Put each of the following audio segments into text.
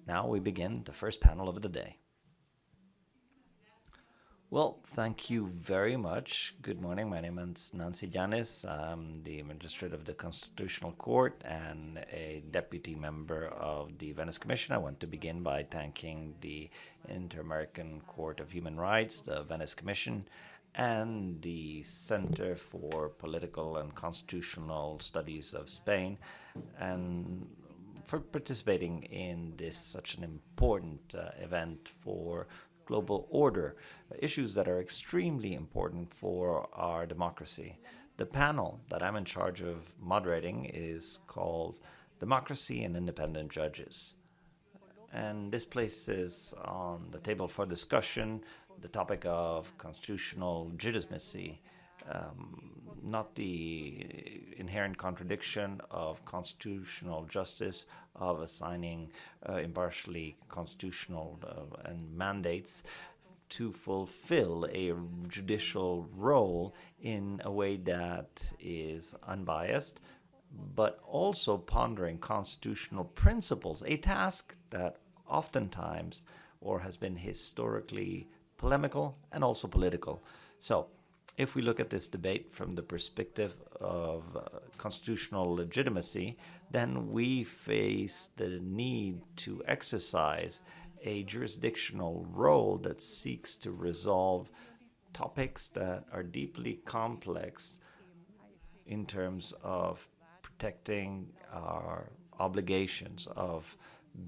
Now we begin the first panel of the day. Well, thank you very much. Good morning. My name is Nancy Llanes. I'm the Magistrate of the Constitutional Court and a deputy member of the Venice Commission. I want to begin by thanking the Inter-American Court of Human Rights, the Venice Commission, and the Center for Political and Constitutional Studies of Spain, and for participating in this such an important event for global order, issues that are extremely important for our democracy. The panel that I'm in charge of moderating is called Democracy and Independent Judges. And this places on the table for discussion the topic of constitutional legitimacy, not the inherent contradiction of constitutional justice, of assigning impartially constitutional and mandates to fulfill a judicial role in a way that is unbiased, but also pondering constitutional principles, a task that oftentimes or has been historically polemical and also political. So, if we look at this debate from the perspective of constitutional legitimacy, then we face the need to exercise a jurisdictional role that seeks to resolve topics that are deeply complex in terms of protecting our obligations, of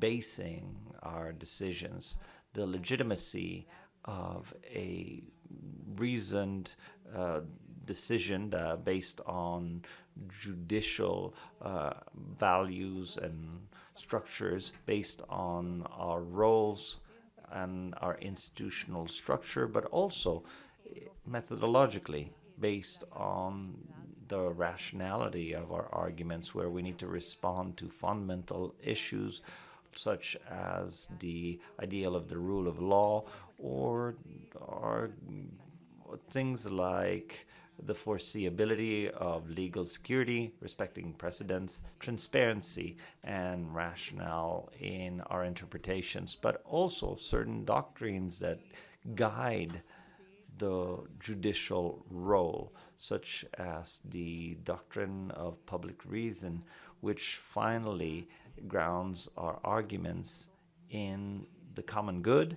basing our decisions, the legitimacy of a reasoned decision based on judicial values and structures, based on our roles and our institutional structure, but also methodologically based on the rationality of our arguments, where we need to respond to fundamental issues such as the ideal of the rule of law, or things like the foreseeability of legal security, respecting precedents, transparency, and rationale in our interpretations, but also certain doctrines that guide the judicial role, such as the doctrine of public reason, which finally grounds our arguments in the common good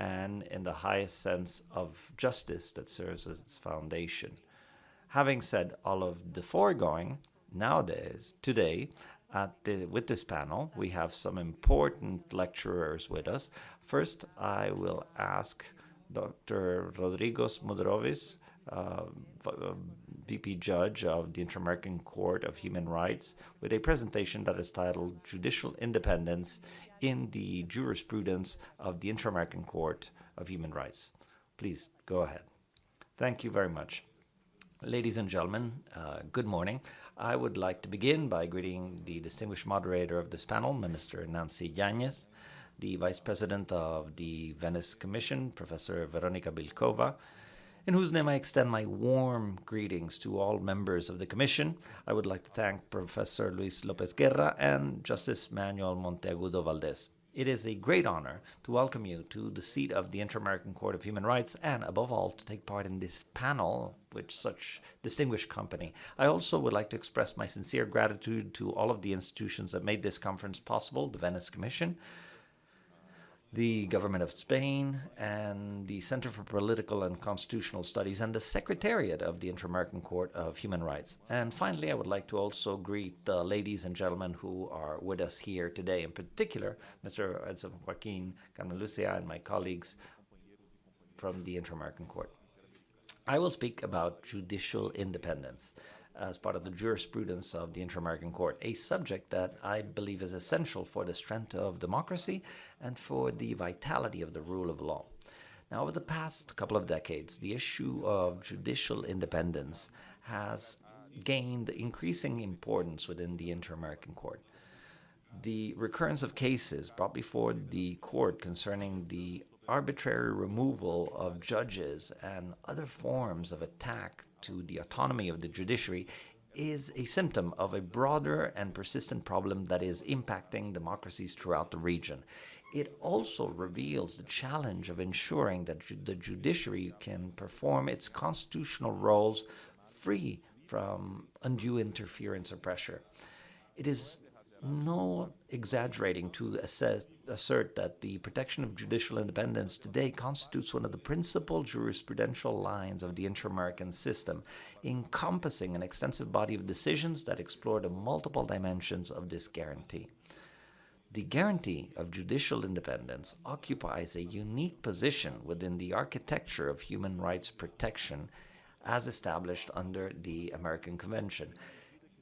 and in the highest sense of justice that serves as its foundation. Having said all of the foregoing, today, with this panel, we have some important lecturers with us. First, I will ask Dr. Rodrigo Smuderovis, VP Judge of the Inter-American Court of Human Rights, with a presentation that is titled Judicial Independence in the Jurisprudence of the Inter-American Court of Human Rights. Please go ahead. Thank you very much. Ladies and gentlemen, good morning. I would like to begin by greeting the distinguished moderator of this panel, Minister Nancy Llanes, the Vice President of the Venice Commission, Professor Veronica Bilkova, in whose name I extend my warm greetings to all members of the Commission. I would like to thank Professor Luis Lopez Guerra and Justice Manuel Monteagudo Valdez. It is a great honor to welcome you to the seat of the Inter-American Court of Human Rights, and above all, to take part in this panel with such distinguished company. I also would like to express my sincere gratitude to all of the institutions that made this conference possible: the Venice Commission, the Government of Spain, and the Center for Political and Constitutional Studies, and the Secretariat of the Inter-American Court of Human Rights. And finally, I would like to also greet the ladies and gentlemen who are with us here today, in particular, Mr. Edson Joaquin, Carmen Lucia, and my colleagues from the Inter-American Court. I will speak about judicial independence as part of the jurisprudence of the Inter-American Court, a subject that I believe is essential for the strength of democracy and for the vitality of the rule of law. Now, over the past couple of decades, the issue of judicial independence has gained increasing importance within the Inter-American Court. The recurrence of cases brought before the court concerning the arbitrary removal of judges and other forms of attack to the autonomy of the judiciary is a symptom of a broader and persistent problem that is impacting democracies throughout the region. It also reveals the challenge of ensuring that the judiciary can perform its constitutional roles free from undue interference or pressure. It is no exaggerating to assert that the protection of judicial independence today constitutes one of the principal jurisprudential lines of the inter-American system, encompassing an extensive body of decisions that explore the multiple dimensions of this guarantee. The guarantee of judicial independence occupies a unique position within the architecture of human rights protection as established under the American Convention,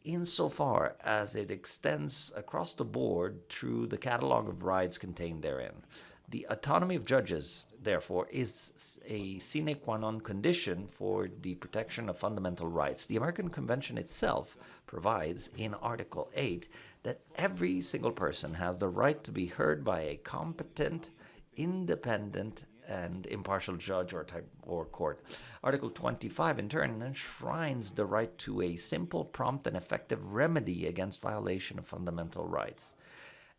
insofar as it extends across the board through the catalog of rights contained therein. The autonomy of judges, therefore, is a sine qua non condition for the protection of fundamental rights. The American Convention itself provides in Article 8 that every single person has the right to be heard by a competent, independent, and impartial judge or court. Article 25, in turn, enshrines the right to a simple, prompt, and effective remedy against violation of fundamental rights.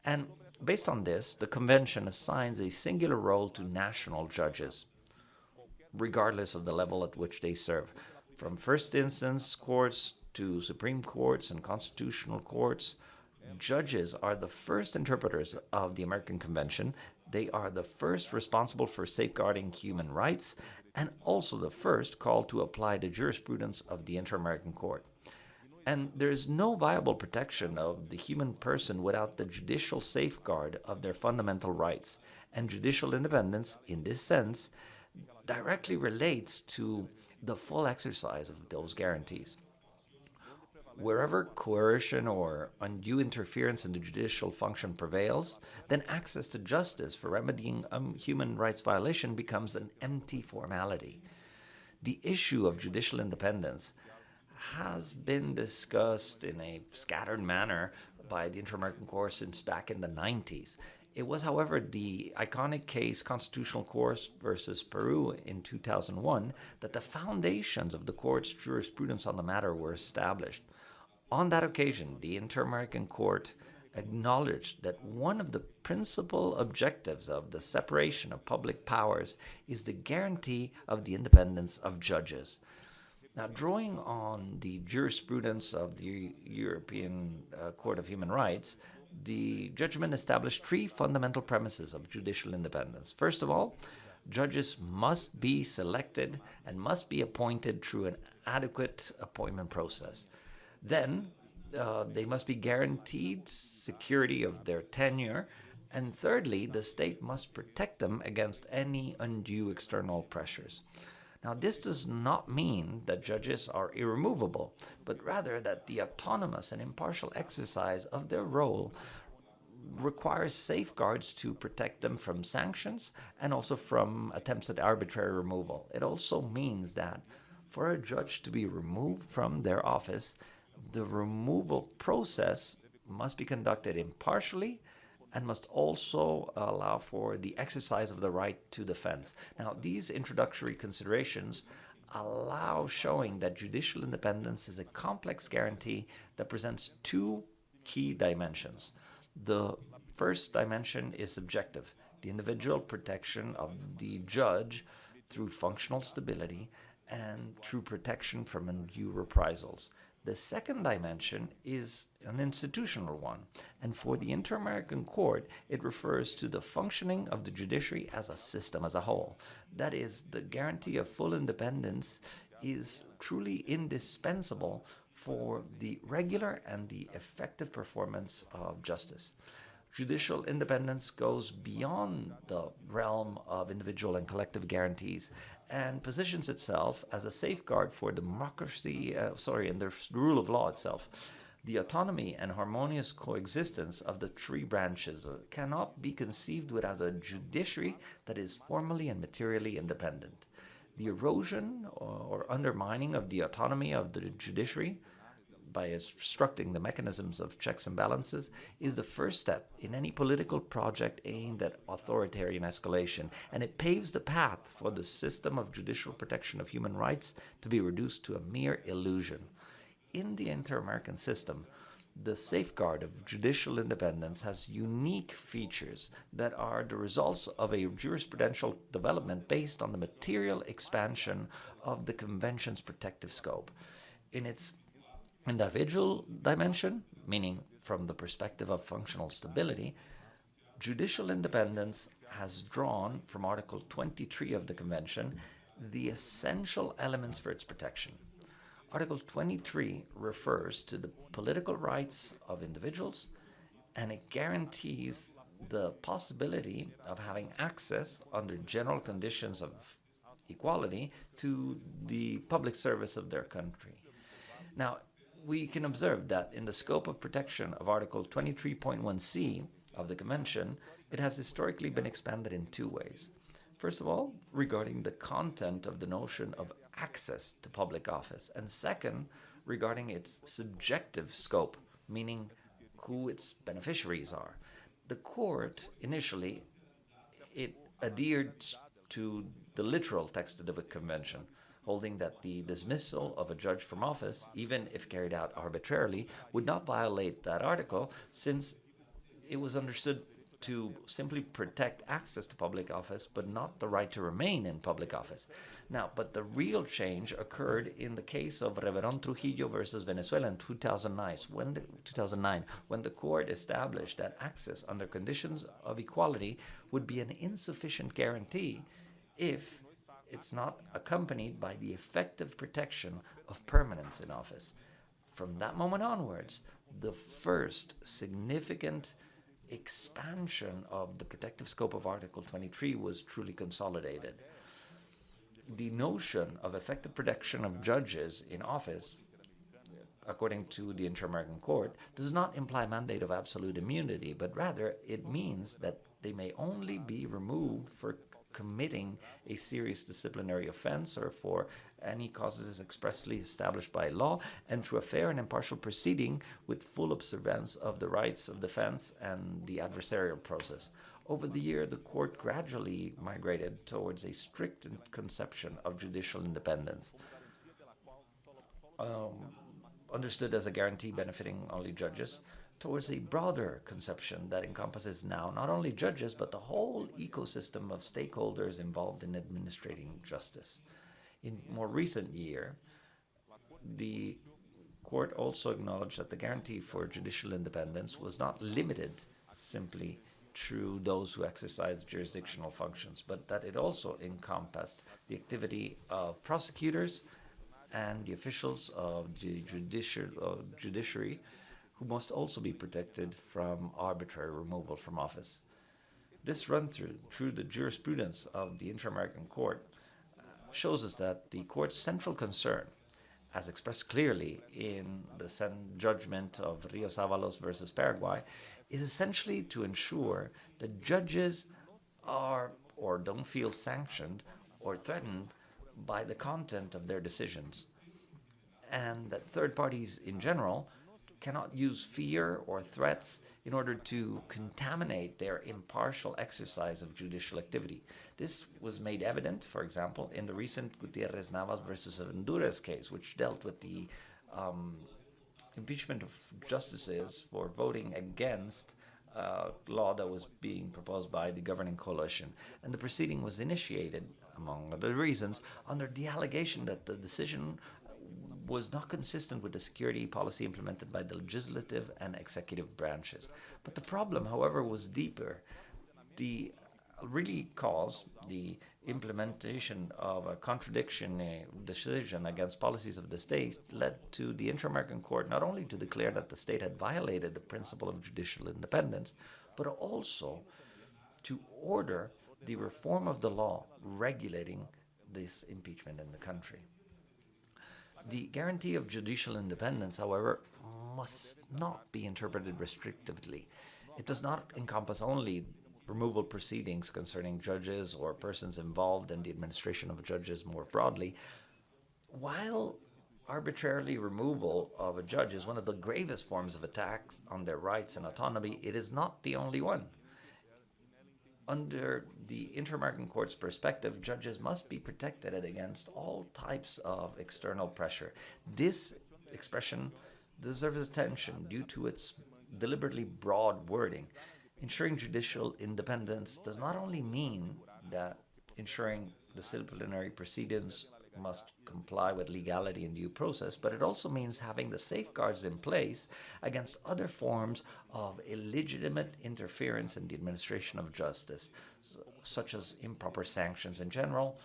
And based on this, the Convention assigns a singular role to national judges, regardless of the level at which they serve, from first instance courts to Supreme Courts and constitutional courts. Judges are the first interpreters of the American Convention. They are the first responsible for safeguarding human rights and also the first called to apply the jurisprudence of the Inter-American Court. And there is no viable protection of the human person without the judicial safeguard of their fundamental rights. And judicial independence, in this sense, directly relates to the full exercise of those guarantees. Wherever coercion or undue interference in the judicial function prevails, then access to justice for remedying human rights violation becomes an empty formality. The issue of judicial independence has been discussed in a scattered manner by the Inter-American Court since back in the 90s. It was, however, the iconic case Constitutional Court versus Peru in 2001 that the foundations of the court's jurisprudence on the matter were established. On that occasion, the Inter-American Court acknowledged that one of the principal objectives of the separation of public powers is the guarantee of the independence of judges. Now, drawing on the jurisprudence of the European Court of Human Rights, the judgment established three fundamental premises of judicial independence. First of all, judges must be selected and must be appointed through an adequate appointment process. Then, they must be guaranteed security of their tenure. And thirdly, the state must protect them against any undue external pressures. Now, this does not mean that judges are irremovable, but rather that the autonomous and impartial exercise of their role requires safeguards to protect them from sanctions and also from attempts at arbitrary removal. It also means that for a judge to be removed from their office, the removal process must be conducted impartially and must also allow for the exercise of the right to defense. Now, these introductory considerations allow showing that judicial independence is a complex guarantee that presents two key dimensions. The first dimension is subjective, the individual protection of the judge through functional stability and through protection from undue reprisals. The second dimension is an institutional one, and for the Inter-American Court, it refers to the functioning of the judiciary as a system as a whole. That is, the guarantee of full independence is truly indispensable for the regular and the effective performance of justice. Judicial independence goes beyond the realm of individual and collective guarantees and positions itself as a safeguard for democracy, and the rule of law itself. The autonomy and harmonious coexistence of the three branches cannot be conceived without a judiciary that is formally and materially independent. The erosion or undermining of the autonomy of the judiciary by obstructing the mechanisms of checks and balances is the first step in any political project aimed at authoritarian escalation, and it paves the path for the system of judicial protection of human rights to be reduced to a mere illusion. in the inter-American system, the safeguard of judicial independence has unique features that are the results of a jurisprudential development based on the material expansion of the Convention's protective scope. In its individual dimension, meaning from the perspective of functional stability, judicial independence has drawn from Article 23 of the Convention the essential elements for its protection. Article 23 refers to the political rights of individuals, and it guarantees the possibility of having access under general conditions of equality to the public service of their country. Now, we can observe that in the scope of protection of Article 23.1c of the Convention, it has historically been expanded in two ways. First of all, regarding the content of the notion of access to public office, and second, regarding its subjective scope, meaning who its beneficiaries are. The court initially it adhered to the literal text of the convention, holding that the dismissal of a judge from office, even if carried out arbitrarily, would not violate that article, since it was understood to simply protect access to public office, but not the right to remain in public office. Now, but the real change occurred in the case of Reverón Trujillo versus Venezuela in 2009, when the court established that access under conditions of equality would be an insufficient guarantee if it's not accompanied by the effective protection of permanence in office. From that moment onwards, the first significant expansion of the protective scope of Article 23 was truly consolidated. The notion of effective protection of judges in office, according to the Inter-American Court, does not imply a mandate of absolute immunity, but rather it means that they may only be removed for committing a serious disciplinary offense or for any causes expressly established by law, and through a fair and impartial proceeding with full observance of the rights of defense and the adversarial process. Over the year, the court gradually migrated towards a strict conception of judicial independence, understood as a guarantee benefiting only judges, towards a broader conception that encompasses now not only judges, but the whole ecosystem of stakeholders involved in administrating justice. In more recent year, the court also acknowledged that the guarantee for judicial independence was not limited simply to those who exercise jurisdictional functions, but that it also encompassed the activity of prosecutors and the officials of the judiciary, who must also be protected from arbitrary removal from office. This run-through through the jurisprudence of the Inter-American Court shows us that the court's central concern, as expressed clearly in the judgment of Rios Avalos versus Paraguay, is essentially to ensure that judges are or don't feel sanctioned or threatened by the content of their decisions, and that third parties in general cannot use fear or threats in order to contaminate their impartial exercise of judicial activity. This was made evident, for example, in the recent Gutierrez Navas versus Honduras case, which dealt with the impeachment of justices for voting against law that was being proposed by the governing coalition. And the proceeding was initiated, among other reasons, under the allegation that the decision was not consistent with the security policy implemented by the legislative and executive branches. But the problem, however, was deeper. The really caused the implementation of a contradiction decision against policies of the state led to the Inter-American Court not only to declare that the state had violated the principle of judicial independence, but also to order the reform of the law regulating this impeachment in the country. The guarantee of judicial independence, however, must not be interpreted restrictively. It does not encompass only removal proceedings concerning judges or persons involved in the administration of judges more broadly. While arbitrarily removal of a judge is one of the gravest forms of attacks on their rights and autonomy, it is not the only one. Under the Inter-American Court's perspective, judges must be protected against all types of external pressure. This expression deserves attention due to its deliberately broad wording. Ensuring judicial independence does not only mean that ensuring disciplinary proceedings must comply with legality and due process, but it also means having the safeguards in place against other forms of illegitimate interference in the administration of justice, such as improper sanctions in general,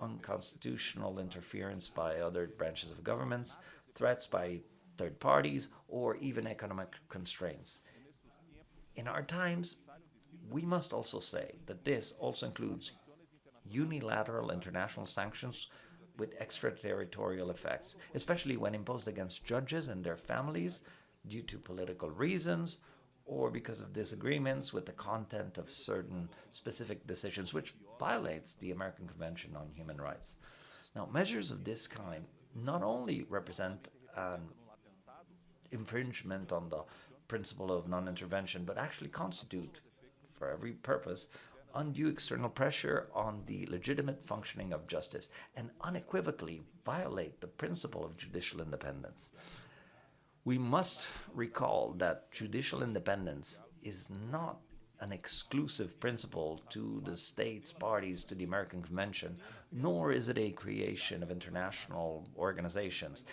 unconstitutional interference by other branches of governments, threats by third parties, or even economic constraints. In our times, we must also say that this also includes unilateral international sanctions with extraterritorial effects, especially when imposed against judges and their families due to political reasons or because of disagreements with the content of certain specific decisions, which violates the American Convention on Human Rights. Now, measures of this kind not only represent an infringement on the principle of non-intervention, but actually constitute, for every purpose, undue external pressure on the legitimate functioning of justice and unequivocally violate the principle of judicial independence. We must recall that judicial independence is not an exclusive principle to the states parties to the American Convention, nor is it a creation of international organizations.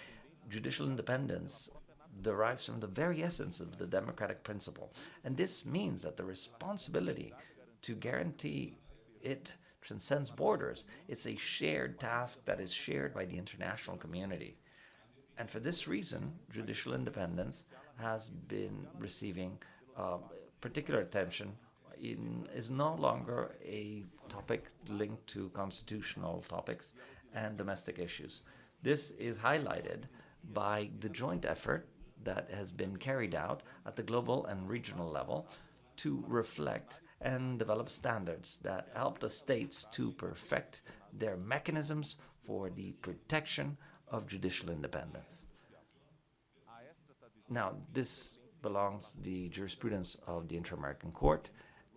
Judicial independence derives from the very essence of the democratic principle, and this means that the responsibility to guarantee it transcends borders. It's a shared task that is shared by the international community. And for this reason, judicial independence has been receiving particular attention. It is no longer a topic linked to constitutional topics and domestic issues. This is highlighted by the joint effort that has been carried out at the global and regional level to reflect and develop standards that help the states to perfect their mechanisms for the protection of judicial independence. Now, this belongs to the jurisprudence of the Inter-American Court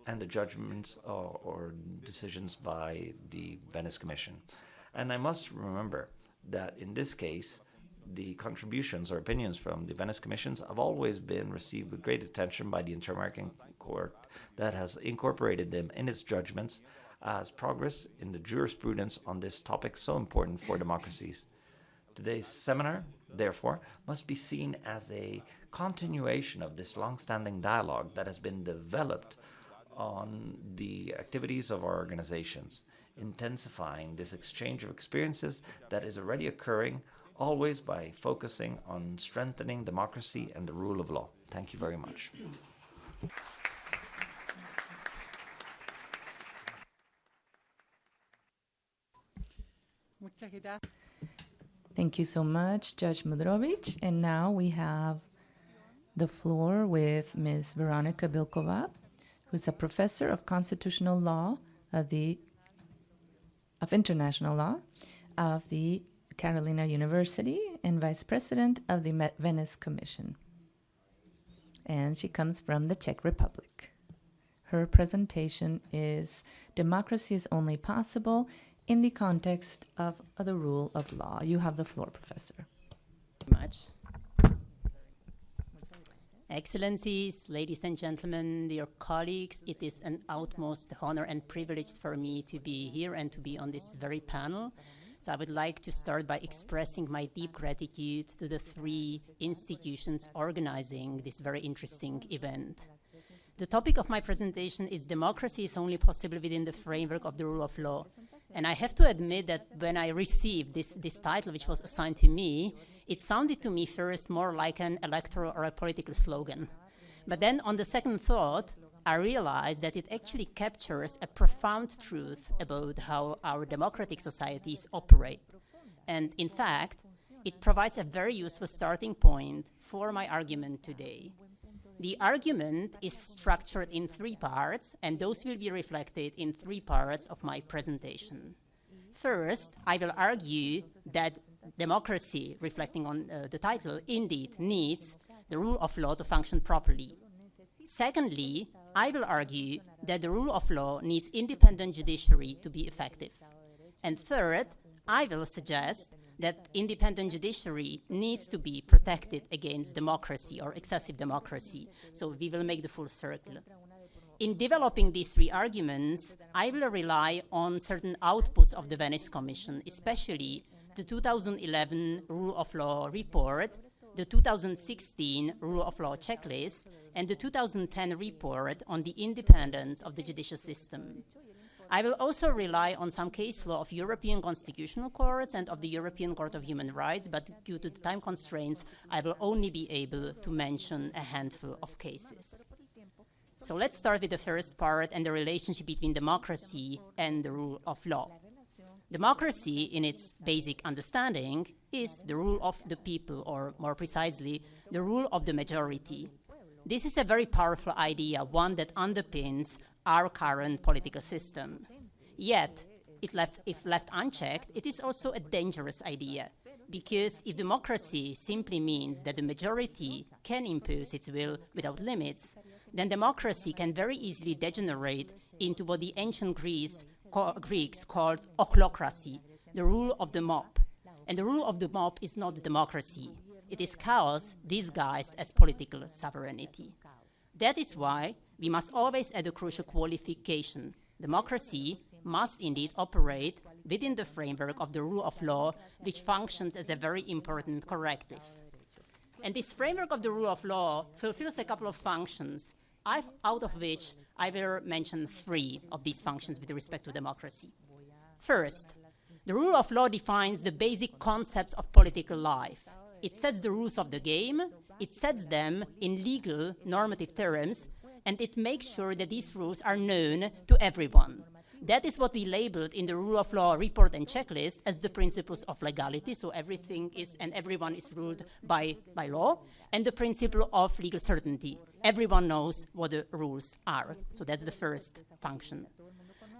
and the judgments or decisions by the Venice Commission. And I must remember that in this case, the contributions or opinions from the Venice Commissions have always been received with great attention by the Inter-American Court that has incorporated them in its judgments as progress in the jurisprudence on this topic so important for democracies. Today's seminar, therefore, must be seen as a continuation of this long-standing dialogue that has been developed on the activities of our organizations, intensifying this exchange of experiences that is already occurring, always by focusing on strengthening democracy and the rule of law. Thank you very much. Thank you so much, Judge Modrovic. And now we have the floor with Ms. Veronica Bilkova, who's a professor of constitutional law of international law of the Carolina University and vice president of the Venice Commission. And she comes from the Czech Republic. Her presentation is Democracy is Only Possible in the Context of the Rule of Law. You have the floor, Professor. Much. Excellencies, ladies and gentlemen, dear colleagues, it is an utmost honor and privilege for me to be here and to be on this very panel. So I would like to start by expressing my deep gratitude to the three institutions organizing this very interesting event. The topic of my presentation is Democracy is Only Possible Within the Framework of the Rule of Law. And I have to admit that when I received this title, which was assigned to me, it sounded to me first more like an electoral or a political slogan. But then on the second thought, I realized that it actually captures a profound truth about how our democratic societies operate. And in fact, it provides a very useful starting point for my argument today. The argument is structured in three parts, and those will be reflected in three parts of my presentation. First, I will argue that democracy, reflecting on the title, indeed needs the rule of law to function properly. Secondly, I will argue that the rule of law needs independent judiciary to be effective. And third, I will suggest that independent judiciary needs to be protected against democracy or excessive democracy. So we will make the full circle. In developing these three arguments, I will rely on certain outputs of the Venice Commission, especially the 2011 Rule of Law report, the 2016 Rule of Law checklist, and the 2010 report on the independence of the judicial system. I will also rely on some case law of European constitutional courts and of the European Court of Human Rights, but due to the time constraints, I will only be able to mention a handful of cases. So let's start with the first part and the relationship between democracy and the rule of law. Democracy, in its basic understanding, is the rule of the people, or more precisely, the rule of the majority. This is a very powerful idea, one that underpins our current political systems. Yet, if left unchecked, it is also a dangerous idea, because if democracy simply means that the majority can impose its will without limits, then democracy can very easily degenerate into what the ancient Greeks called ochlocracy, the rule of the mob. And the rule of the mob is not democracy. It is chaos disguised as political sovereignty. That is why we must always add a crucial qualification. Democracy must indeed operate within the framework of the rule of law, which functions as a very important corrective. And this framework of the rule of law fulfills a couple of functions, out of which I will mention three of these functions with respect to democracy. First, the rule of law defines the basic concepts of political life. It sets the rules of the game, it sets them in legal normative terms, and it makes sure that these rules are known to everyone. That is what we labeled in the rule of law report and checklist as the principles of legality, so everything is and everyone is ruled by law, and the principle of legal certainty. Everyone knows what the rules are. So that's the first function.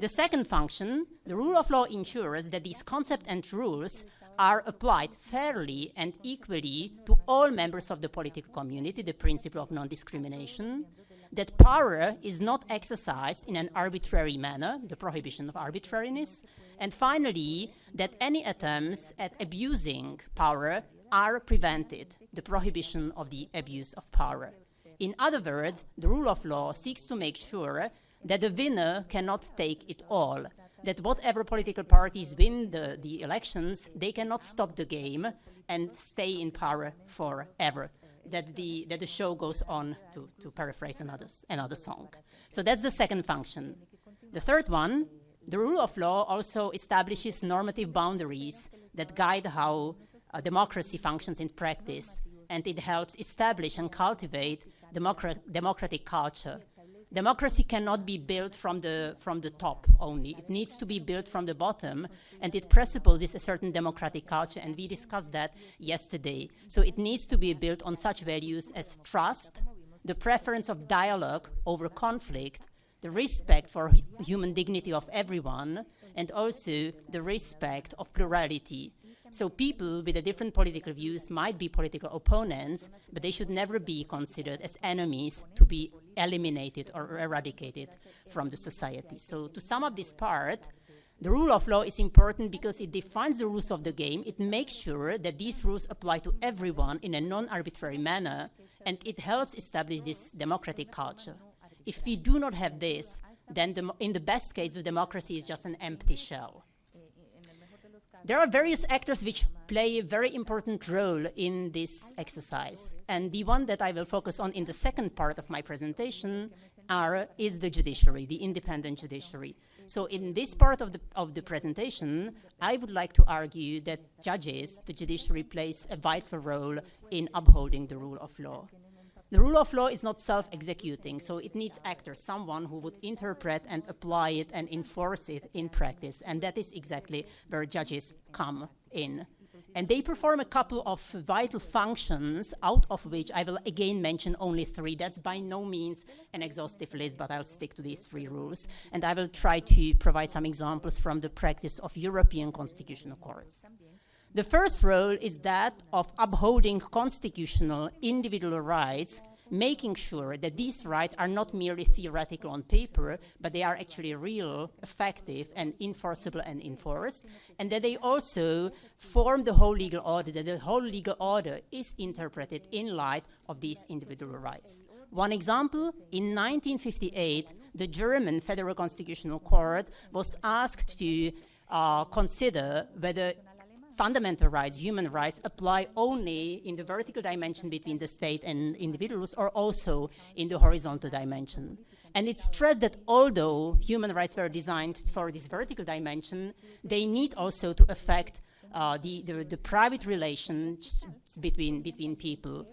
The second function, the rule of law ensures that these concepts and rules are applied fairly and equally to all members of the political community, the principle of non-discrimination, that power is not exercised in an arbitrary manner, the prohibition of arbitrariness, and finally, that any attempts at abusing power are prevented, the prohibition of the abuse of power. In other words, the rule of law seeks to make sure that the winner cannot take it all, that whatever political parties win the elections, they cannot stop the game and stay in power forever. That the show goes on, to paraphrase another song. So that's the second function. The third one, the rule of law also establishes normative boundaries that guide how democracy functions in practice, and it helps establish and cultivate democratic culture. Democracy cannot be built from the top only. It needs to be built from the bottom, and it presupposes a certain democratic culture, and we discussed that yesterday. So it needs to be built on such values as trust, the preference of dialogue over conflict, the respect for human dignity of everyone, and also the respect of plurality. So people with a different political views might be political opponents, but they should never be considered as enemies to be eliminated or eradicated from the society. So to sum up this part, the rule of law is important because it defines the rules of the game, it makes sure that these rules apply to everyone in a non-arbitrary manner, and it helps establish this democratic culture. If we do not have this, then in the best case, the democracy is just an empty shell. There are various actors which play a very important role in this exercise. And the one that I will focus on in the second part of my presentation is the judiciary, the independent judiciary. So in this part of the presentation, I would like to argue that judges, the judiciary, plays a vital role in upholding the rule of law. The rule of law is not self-executing, so it needs actors, someone who would interpret and apply it and enforce it in practice, and that is exactly where judges come in. And they perform a couple of vital functions, out of which I will again mention only three. That's by no means an exhaustive list, but I'll stick to these three rules, and I will try to provide some examples from the practice of European constitutional courts. The first role is that of upholding constitutional individual rights making sure that these rights are not merely theoretical on paper, but they are actually real, effective, and enforceable and enforced, and that they also form the whole legal order, that the whole legal order is interpreted in light of these individual rights. One example, in 1958, the German Federal Constitutional Court was asked to consider whether fundamental rights, human rights, apply only in the vertical dimension between the state and individuals or also in the horizontal dimension. And it stressed that although human rights were designed for this vertical dimension, they need also to affect the private relations between people.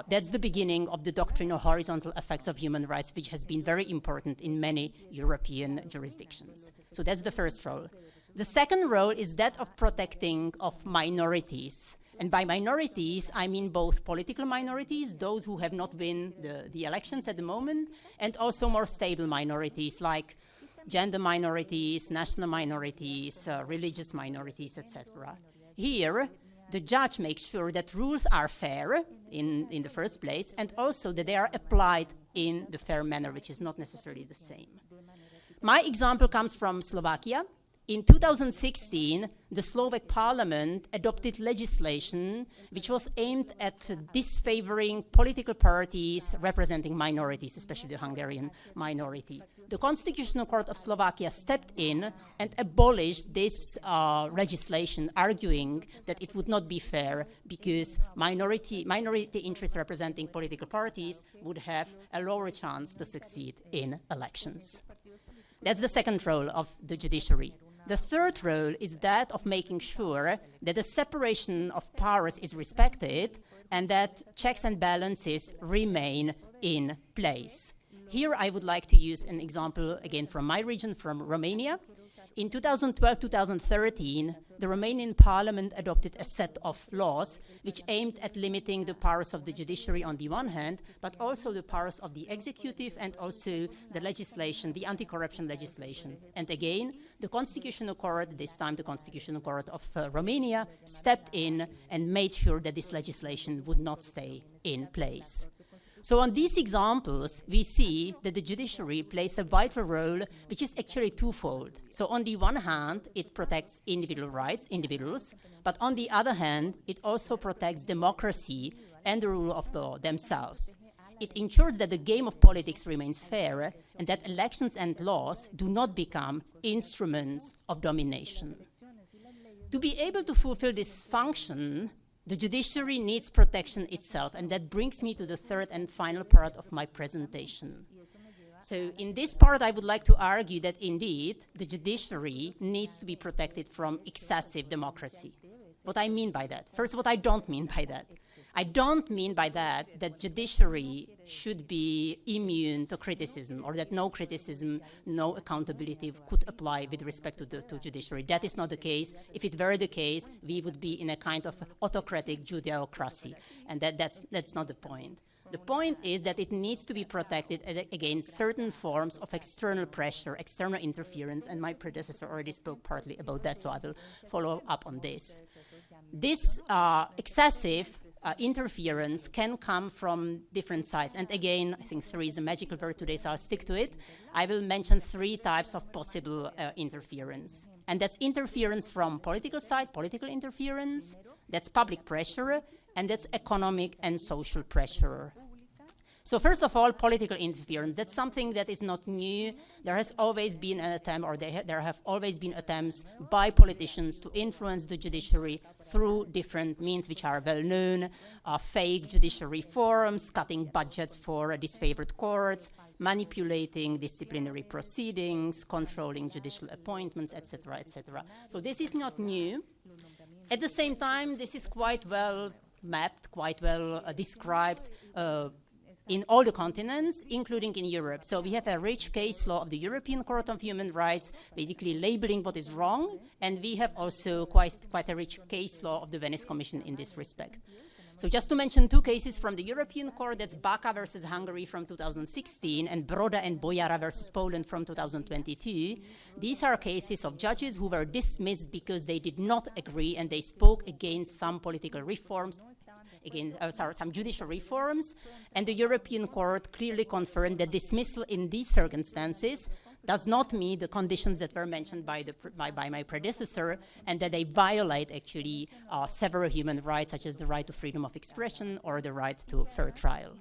That's the beginning of the doctrine of horizontal effects of human rights, which has been very important in many European jurisdictions. So that's the first role. The second role is that of protecting of minorities. And by minorities, I mean both political minorities, those who have not won the elections at the moment, and also more stable minorities like gender minorities, national minorities, religious minorities, etc. Here, the judge makes sure that rules are fair in the first place, and also that they are applied in the fair manner, which is not necessarily the same. My example comes from Slovakia. In 2016, the Slovak parliament adopted legislation which was aimed at disfavoring political parties representing minorities, especially the Hungarian minority. The Constitutional Court of Slovakia stepped in and abolished this legislation, arguing that it would not be fair because minority interests representing political parties would have a lower chance to succeed in elections. That's the second role of the judiciary. The third role is that of making sure that the separation of powers is respected and that checks and balances remain in place. Here I would like to use an example again from my region, from Romania. In 2012-2013, the Romanian parliament adopted a set of laws which aimed at limiting the powers of the judiciary on the one hand, but also the powers of the executive and also the legislation, the anti-corruption legislation. And again, the Constitutional Court, this time the Constitutional Court of Romania, stepped in and made sure that this legislation would not stay in place. So on these examples, we see that the judiciary plays a vital role, which is actually twofold. So on the one hand, it protects individual rights, individuals, but on the other hand, it also protects democracy and the rule of law themselves. It ensures that the game of politics remains fair and that elections and laws do not become instruments of domination. To be able to fulfill this function, the judiciary needs protection itself, and that brings me to the third and final part of my presentation. So in this part, I would like to argue that indeed, the judiciary needs to be protected from excessive democracy. What I mean by that? First, what I don't mean by that. I don't mean by that that judiciary should be immune to criticism or that no criticism, no accountability could apply with respect to the judiciary. That is not the case. If it were the case, we would be in a kind of autocratic Judeocracy, and that's not the point. The point is that it needs to be protected against certain forms of external pressure, external interference, and my predecessor already spoke partly about that, so I will follow up on this. This excessive interference can come from different sides. And again, I think three is a magical word today, so I'll stick to it. I will mention three types of possible interference. And that's interference from political side, political interference, that's public pressure, and that's economic and social pressure. So first of all, political interference. That's something that is not new. There has always been an attempt, or there have always been attempts by politicians to influence the judiciary through different means which are well known, fake judicial reforms, cutting budgets for disfavored courts, manipulating disciplinary proceedings, controlling judicial appointments, etc., etc. So this is not new. At the same time, this is quite well mapped, quite well described in all the continents, including in Europe. So we have a rich case law of the European Court of Human Rights, basically labeling what is wrong, and we have also quite a rich case law of the Venice Commission in this respect. So just to mention two cases from the European Court, that's Baka versus Hungary from 2016 and Broda and Bojara versus Poland from 2022. These are cases of judges who were dismissed because they did not agree and they spoke against some political reforms against some judicial reforms, and the European Court clearly confirmed that dismissal in these circumstances does not meet the conditions that were mentioned by my predecessor, and that they violate actually several human rights, such as the right to freedom of expression or the right to fair trial.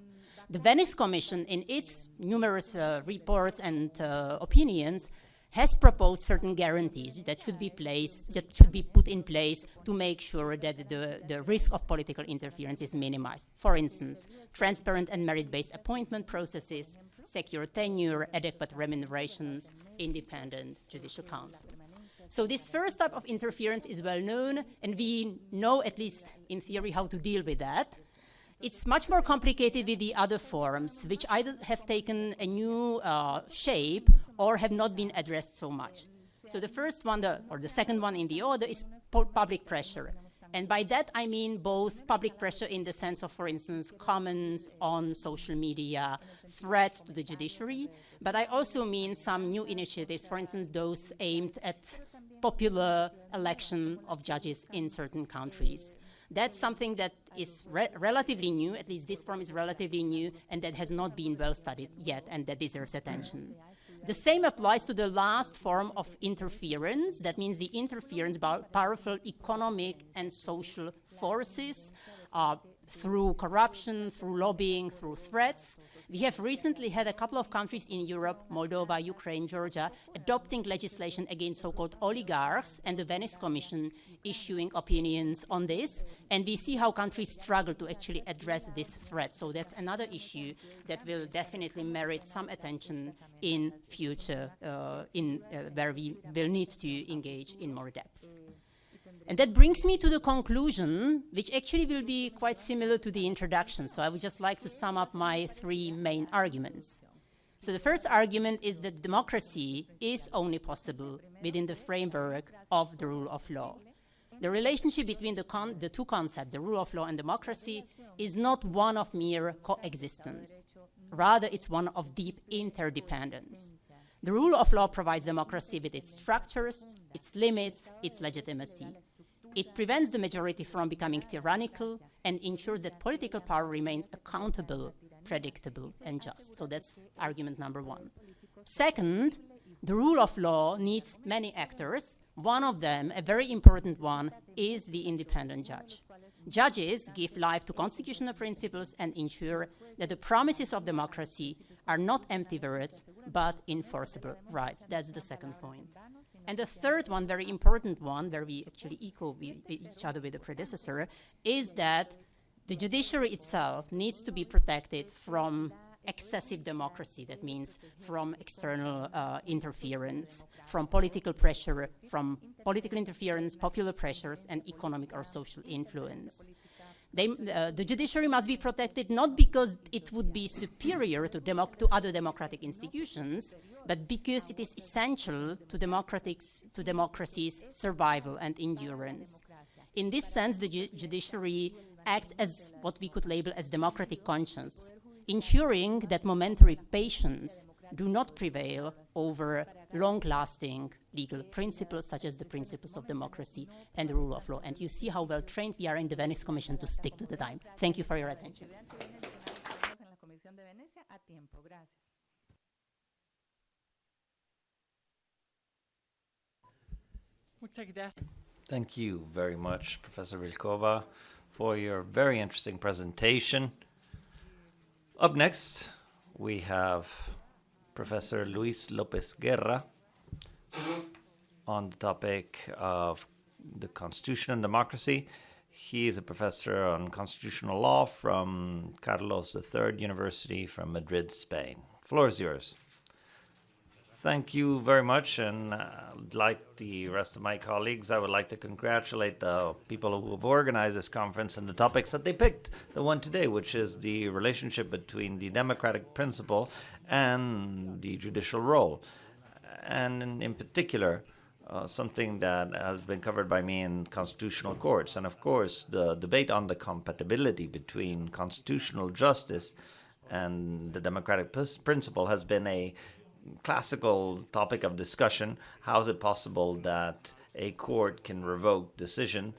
The Venice Commission, in its numerous reports and opinions, has proposed certain guarantees that should be put in place to make sure that the risk of political interference is minimized. For instance, transparent and merit-based appointment processes, secure tenure, adequate remunerations, independent judicial counsel. So this first type of interference is well known, and we know, at least in theory, how to deal with that. It's much more complicated with the other forms, which either have taken a new shape or have not been addressed so much. So the first one, or the second one in the order, is public pressure. And by that, I mean both public pressure in the sense of, for instance, comments on social media, threats to the judiciary, but I also mean some new initiatives, for instance, those aimed at popular election of judges in certain countries. That's something that is relatively new, at least this form is relatively new, and that has not been well studied yet, and that deserves attention. The same applies to the last form of interference. That means the interference by powerful economic and social forces through corruption, through lobbying, through threats. We have recently had a couple of countries in Europe, Moldova, Ukraine, Georgia, adopting legislation against so-called oligarchs, and the Venice Commission issuing opinions on this. And we see how countries struggle to actually address this threat. So that's another issue that will definitely merit some attention in future, where we will need to engage in more depth. And that brings me to the conclusion, which actually will be quite similar to the introduction. So I would just like to sum up my three main arguments. So the first argument is that democracy is only possible within the framework of the rule of law. The relationship between the two concepts, the rule of law and democracy, is not one of mere coexistence. Rather, it's one of deep interdependence. The rule of law provides democracy with its structures, its limits, its legitimacy. It prevents the majority from becoming tyrannical and ensures that political power remains accountable, predictable, and just. So that's argument number one. Second, the rule of law needs many actors. One of them, a very important one, is the independent judge. Judges give life to constitutional principles and ensure that the promises of democracy are not empty words, but enforceable rights. That's the second point. And the third one, very important one, where we actually echo each other with the predecessor, is that the judiciary itself needs to be protected from excessive democracy. That means from external interference, from political pressure, from political interference, popular pressures, and economic or social influence. The judiciary must be protected not because it would be superior to other democratic institutions, but because it is essential to democracy's survival and endurance. In this sense, the judiciary acts as what we could label as democratic conscience, ensuring that momentary patience do not prevail over long-lasting legal principles, such as the principles of democracy and the rule of law. And you see how well trained we are in the Venice Commission to stick to the time. Thank you for your attention. Thank you very much, Professor Vilkova, for your very interesting presentation. Up next, we have Professor Luis Lopez Guerra on the topic of the Constitution and democracy. He is a professor on constitutional law from Carlos III University from Madrid, Spain. Floor is yours. Thank you very much, and like the rest of my colleagues, I would like to congratulate the people who have organized this conference and the topics that they picked. The one today, which is the relationship between the democratic principle and the judicial role. And in particular, something that has been covered by me in constitutional courts. And of course, the debate on the compatibility between constitutional justice and the democratic principle has been a classical topic of discussion. How is it possible that a court can revoke decision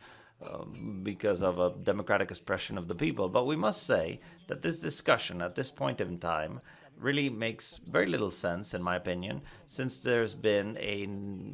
because of a democratic expression of the people. But we must say that this discussion at this point in time really makes very little sense, in my opinion, since there's been a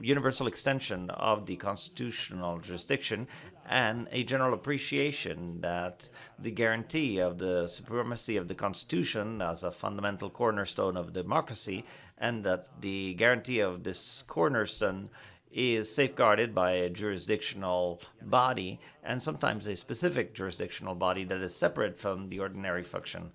universal extension of the constitutional jurisdiction and a general appreciation that the guarantee of the supremacy of the Constitution as a fundamental cornerstone of democracy, and that the guarantee of this cornerstone is safeguarded by a jurisdictional body, and sometimes a specific jurisdictional body that is separate from the ordinary function.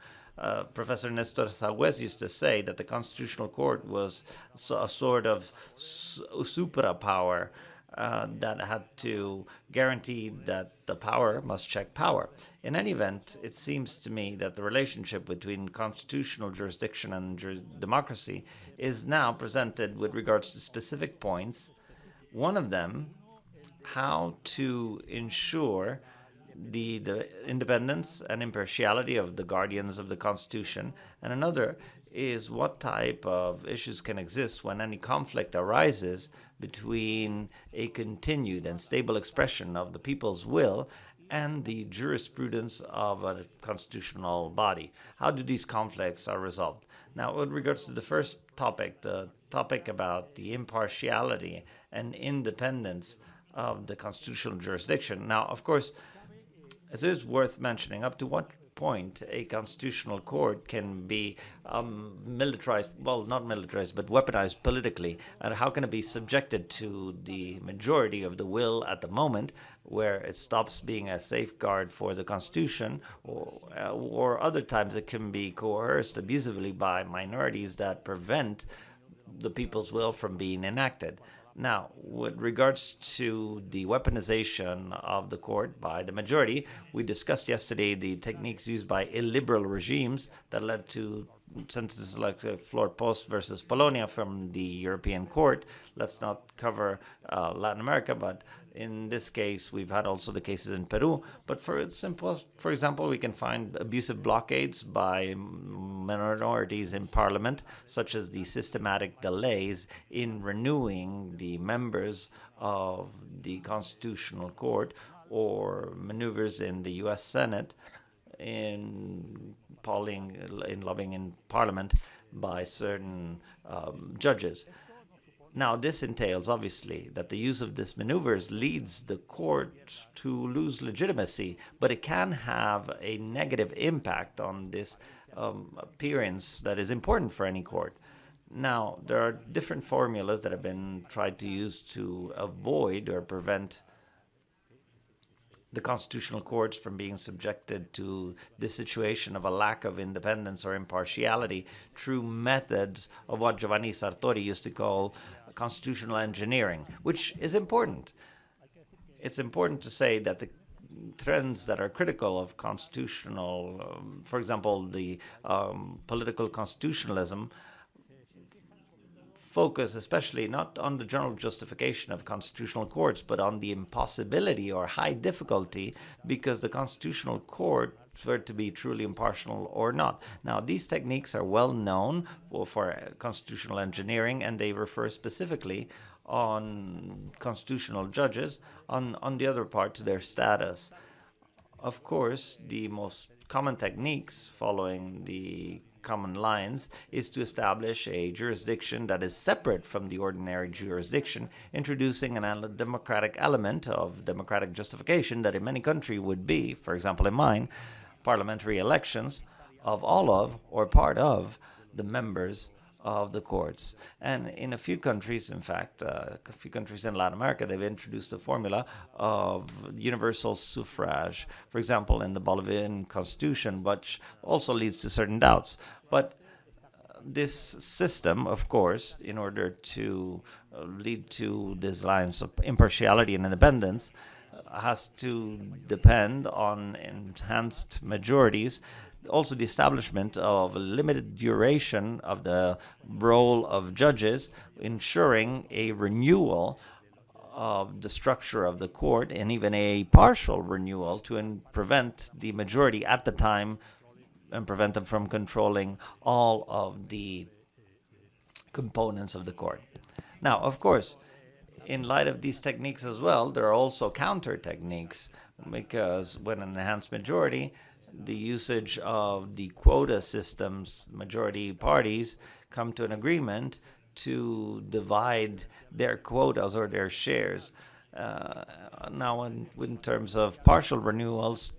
Professor Nestor Sagüez used to say that the Constitutional Court was a sort of supra power that had to guarantee that the power must check power. In any event, it seems to me that the relationship between constitutional jurisdiction and democracy is now presented with regards to specific points. One of them, how to ensure the independence and impartiality of the guardians of the Constitution, and another is what type of issues can exist when any conflict arises between a continued and stable expression of the people's will and the jurisprudence of a constitutional body. How do these conflicts are resolved? Now, with regards to the first topic, the topic about the impartiality and independence of the constitutional jurisdiction. Now, of course, it is worth mentioning up to what point a constitutional court can be militarized, well, not militarized, but weaponized politically, and how can it be subjected to the majority of the will at the moment, where it stops being a safeguard for the Constitution, or other times it can be coerced abusively by minorities that prevent the people's will from being enacted. Now, with regards to the weaponization of the court by the majority, we discussed yesterday the techniques used by illiberal regimes that led to sentences like Flor Post versus Polonia from the European Court. Let's not cover Latin America, but in this case, we've had also the cases in Peru. But for example, we can find abusive blockades by minorities in parliament, such as the systematic delays in renewing the members of the Constitutional Court, or maneuvers in the U.S. Senate in lobbying in parliament by certain judges. Now, this entails, obviously, that the use of these maneuvers leads the court to lose legitimacy, but it can have a negative impact on this appearance that is important for any court. Now, there are different formulas that have been tried to use to avoid or prevent the constitutional courts from being subjected to this situation of a lack of independence or impartiality through methods of what Giovanni Sartori used to call constitutional engineering, which is important. It's important to say that the trends that are critical of constitutional, for example, the political constitutionalism, focus especially not on the general justification of constitutional courts, but on the impossibility or high difficulty because the constitutional court were to be truly impartial or not. Now, these techniques are well known for constitutional engineering, and they refer specifically on constitutional judges, on the other part to their status. Of course, the most common techniques following the common lines is to establish a jurisdiction that is separate from the ordinary jurisdiction, introducing a democratic element of democratic justification that in many countries would be, for example in mine, parliamentary elections of all of or part of the members of the courts. And in a few countries, in fact, a few countries in Latin America, they've introduced the formula of universal suffrage, for example, in the Bolivian constitution, which also leads to certain doubts. But this system, of course, in order to lead to these lines of impartiality and independence, has to depend on enhanced majorities, also the establishment of a limited duration of the role of judges, ensuring a renewal of the structure of the court, and even a partial renewal to prevent the majority at the time and prevent them from controlling all of the components of the court. Now, of course, in light of these techniques as well, there are also counter techniques, because when an enhanced majority, the usage of the quota systems, majority parties come to an agreement to divide their quotas or their shares. Now, in terms of partial renewals,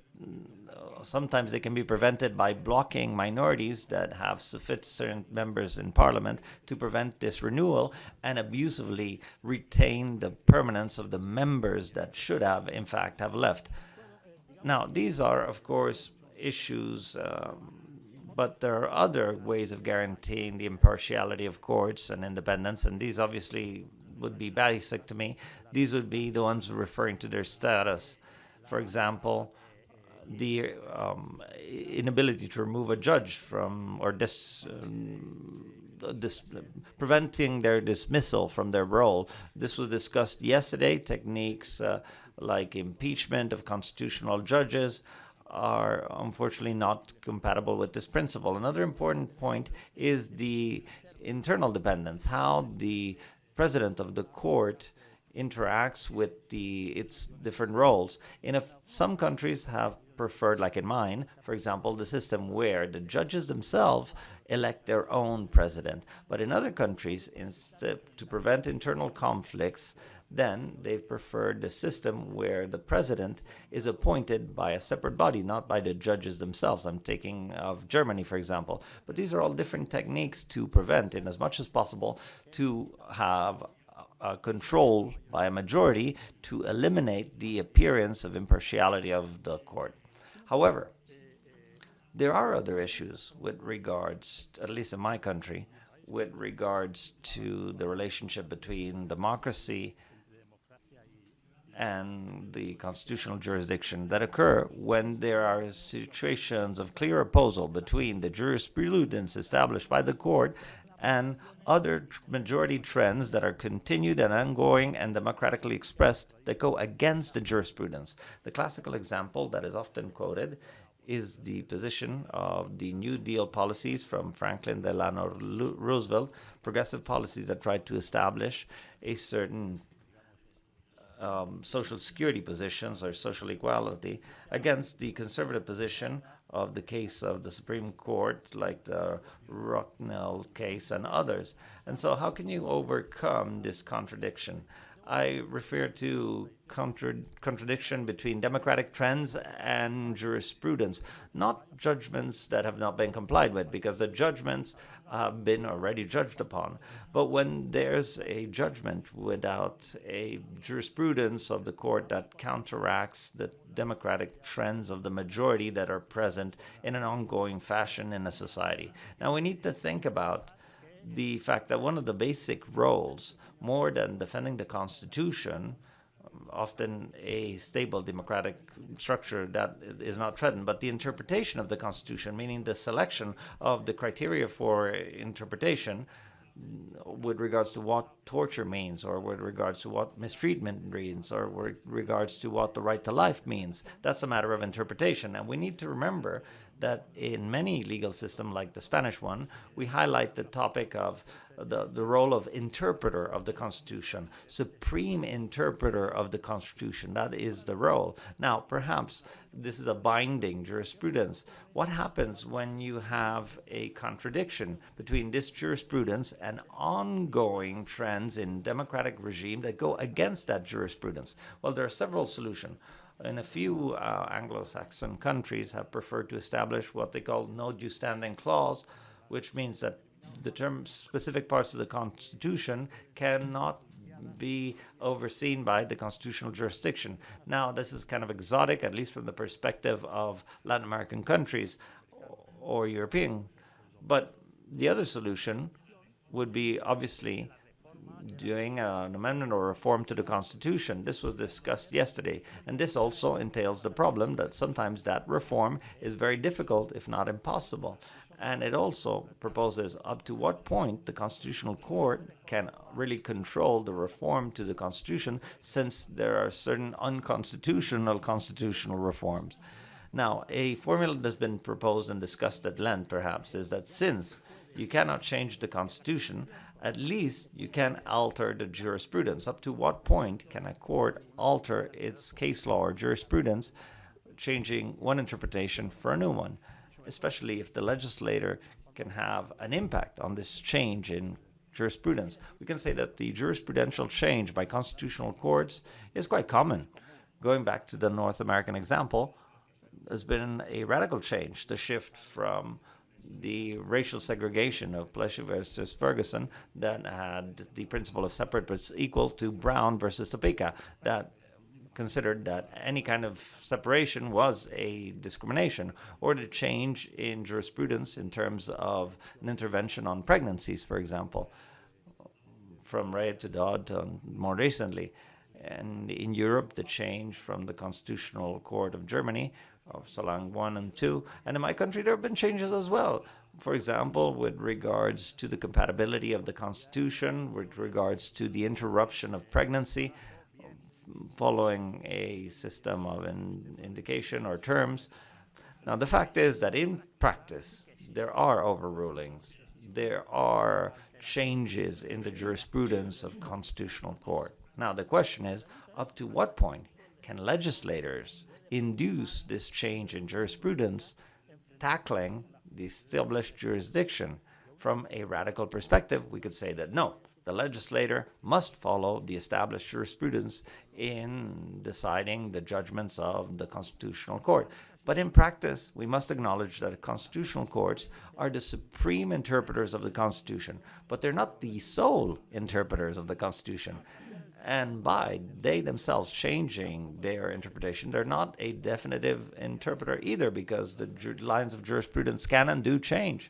sometimes they can be prevented by blocking minorities that have sufficient members in parliament to prevent this renewal and abusively retain the permanence of the members that should have, in fact, have left. Now, these are, of course, issues, but there are other ways of guaranteeing the impartiality of courts and independence, and these obviously would be basic to me. These would be the ones referring to their status. For example, the inability to remove a judge from, or preventing their dismissal from their role. This was discussed yesterday. Techniques like impeachment of constitutional judges are unfortunately not compatible with this principle. Another important point is the internal dependence, how the president of the court interacts with its different roles. Some countries have preferred, like in mine, for example, the system where the judges themselves elect their own president. But in other countries, instead, to prevent internal conflicts, then they've preferred the system where the president is appointed by a separate body, not by the judges themselves. I'm thinking of Germany, for example. But these are all different techniques to prevent, in as much as possible, to have control by a majority to eliminate the appearance of impartiality of the court. However, there are other issues with regards, at least in my country, with regards to the relationship between democracy and the constitutional jurisdiction that occur when there are situations of clear opposal between the jurisprudence established by the court and other majority trends that are continued and ongoing and democratically expressed that go against the jurisprudence. The classical example that is often quoted is the position of the New Deal policies from Franklin Delano Roosevelt, progressive policies that tried to establish a certain social security positions or social equality against the conservative position of the case of the Supreme Court, like the Rocknell case and others. And so how can you overcome this contradiction? I refer to contradiction between democratic trends and jurisprudence, not judgments that have not been complied with, because the judgments have been already judged upon. But when there's a judgment without a jurisprudence of the court that counteracts the democratic trends of the majority that are present in an ongoing fashion in a society. Now we need to think about the fact that one of the basic roles, more than defending the Constitution, often a stable democratic structure that is not threatened, but the interpretation of the Constitution, meaning the selection of the criteria for interpretation with regards to what torture means, or with regards to what mistreatment means, or with regards to what the right to life means. That's a matter of interpretation. And we need to remember that in many legal systems, like the Spanish one, we highlight the topic of the role of interpreter of the Constitution, supreme interpreter of the Constitution. That is the role. Now, perhaps this is a binding jurisprudence. What happens when you have a contradiction between this jurisprudence and ongoing trends in democratic regime that go against that jurisprudence? Well, there are several solutions. In a few Anglo-Saxon countries have preferred to establish what they call no due standing clause, which means that the term specific parts of the Constitution cannot be overseen by the constitutional jurisdiction. Now, this is kind of exotic, at least from the perspective of Latin American countries or European. But the other solution would be obviously doing an amendment or reform to the Constitution. This was discussed yesterday, and this also entails the problem that sometimes that reform is very difficult, if not impossible. And it also proposes up to what point the Constitutional Court can really control the reform to the Constitution, since there are certain unconstitutional constitutional reforms. Now, a formula that's been proposed and discussed at length, perhaps, is that since you cannot change the constitution, at least you can alter the jurisprudence. Up to what point can a court alter its case law or jurisprudence, changing one interpretation for a new one, especially if the legislator can have an impact on this change in jurisprudence? We can say that the jurisprudential change by constitutional courts is quite common. Going back to the North American example, there's been a radical change, the shift from the racial segregation of Plessy versus Ferguson that had the principle of separate but equal to Brown versus Topeka, that considered that any kind of separation was a discrimination, or the change in jurisprudence in terms of an intervention on pregnancies, for example, from Ray to Dodd more recently. And in Europe, the change from the Constitutional Court of Germany, of Solang 1 and 2. And in my country, there have been changes as well. For example, with regards to the compatibility of the Constitution, with regards to the interruption of pregnancy, following a system of indication or terms. Now, the fact is that in practice, there are overrulings. There are changes in the jurisprudence of Constitutional Court. Now, the question is, up to what point can legislators induce this change in jurisprudence, tackling the established jurisdiction? From a radical perspective, we could say that no, the legislator must follow the established jurisprudence in deciding the judgments of the Constitutional Court. But in practice, we must acknowledge that the constitutional courts are the supreme interpreters of the Constitution, but they're not the sole interpreters of the Constitution. And by they themselves changing their interpretation, they're not a definitive interpreter either, because the lines of jurisprudence can and do change.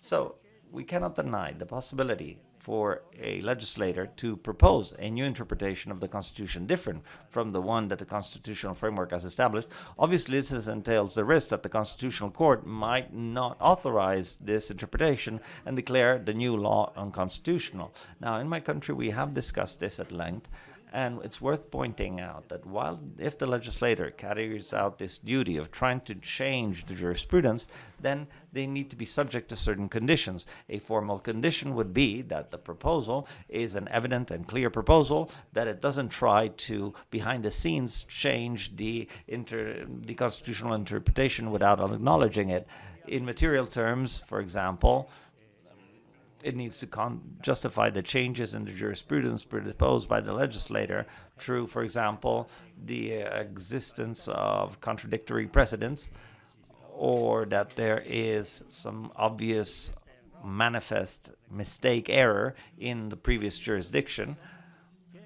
So we cannot deny the possibility for a legislator to propose a new interpretation of the Constitution different from the one that the constitutional framework has established. Obviously, this entails the risk that the Constitutional Court might not authorize this interpretation and declare the new law unconstitutional. Now, in my country, we have discussed this at length, and it's worth pointing out that if the legislator carries out this duty of trying to change the jurisprudence, then they need to be subject to certain conditions. A formal condition would be that the proposal is an evident and clear proposal, that it doesn't try to, behind the scenes, change the constitutional interpretation without acknowledging it. In material terms, for example, it needs to justify the changes in the jurisprudence proposed by the legislator through, for example, the existence of contradictory precedents, or that there is some obvious manifest mistake, error in the previous jurisdiction,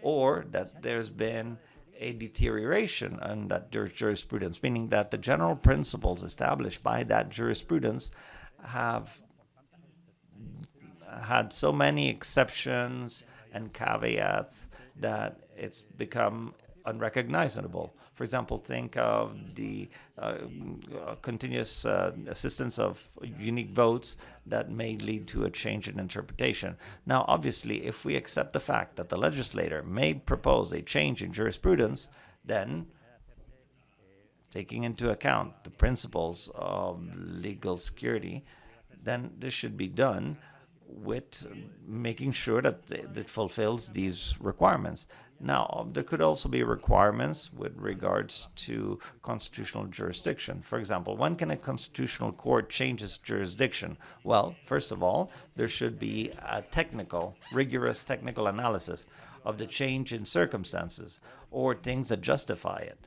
or that there's been a deterioration in that jurisprudence, meaning that the general principles established by that jurisprudence have had so many exceptions and caveats that it's become unrecognizable. For example, think of the continuous assistance of unique votes that may lead to a change in interpretation. Now, obviously, if we accept the fact that the legislator may propose a change in jurisprudence, then taking into account the principles of legal security, then this should be done with making sure that it fulfills these requirements. Now, there could also be requirements with regards to constitutional jurisdiction. For example, when can a constitutional court change its jurisdiction? Well, first of all, there should be a rigorous technical analysis of the change in circumstances or things that justify it.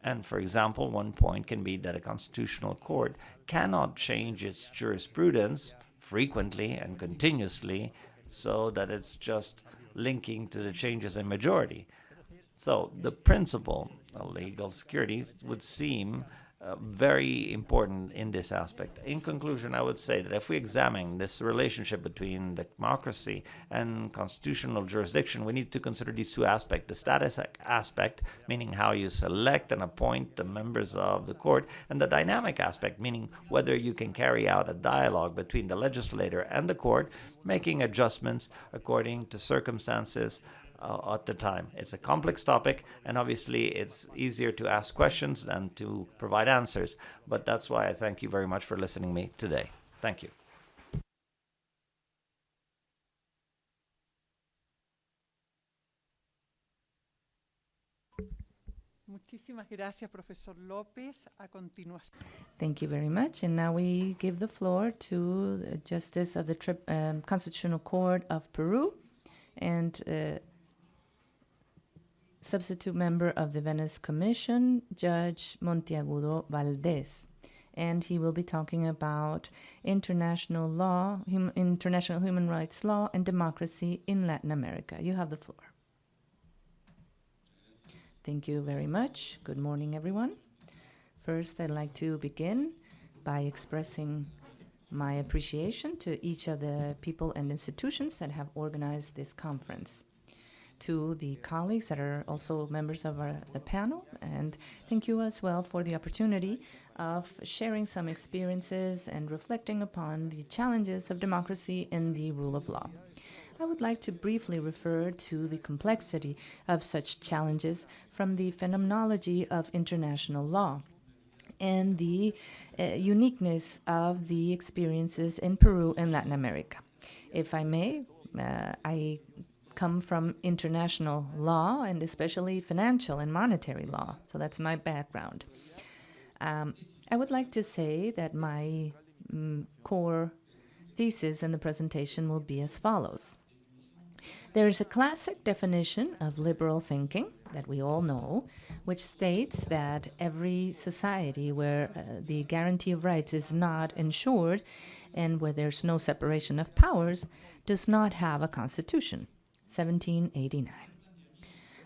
And for example, one point can be that a constitutional court cannot change its jurisprudence frequently and continuously so that it's just linking to the changes in majority. So the principle of legal security would seem very important in this aspect. In conclusion, I would say that if we examine this relationship between democracy and constitutional jurisdiction, we need to consider these two aspects. The status aspect, meaning how you select and appoint the members of the court, and the dynamic aspect, meaning whether you can carry out a dialogue between the legislator and the court, making adjustments according to circumstances at the time. It's a complex topic, and obviously it's easier to ask questions than to provide answers. But that's why I thank you very much for listening to me today. Thank you. Muchísimas gracias, Profesor López. A continuación. Thank you very much. And now we give the floor to the Justice of the Constitutional Court of Peru and substitute member of the Venice Commission, Judge Monteagudo Valdez. And he will be talking about international law, international human rights law, and democracy in Latin America. You have the floor. Thank you very much. Good morning, everyone. First, I'd like to begin by expressing my appreciation to each of the people and institutions that have organized this conference, to the colleagues that are also members of the panel, and thank you as well for the opportunity of sharing some experiences and reflecting upon the challenges of democracy and the rule of law. I would like to briefly refer to the complexity of such challenges from the phenomenology of international law and the uniqueness of the experiences in Peru and Latin America. If I may, I come from international law and especially financial and monetary law, so that's my background. I would like to say that my core thesis in the presentation will be as follows. There is a classic definition of liberal thinking that we all know, which states that every society where the guarantee of rights is not ensured and where there's no separation of powers does not have a constitution. 1789.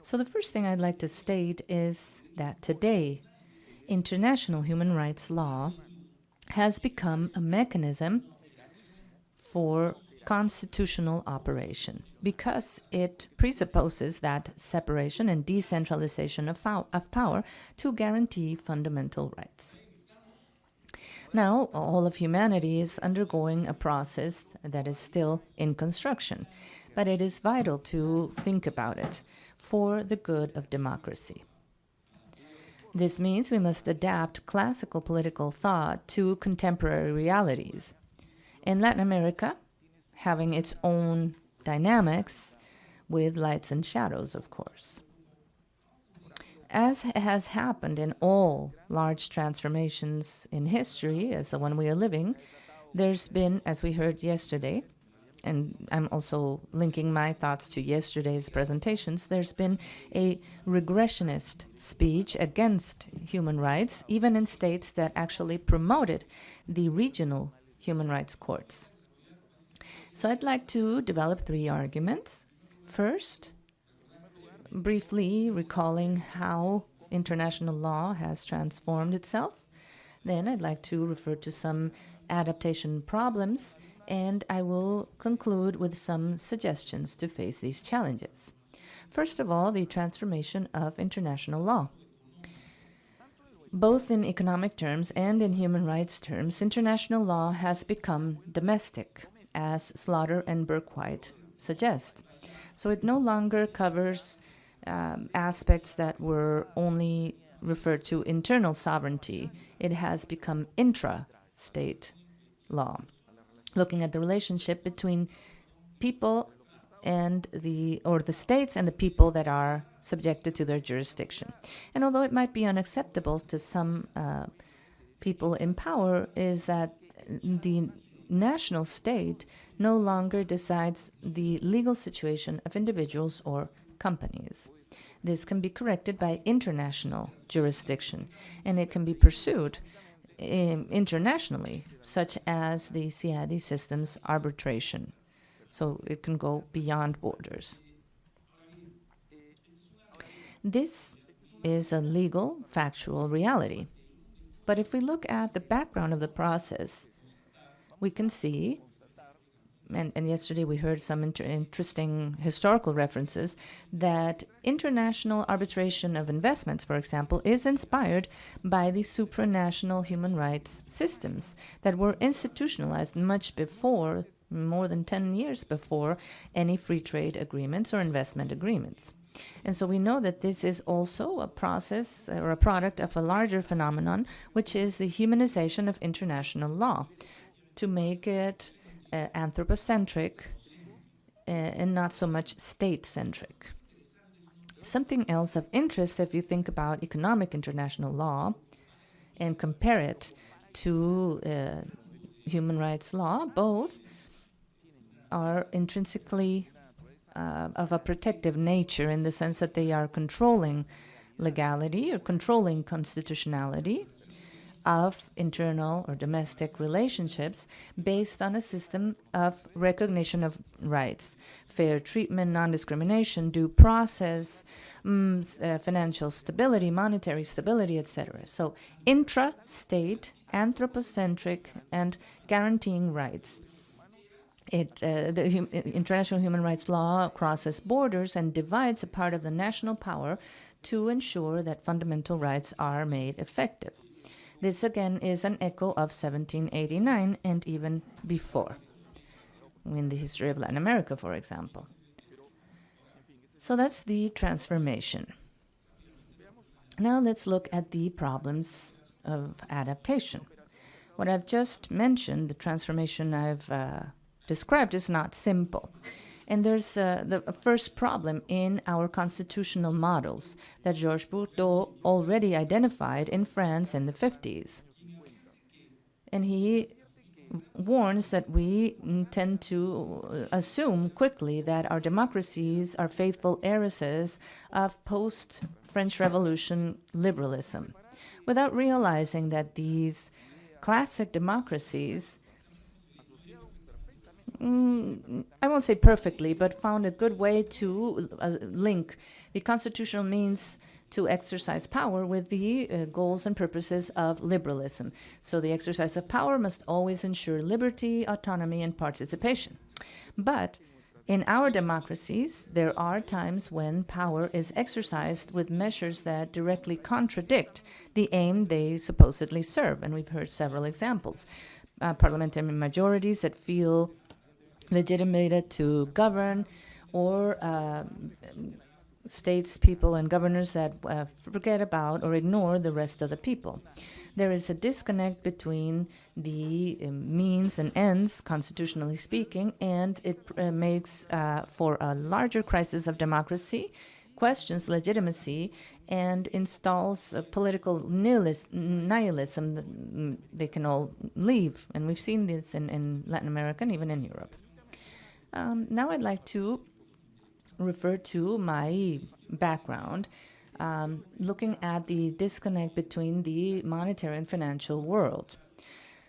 So the first thing I'd like to state is that today, international human rights law has become a mechanism for constitutional operation because it presupposes that separation and decentralization of power to guarantee fundamental rights. Now, all of humanity is undergoing a process that is still in construction, but it is vital to think about it for the good of democracy. This means we must adapt classical political thought to contemporary realities. In Latin America, having its own dynamics with lights and shadows, of course. As has happened in all large transformations in history, as the one we are living, there's been, as we heard yesterday, and I'm also linking my thoughts to yesterday's presentations, there's been a regressionist speech against human rights, even in states that actually promoted the regional human rights courts. So I'd like to develop 3 arguments. First, briefly recalling how international law has transformed itself. Then I'd like to refer to some adaptation problems, and I will conclude with some suggestions to face these challenges. First of all, the transformation of international law. Both in economic terms and in human rights terms, international law has become domestic, as Slaughter and Burke-White suggest. So it no longer covers aspects that were only referred to internal sovereignty. It has become intra-state law, looking at the relationship between people and the states and the people that are subjected to their jurisdiction. And although it might be unacceptable to some people in power, is that the national state no longer decides the legal situation of individuals or companies. This can be corrected by international jurisdiction, and it can be pursued internationally, such as the CIADI system's arbitration. So it can go beyond borders. This is a legal, factual reality. But if we look at the background of the process, we can see, and yesterday we heard some interesting historical references, that international arbitration of investments, for example, is inspired by the supranational human rights systems that were institutionalized much before, more than 10 years before, any free trade agreements or investment agreements. And so we know that this is also a process or a product of a larger phenomenon, which is the humanization of international law, to make it anthropocentric and not so much state-centric. Something else of interest, if you think about economic international law and compare it to human rights law, both are intrinsically of a protective nature in the sense that they are controlling legality or controlling constitutionality of internal or domestic relationships based on a system of recognition of rights, fair treatment, non-discrimination, due process, financial stability, monetary stability, etc. So intra-state, anthropocentric, and guaranteeing rights. International human rights law crosses borders and divides a part of the national power to ensure that fundamental rights are made effective. This again is an echo of 1789 and even before, in the history of Latin America, for example. So that's the transformation. Now let's look at the problems of adaptation. What I've just mentioned, the transformation I've described, is not simple. And there's the first problem in our constitutional models that Georges Bourdeau already identified in France in the 50s. And he warns that we tend to assume quickly that our democracies are faithful heiresses of post-French Revolution liberalism, without realizing that these classic democracies, I won't say perfectly, but found a good way to link the constitutional means to exercise power with the goals and purposes of liberalism. So the exercise of power must always ensure liberty, autonomy, and participation. But in our democracies, there are times when power is exercised with measures that directly contradict the aim they supposedly serve. And we've heard several examples. Parliamentary majorities that feel legitimated to govern, or states, people, and governors that forget about or ignore the rest of the people. There is a disconnect between the means and ends, constitutionally speaking, and it makes for a larger crisis of democracy, questions legitimacy, and installs a political nihilism. They can all leave, and we've seen this in Latin America and even in Europe. Now I'd like to refer to my background, looking at the disconnect between the monetary and financial world.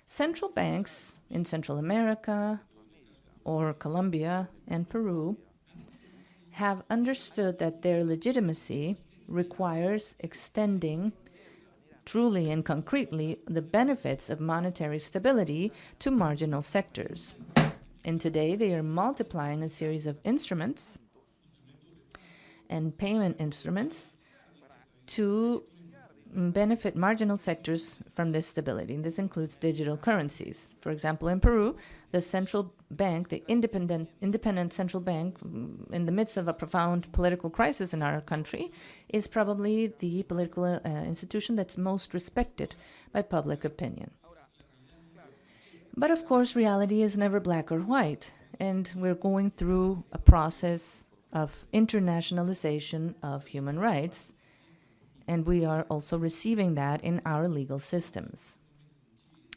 Central banks in Central America or Colombia and Peru have understood that their legitimacy requires extending truly and concretely the benefits of monetary stability to marginal sectors. And today they are multiplying a series of instruments and payment instruments to benefit marginal sectors from this stability. And this includes digital currencies. For example, in Peru, the central bank, the independent central bank, in the midst of a profound political crisis in our country, is probably the political institution that's most respected by public opinion. But of course, reality is never black or white, and we're going through a process of internationalization of human rights, and we are also receiving that in our legal systems.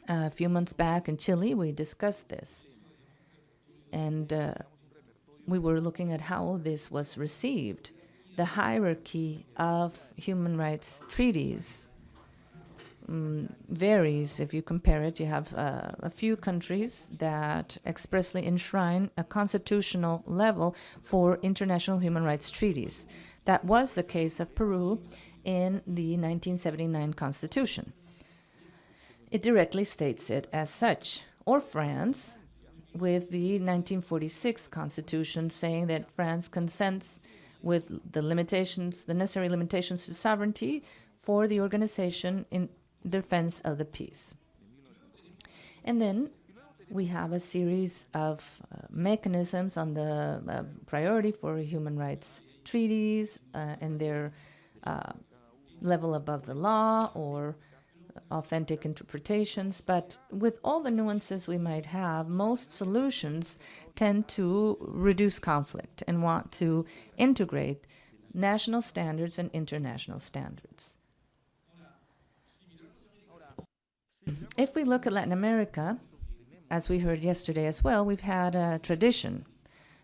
A few months back in Chile, we discussed this, and we were looking at how this was received. The hierarchy of human rights treaties varies. If you compare it, you have a few countries that expressly enshrine a constitutional level for international human rights treaties. That was the case of Peru in the 1979 Constitution. It directly states it as such. Or France, with the 1946 Constitution, saying that France consents with the limitations, the necessary limitations to sovereignty for the organization in defense of the peace. And then we have a series of mechanisms on the priority for human rights treaties and their level above the law or authentic interpretations. But with all the nuances we might have, most solutions tend to reduce conflict and want to integrate national standards and international standards. If we look at Latin America, as we heard yesterday as well, we've had a tradition,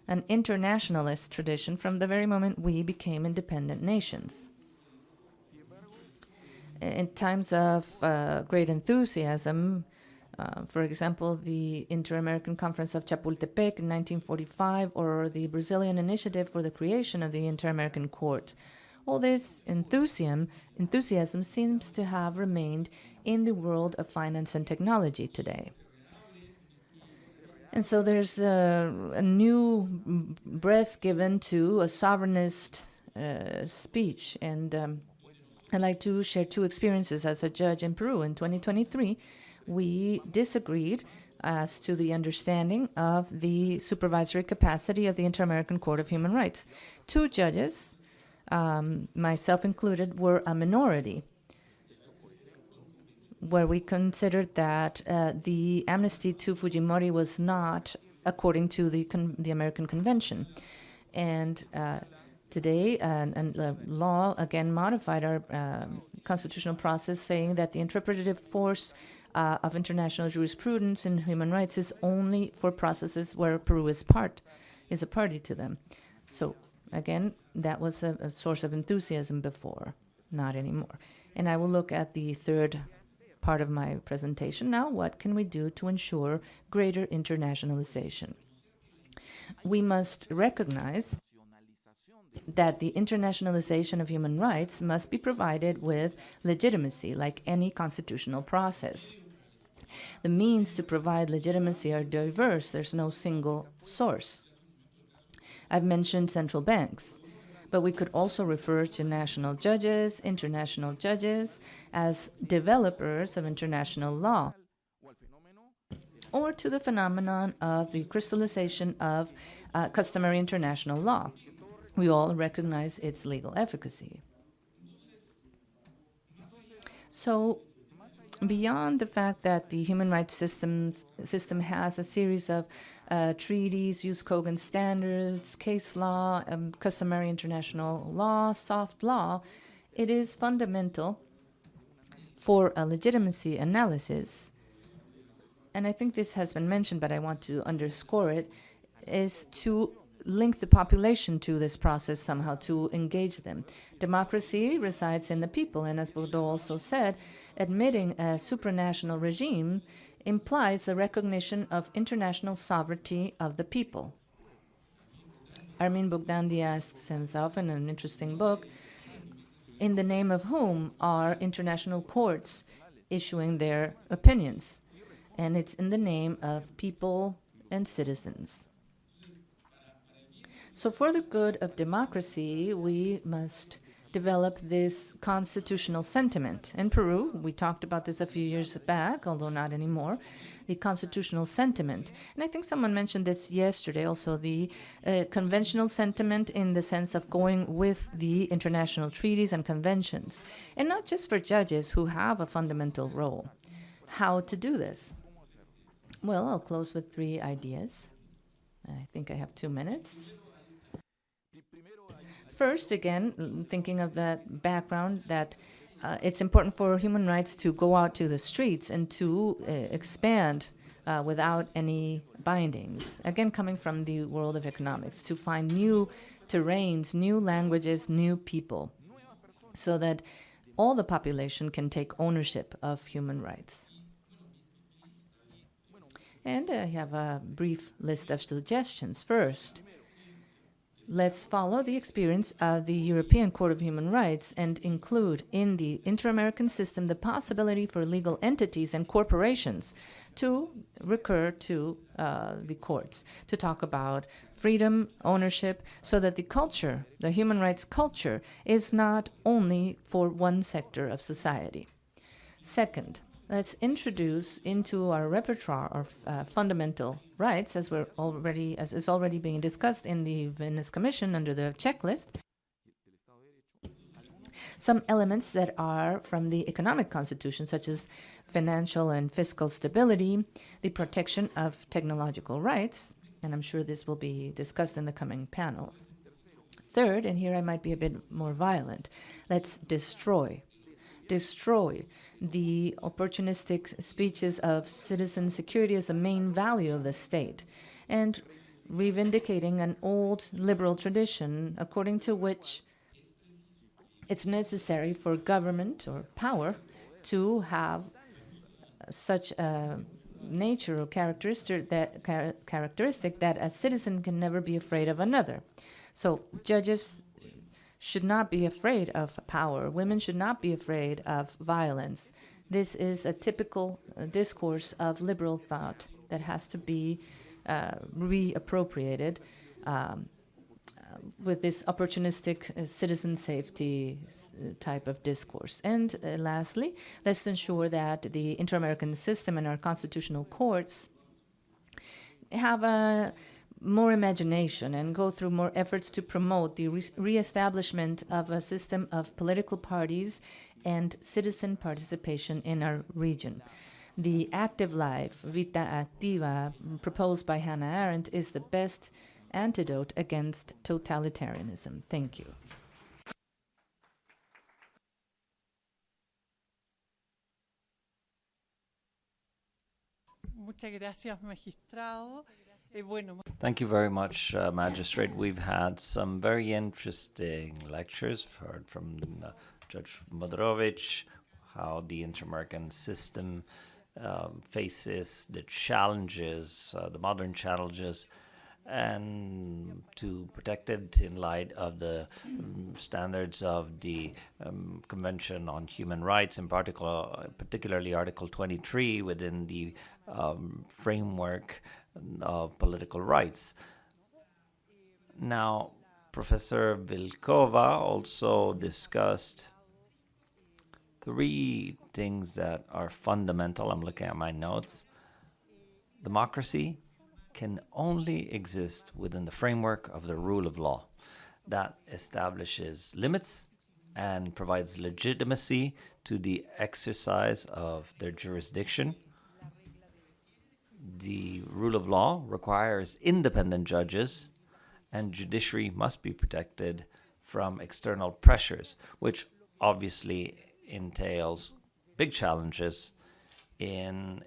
an internationalist tradition from the very moment we became independent nations. In times of great enthusiasm, for example, the Inter-American Conference of Chapultepec in 1945, or the Brazilian Initiative for the creation of the Inter-American Court. All this enthusiasm seems to have remained in the world of finance and technology today. And so there's a new breath given to a sovereignist speech. And I'd like to share two experiences as a judge in Peru. In 2023, we disagreed as to the understanding of the supervisory capacity of the Inter-American Court of Human Rights. Two judges, myself included, were a minority, where we considered that the amnesty to Fujimori was not according to the American Convention. And today, the law again modified our constitutional process, saying that the interpretative force of international jurisprudence in human rights is only for processes where Peru is a party to them. So again, that was a source of enthusiasm before, not anymore. And I will look at the third part of my presentation now. What can we do to ensure greater internationalization? We must recognize that the internationalization of human rights must be provided with legitimacy, like any constitutional process. The means to provide legitimacy are diverse. There's no single source. I've mentioned central banks, but we could also refer to national judges, international judges, as developers of international law, or to the phenomenon of the crystallization of customary international law. We all recognize its legal efficacy. So, beyond the fact that the human rights system has a series of treaties, Hughes-Kogan standards, case law, customary international law, soft law, it is fundamental for a legitimacy analysis, and I think this has been mentioned, but I want to underscore it, is to link the population to this process somehow, to engage them. Democracy resides in the people, and as Bourdieu also said, admitting a supranational regime implies the recognition of international sovereignty of the people. Armin Bogdandi asks himself in an interesting book, in the name of whom are international courts issuing their opinions? And it's in the name of people and citizens. So for the good of democracy, we must develop this constitutional sentiment. In Peru, we talked about this a few years back, although not anymore, the constitutional sentiment. And I think someone mentioned this yesterday also, the conventional sentiment in the sense of going with the international treaties and conventions. And not just for judges who have a fundamental role. How to do this? Well, I'll close with 3 ideas. I think I have 2 minutes. First, again, thinking of that background, that it's important for human rights to go out to the streets and to expand without any bindings. Again, coming from the world of economics, to find new terrains, new languages, new people, so that all the population can take ownership of human rights. And I have a brief list of suggestions. First, let's follow the experience of the European Court of Human Rights and include in the inter-American system the possibility for legal entities and corporations to recur to the courts, to talk about freedom, ownership, so that the culture, the human rights culture, is not only for one sector of society. Second, let's introduce into our repertoire of fundamental rights, as is already being discussed in the Venice Commission under the checklist, some elements that are from the economic constitution, such as financial and fiscal stability, the protection of technological rights, and I'm sure this will be discussed in the coming panel. Third, and here I might be a bit more violent, let's destroy the opportunistic speeches of citizen security as the main value of the state, and reivindicating an old liberal tradition according to which it's necessary for government or power to have such a nature or characteristic that a citizen can never be afraid of another. So judges should not be afraid of power. Women should not be afraid of violence. This is a typical discourse of liberal thought that has to be reappropriated with this opportunistic citizen safety type of discourse. And lastly, let's ensure that the inter-American system and our constitutional courts have a more imagination and go through more efforts to promote the reestablishment of a system of political parties and citizen participation in our region. The active life, vita activa, proposed by Hannah Arendt, is the best antidote against totalitarianism. Thank you. Muchas gracias, magistrado. Thank you very much, Magistrate. We've had some very interesting lectures. We've heard from Judge Modrovich how the inter-American system faces the challenges, the modern challenges, and to protect it in light of the standards of the Convention on Human Rights, in particular, particularly Article 23 within the framework of political rights. Now, Professor Vilkova also discussed three things that are fundamental. I'm looking at my notes. Democracy can only exist within the framework of the rule of law that establishes limits and provides legitimacy to the exercise of their jurisdiction. The rule of law requires independent judges, and judiciary must be protected from external pressures, which obviously entails big challenges in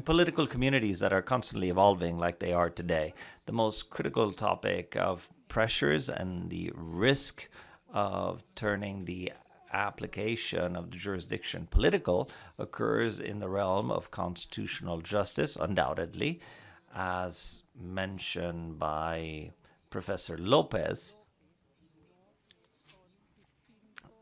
political communities that are constantly evolving like they are today. The most critical topic of pressures and the risk of turning the application of the jurisdiction political occurs in the realm of constitutional justice, undoubtedly, as mentioned by Professor Lopez.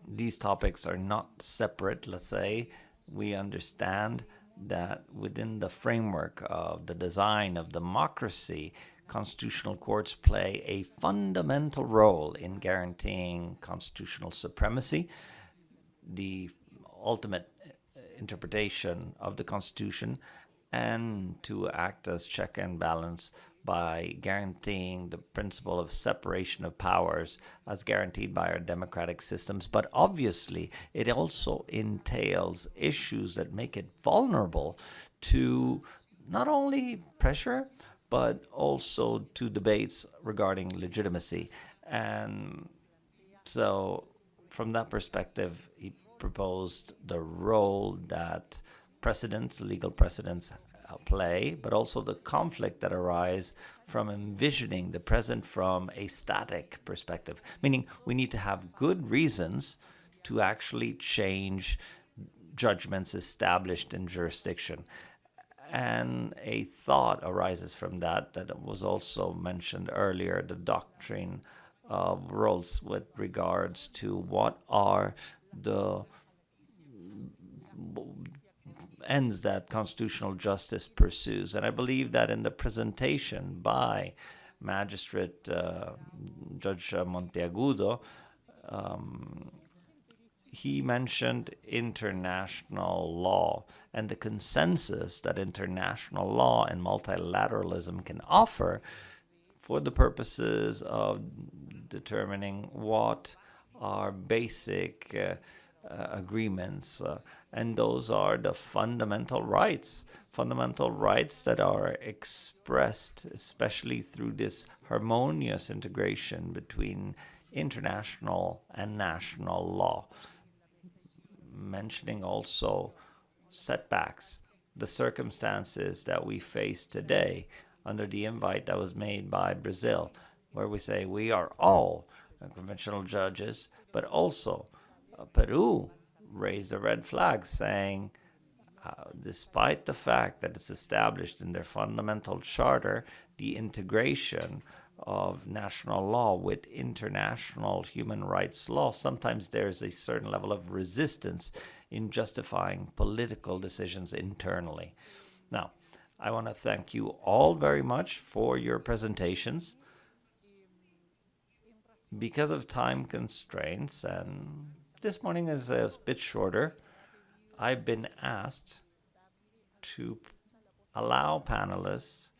These topics are not separate, let's say. We understand that within the framework of the design of democracy, constitutional courts play a fundamental role in guaranteeing constitutional supremacy, the ultimate interpretation of the Constitution, and to act as check and balance by guaranteeing the principle of separation of powers as guaranteed by our democratic systems. But obviously, it also entails issues that make it vulnerable to not only pressure, but also to debates regarding legitimacy. And so, from that perspective, he proposed the role that legal precedents play, but also the conflict that arises from envisioning the present from a static perspective, meaning we need to have good reasons to actually change judgments established in jurisdiction. And a thought arises from that was also mentioned earlier, the doctrine of roles with regards to what are the ends that constitutional justice pursues. And I believe that in the presentation by Magistrate Judge Monteagudo, he mentioned international law and the consensus that international law and multilateralism can offer for the purposes of determining what are basic agreements and those are the fundamental rights that are expressed especially through this harmonious integration between international and national law. Mentioning also setbacks, the circumstances that we face today under the invite that was made by Brazil, where we say we are all conventional judges, but also Peru raised a red flag saying, despite the fact that it's established in their fundamental charter, the integration of national law with international human rights law, sometimes there's a certain level of resistance in justifying political decisions internally. Now, I want to thank you all very much for your presentations. Because of time constraints, and this morning is a bit shorter, I've been asked to allow panelists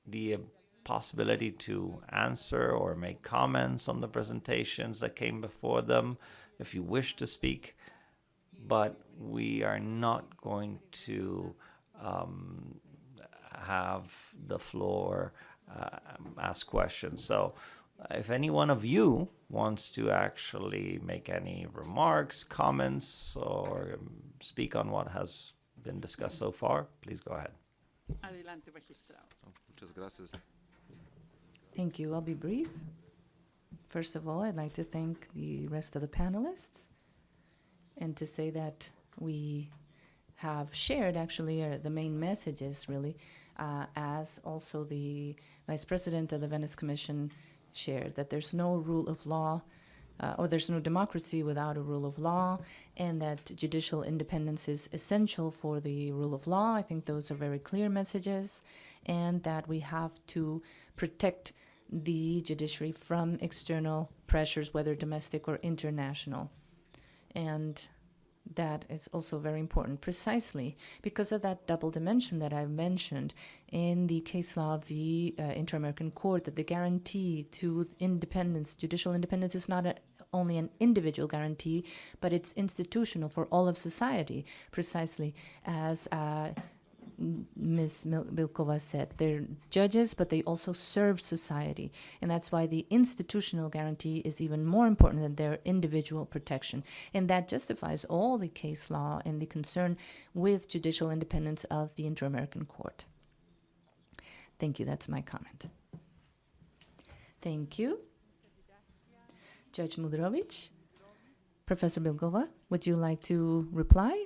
the possibility to answer or make comments on the presentations that came before them if you wish to speak, but we are not going to have the floor ask questions. So if any one of you wants to actually make any remarks, comments, or speak on what has been discussed so far, please go ahead. Adelante, magistrado. Muchas gracias. Thank you. I'll be brief. First of all, I'd like to thank the rest of the panelists and to say that we have shared actually the main messages really, as also the Vice President of the Venice Commission shared, that there's no rule of law or there's no democracy without a rule of law, and that judicial independence is essential for the rule of law. I think those are very clear messages, and that we have to protect the judiciary from external pressures, whether domestic or international. And that is also very important, precisely because of that double dimension that I've mentioned in the case law of the Inter-American Court, that the guarantee to independence, judicial independence, is not only an individual guarantee, but it's institutional for all of society, precisely as Ms. Bilkova said. They're judges, but they also serve society. And that's why the institutional guarantee is even more important than their individual protection. And that justifies all the case law and the concern with judicial independence of the Inter-American Court. Thank you. That's my comment. Thank you. Judge Mudrovic. Professor Bilkova, would you like to reply?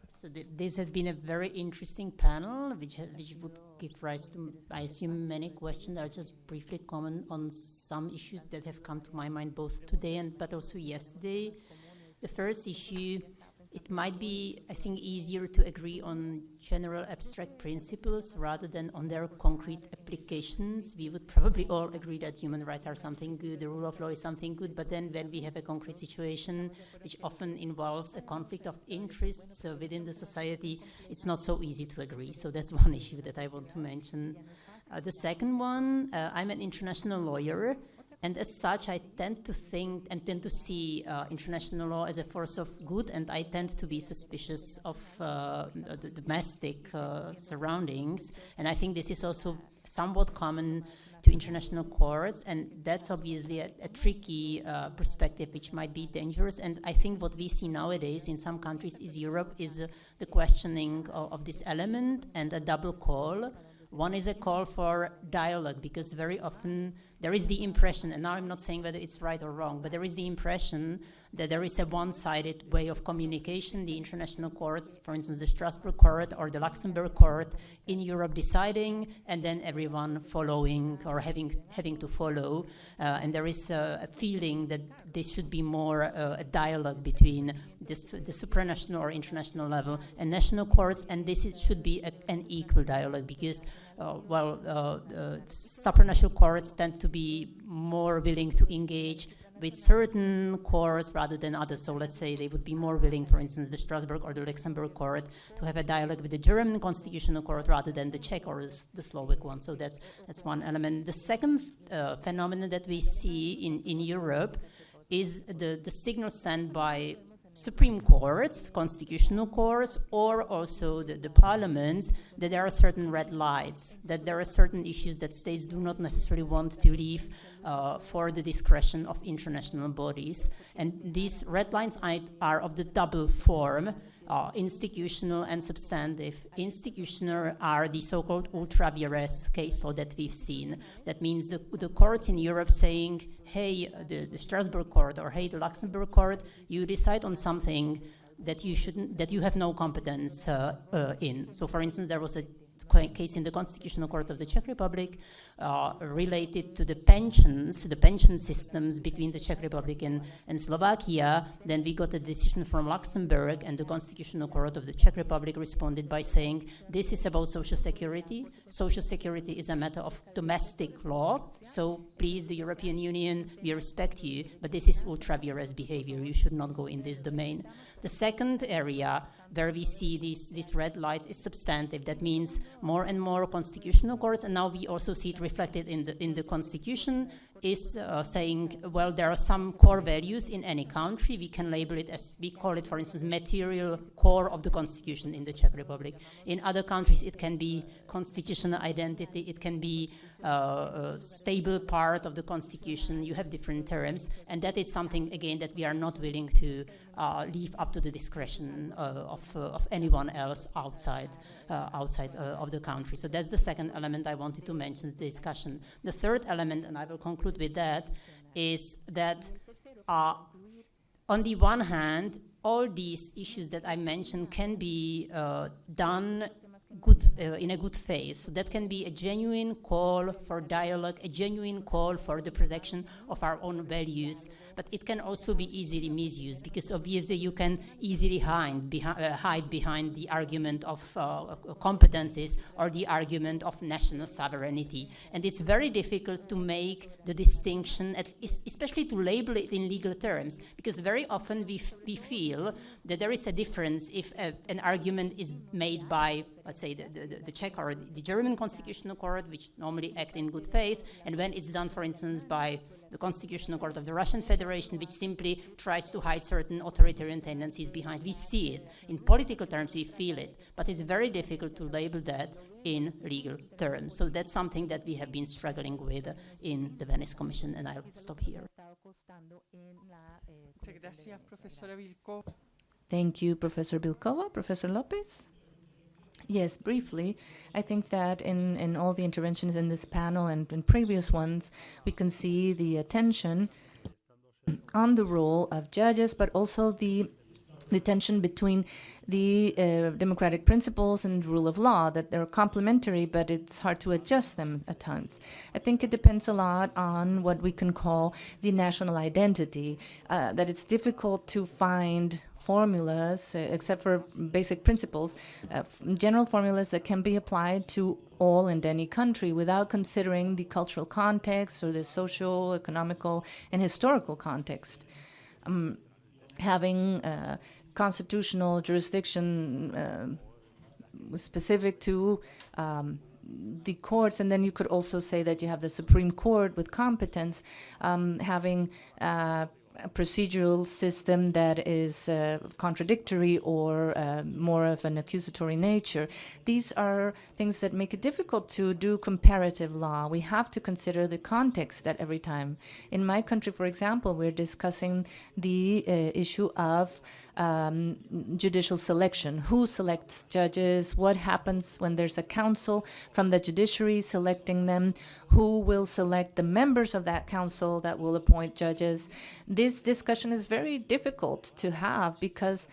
So this has been a very interesting panel, which would give rise to, I assume, many questions. I'll just briefly comment on some issues that have come to my mind both today but also yesterday. The first issue, it might be, I think, easier to agree on general abstract principles rather than on their concrete applications. We would probably all agree that human rights are something good, the rule of law is something good, but then when we have a concrete situation which often involves a conflict of interests within the society, it's not so easy to agree. So that's one issue that I want to mention. The second one, I'm an international lawyer, and as such, I tend to think and tend to see international law as a force of good, and I tend to be suspicious of the domestic surroundings. And I think this is also somewhat common to international courts, and that's obviously a tricky perspective which might be dangerous. And I think what we see nowadays in some countries is Europe is the questioning of this element and a double call. One is a call for dialogue, because very often there is the impression, and now I'm not saying whether it's right or wrong, but there is the impression that there is a one-sided way of communication. The international courts, for instance, the Strasbourg Court or the Luxembourg Court in Europe deciding, and then everyone following or having to follow. And there is a feeling that there should be more a dialogue between the supranational or international level and national courts, and should be an equal dialogue, because supranational courts tend to be more willing to engage with certain courts rather than others. So let's say they would be more willing, for instance, the Strasbourg or the Luxembourg court, to have a dialogue with the German constitutional court rather than the Czech or the Slovak one. So that's one element. The second phenomenon that we see in Europe is the signal sent by Supreme Courts, constitutional courts, or also the parliaments, that there are certain red lights, that there are certain issues that states do not necessarily want to leave for the discretion of international bodies. And these red lines are of the double form, institutional and substantive. Institutional are the so-called ultra vires case law that we've seen. That means the courts in Europe saying, hey, the Strasbourg court, or hey, the Luxembourg court, you decide on something that you have no competence in. So for instance, there was a case in the Constitutional Court of the Czech Republic related to the pension systems between the Czech Republic and Slovakia. Then we got a decision from Luxembourg, and the Constitutional Court of the Czech Republic responded by saying, this is about social security. Social security is a matter of domestic law, so please, the European Union, we respect you, but this is ultra vires behavior. You should not go in this domain. The second area where we see these red lights is substantive. That means more and more constitutional courts, and now we also see it reflected in the Constitution, is saying, well, there are some core values in any country. We can label it as, we call it, for instance, material core of the Constitution in the Czech Republic. In other countries, it can be constitutional identity, it can be a stable part of the Constitution. You have different terms, and that is something, again, that we are not willing to leave up to the discretion of anyone else outside of the country. So that's the second element I wanted to mention in the discussion. The third element, and I will conclude with that, is that on the one hand, all these issues that I mentioned can be done in a good faith. So that can be a genuine call for dialogue, a genuine call for the protection of our own values, but it can also be easily misused, because obviously you can easily hide behind the argument of competencies or the argument of national sovereignty. And it's very difficult to make the distinction, especially to label it in legal terms, because very often we feel that there is a difference if an argument is made by, let's say, the Czech or the German Constitutional Court, which normally act in good faith, and when it's done, for instance, by the Constitutional Court of the Russian Federation, which simply tries to hide certain authoritarian tendencies behind. We see it. In political terms, we feel it, but it's very difficult to label that in legal terms. So that's something that we have been struggling with in the Venice Commission, and I'll stop here. Muchas gracias, profesora Vilkova. Thank you, Professor Bilkova. Professor Lopez? Yes, briefly, I think that in all the interventions in this panel and in previous ones, we can see the attention on the role of judges, but also the tension between the democratic principles and rule of law, that they're complementary, but it's hard to adjust them at times. I think it depends a lot on what we can call the national identity, that it's difficult to find formulas, except for basic principles, general formulas that can be applied to all and any country without considering the cultural context or the social, economical, and historical context. Having constitutional jurisdiction specific to the courts, and then you could also say that you have the Supreme Court with competence, having a procedural system that is contradictory or more of an accusatory nature. These are things that make it difficult to do comparative law. We have to consider the context at every time. In my country, for example, we're discussing the issue of judicial selection. Who selects judges? What happens when there's a council from the judiciary selecting them? Who will select the members of that council that will appoint judges? This discussion is very difficult to have because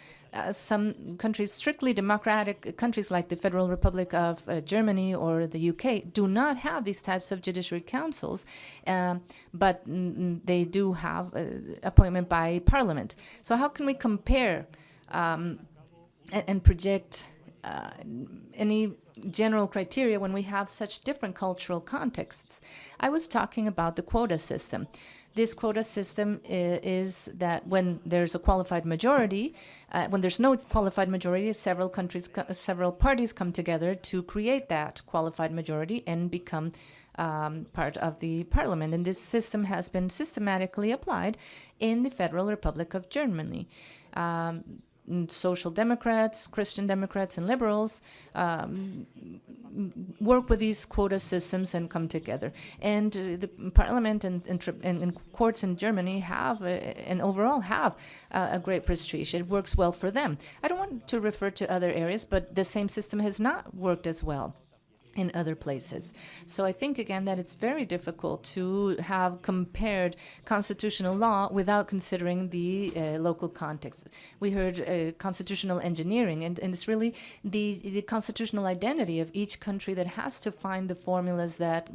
some countries, strictly democratic countries like the Federal Republic of Germany or the UK, do not have these types of judiciary councils, but they do have appointment by parliament. So how can we compare and project any general criteria when we have such different cultural contexts? I was talking about the quota system. this quota system is that when there's a qualified majority, when there's no qualified majority, several parties come together to create that qualified majority and become part of the parliament. And this system has been systematically applied in the Federal Republic of Germany. Social Democrats, Christian Democrats, and liberals work with these quota systems and come together. And the parliament and courts in Germany have and overall have a great prestige. It works well for them. I don't want to refer to other areas, but the same system has not worked as well in other places. So I think, again, that it's very difficult to have compared constitutional law without considering the local context. We heard constitutional engineering, and it's really the constitutional identity of each country that has to find the formulas that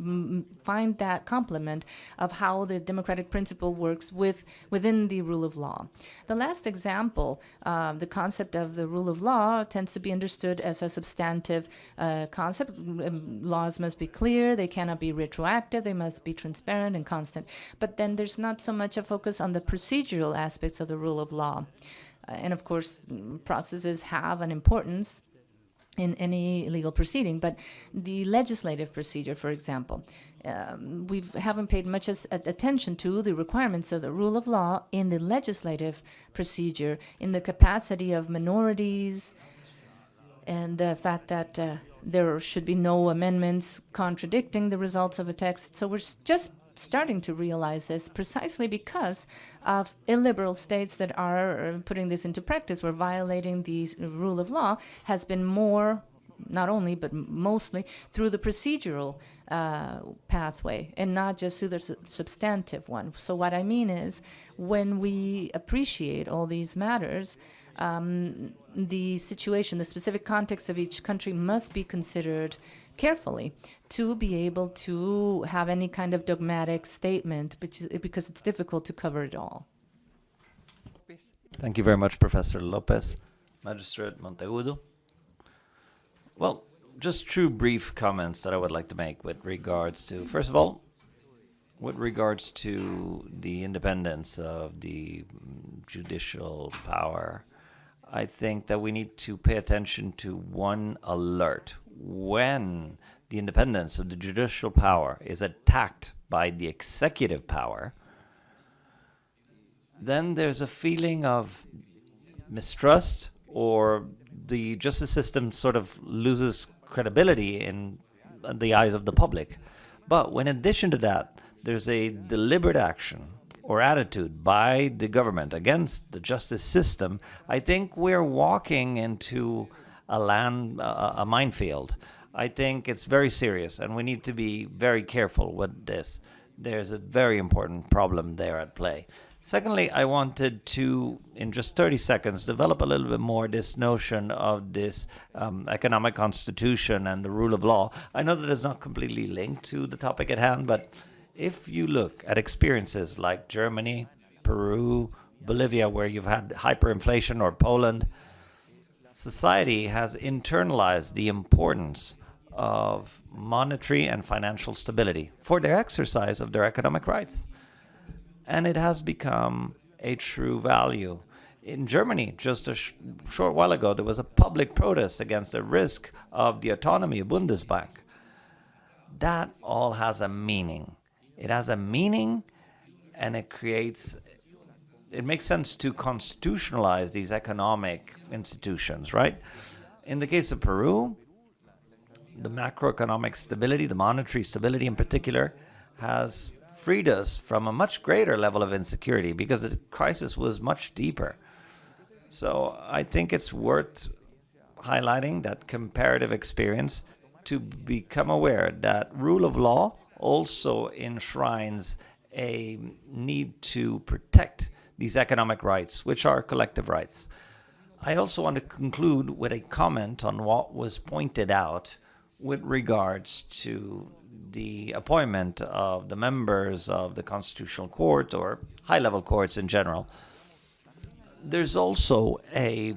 find that complement of how the democratic principle works within the rule of law. The last example, the concept of the rule of law tends to be understood as a substantive concept. Laws must be clear, they cannot be retroactive, they must be transparent and constant. But then there's not so much a focus on the procedural aspects of the rule of law. And of course, processes have an importance in any legal proceeding, but the legislative procedure, for example, we haven't paid much attention to the requirements of the rule of law in the legislative procedure, in the capacity of minorities, and the fact that there should be no amendments contradicting the results of a text. So we're just starting to realize this precisely because of illiberal states that are putting this into practice, where violating the rule of law has been more, not only, but mostly through the procedural pathway and not just through the substantive one. So what I mean is, when we appreciate all these matters, the situation, the specific context of each country must be considered carefully to be able to have any kind of dogmatic statement, because it's difficult to cover it all. Thank you very much, Professor Lopez. Magistrate Monteagudo. Well, just two brief comments that I would like to make with regards to, first of all, with regards to the independence of the judicial power. I think that we need to pay attention to one alert. When the independence of the judicial power is attacked by the executive power, then there's a feeling of mistrust, or the justice system sort of loses credibility in the eyes of the public. But when in addition to that, there's a deliberate action or attitude by the government against the justice system, I think we're walking into a minefield. I think it's very serious, and we need to be very careful with this. There's a very important problem there at play. Secondly, I wanted to, in just 30 seconds, develop a little bit more this notion of this economic constitution and the rule of law. I know that it's not completely linked to the topic at hand, but if you look at experiences like Germany, Peru, Bolivia, where you've had hyperinflation, or Poland, society has internalized the importance of monetary and financial stability for their exercise of their economic rights. And it has become a true value. In Germany, just a short while ago, there was a public protest against the risk of the autonomy of Bundesbank. That all has a meaning. It has a meaning, and it makes sense to constitutionalize these economic institutions, right? In the case of Peru, the macroeconomic stability, the monetary stability in particular, has freed us from a much greater level of insecurity because the crisis was much deeper. So I think it's worth highlighting that comparative experience to become aware that rule of law also enshrines a need to protect these economic rights, which are collective rights. I also want to conclude with a comment on what was pointed out with regards to the appointment of the members of the Constitutional Court, or high-level courts in general. There's also a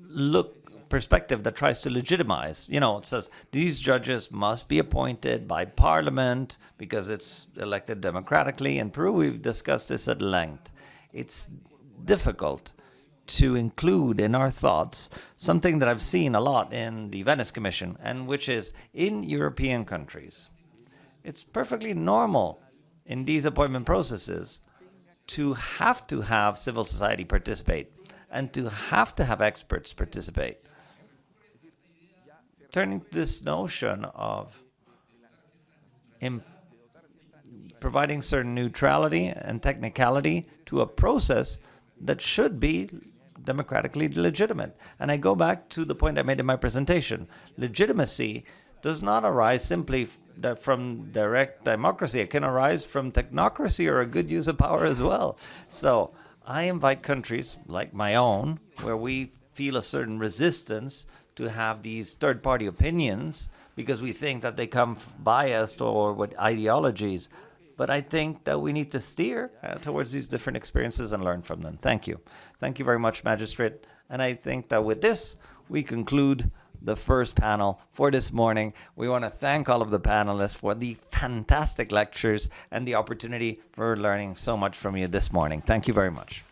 look perspective that tries to legitimize. It says these judges must be appointed by parliament because it's elected democratically. In Peru, we've discussed this at length. It's difficult to include in our thoughts something that I've seen a lot in the Venice Commission, and which is in European countries. It's perfectly normal in these appointment processes to have civil society participate and to have experts participate. Turning to this notion of providing certain neutrality and technicality to a process that should be democratically legitimate. And I go back to the point I made in my presentation. Legitimacy does not arise simply from direct democracy. It can arise from technocracy or a good use of power as well. So I invite countries like my own, where we feel a certain resistance to have these third-party opinions because we think that they come biased or with ideologies. But I think that we need to steer towards these different experiences and learn from them. Thank you. Thank you very much, Magistrate. And I think that with this, we conclude the first panel for this morning. We want to thank all of the panelists for the fantastic lectures and the opportunity for learning so much from you this morning. Thank you very much.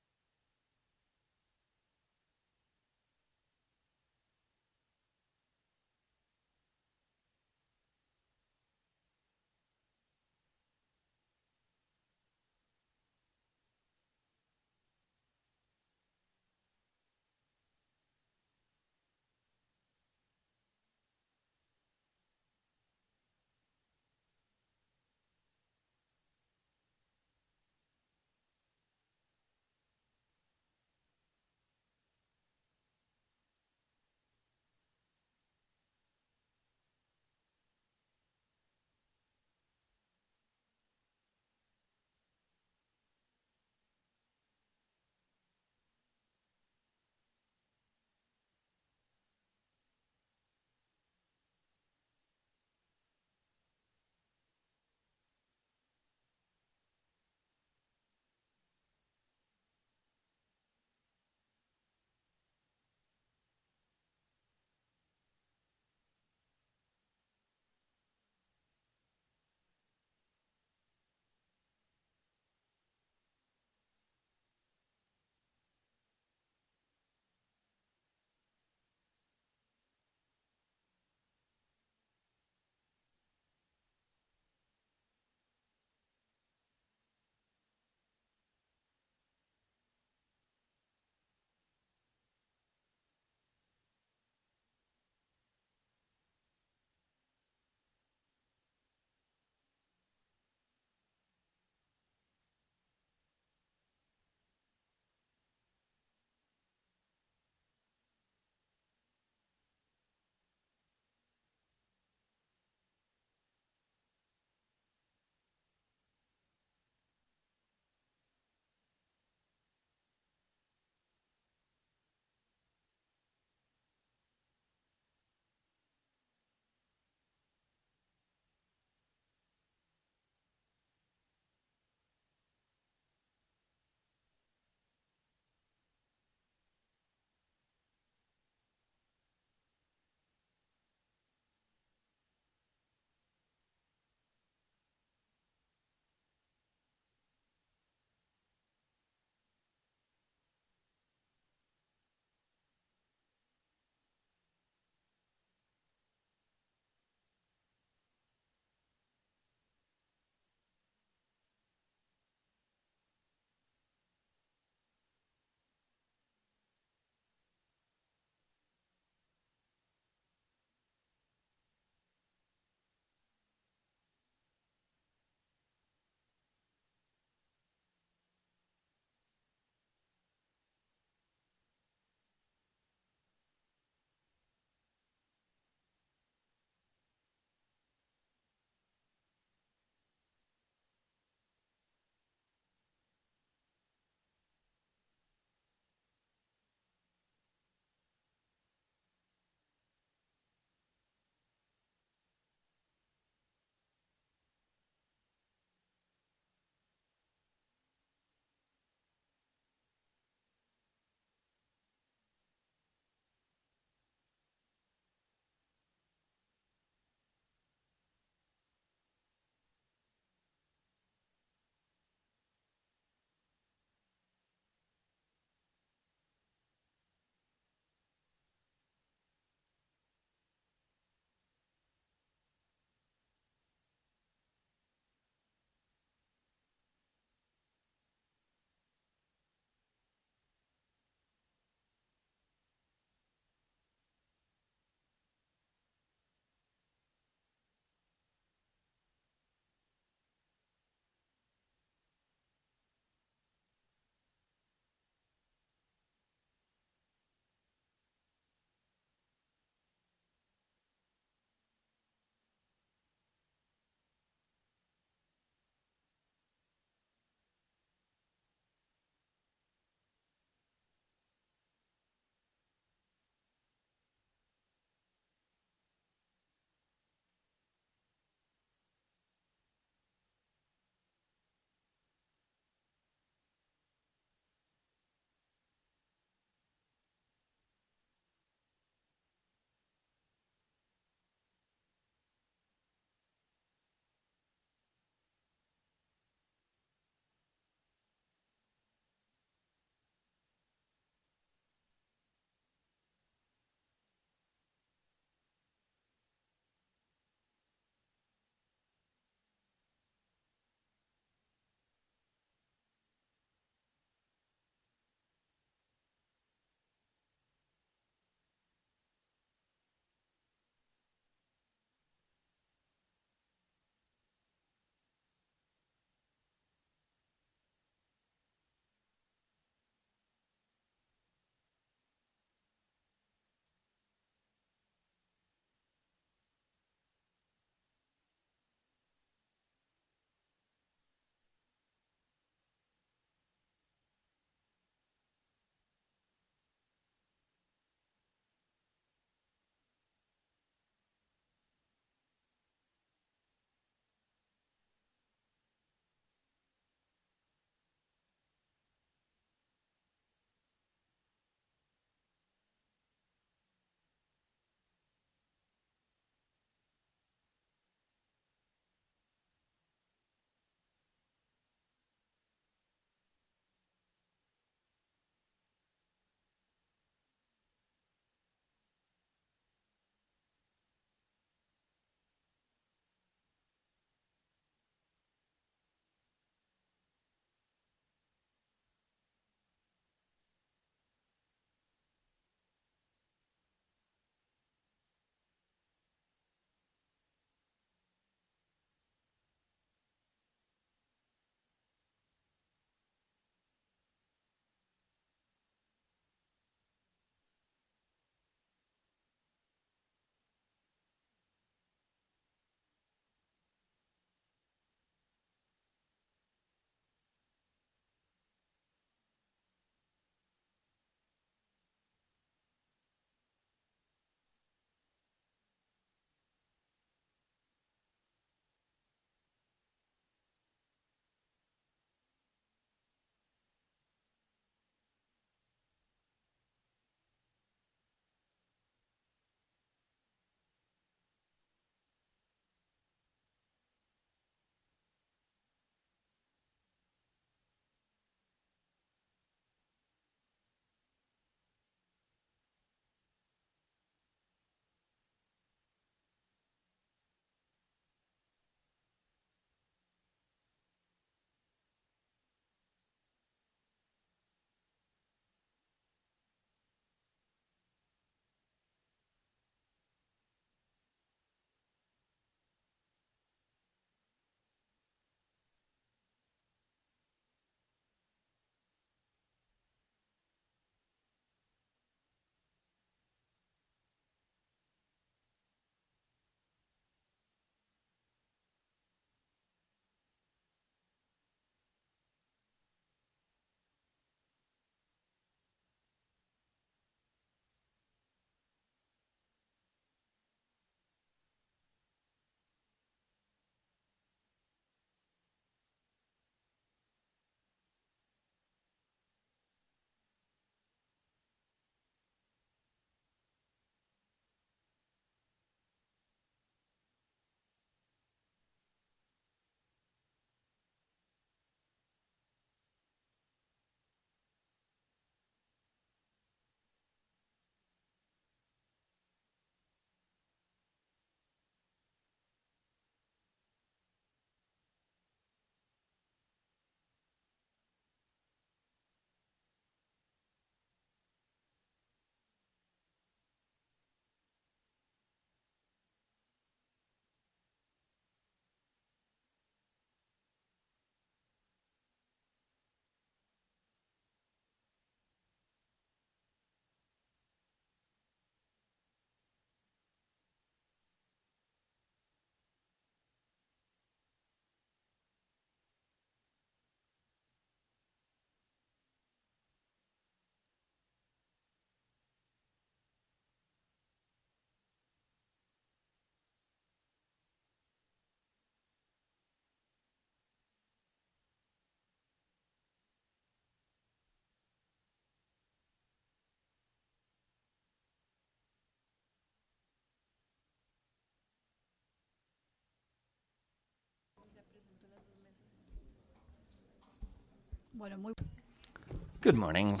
Good morning.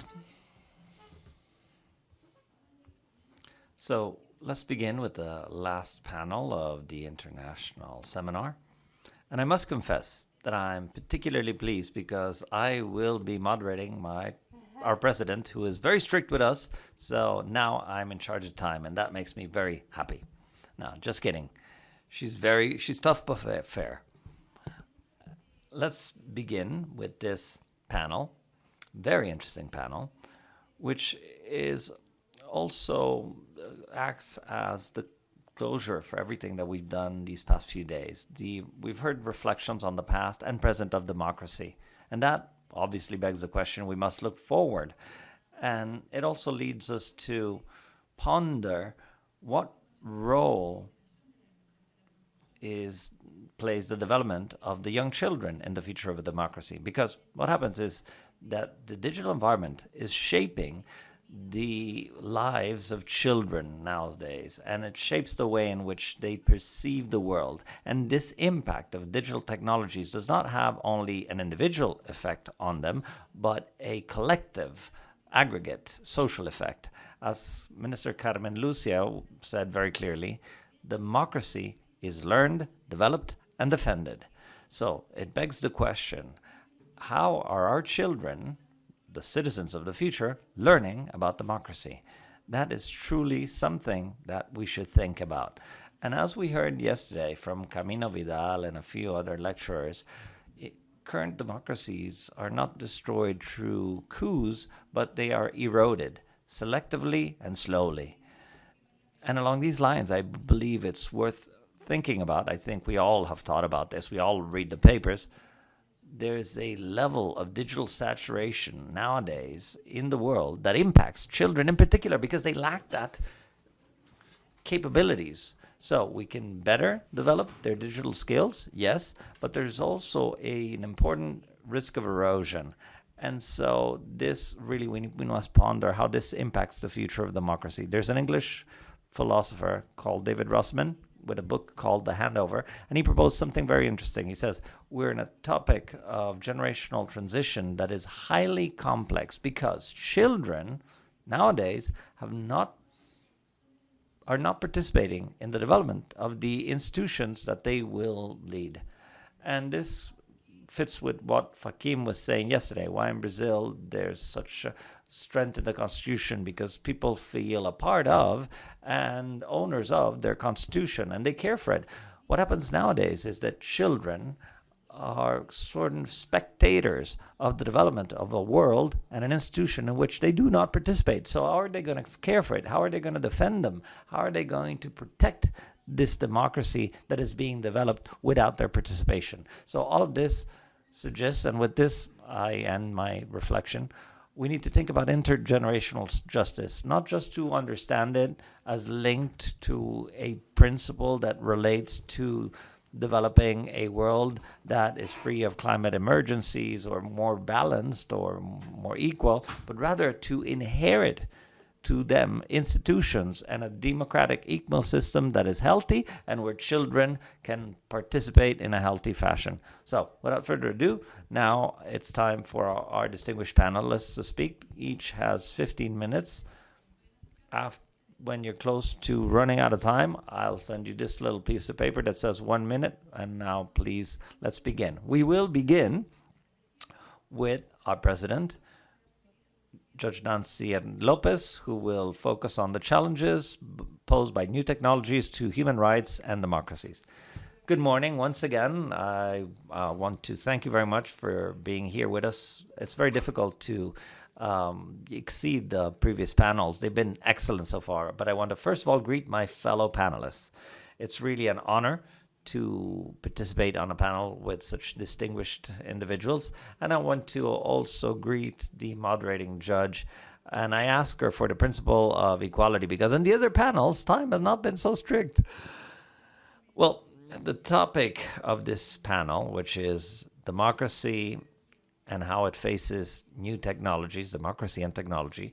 So let's begin with the last panel of the international seminar. And I must confess that I'm particularly pleased because I will be moderating our president, who is very strict with us. So now I'm in charge of time, and that makes me very happy. No, just kidding. She's tough but fair. Let's begin with this panel, very interesting panel, which is also acts as the closure for everything that we've done these past few days. We've heard reflections on the past and present of democracy, and that obviously begs the question we must look forward. And it also leads us to ponder what role plays the development of the young children in the future of a democracy. Because what happens is that the digital environment is shaping the lives of children nowadays, and it shapes the way in which they perceive the world. And this impact of digital technologies does not have only an individual effect on them, but a collective, aggregate social effect. As Minister Carmen Lucia said very clearly, democracy is learned, developed, and defended. So it begs the question, how are our children, the citizens of the future, learning about democracy? That is truly something that we should think about. And as we heard yesterday from Camino Vidal and a few other lecturers, current democracies are not destroyed through coups, but they are eroded selectively and slowly. And along these lines, I believe it's worth thinking about. I think we all have thought about this. We all read the papers. There's a level of digital saturation nowadays in the world that impacts children in particular because they lack that capabilities. So we can better develop their digital skills, yes, but there's also an important risk of erosion. And so this really, we must ponder how this impacts the future of democracy. There's an English philosopher called David Russman with a book called The Handover, and he proposed something very interesting. He says, we're in a topic of generational transition that is highly complex because children nowadays are not participating in the development of the institutions that they will lead. And this fits with what Fakim was saying yesterday, why in Brazil there's such strength in the constitution, because people feel a part of and owners of their constitution and they care for it. What happens nowadays is that children are sort of spectators of the development of a world and an institution in which they do not participate. So how are they going to care for it? How are they going to defend them? How are they going to protect this democracy that is being developed without their participation? So all of this suggests, and with this I end my reflection, we need to think about intergenerational justice, not just to understand it as linked to a principle that relates to developing a world that is free of climate emergencies or more balanced or more equal, but rather to inherit to them institutions and a democratic ecosystem that is healthy and where children can participate in a healthy fashion. So without further ado, now it's time for our distinguished panelists to speak. Each has 15 minutes. When you're close to running out of time, I'll send you this little piece of paper that says 1 minute. And now, please, let's begin. We will begin with our president, Judge Nancy Lopez, who will focus on the challenges posed by new technologies to human rights and democracies. Good morning once again. I want to thank you very much for being here with us. It's very difficult to exceed the previous panels. They've been excellent so far, but I want to first of all greet my fellow panelists. It's really an honor to participate on a panel with such distinguished individuals. And I want to also greet the moderating judge. And I ask her for the principle of equality, because in the other panels, time has not been so strict. Well, the topic of this panel, which is democracy and how it faces new technologies, democracy and technology,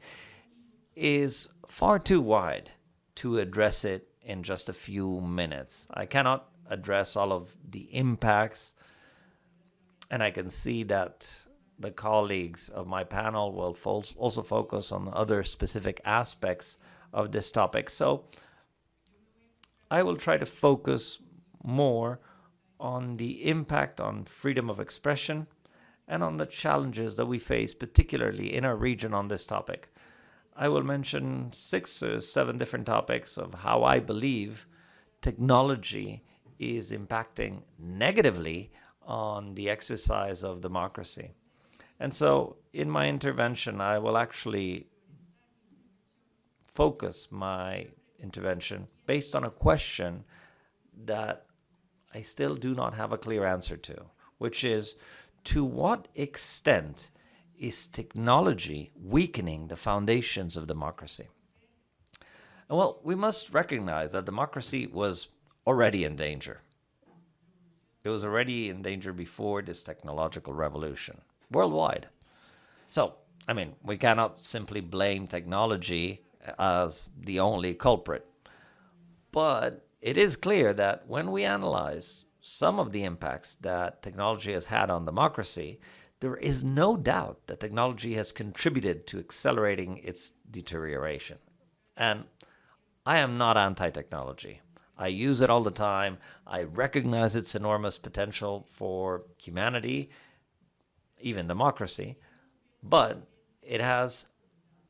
is far too wide to address it in just a few minutes. I cannot address all of the impacts, and I can see that the colleagues of my panel will also focus on other specific aspects of this topic. So I will try to focus more on the impact on freedom of expression and on the challenges that we face, particularly in our region, on this topic. I will mention 6 or 7 different topics of how I believe technology is impacting negatively on the exercise of democracy. And so in my intervention, I will actually focus my intervention based on a question that I still do not have a clear answer to, which is, to what extent is technology weakening the foundations of democracy? And well, we must recognize that democracy was already in danger. It was already in danger before this technological revolution, worldwide. So, I mean, we cannot simply blame technology as the only culprit. But it is clear that when we analyze some of the impacts that technology has had on democracy, there is no doubt that technology has contributed to accelerating its deterioration. And I am not anti-technology. I use it all the time. I recognize its enormous potential for humanity, even democracy, but it has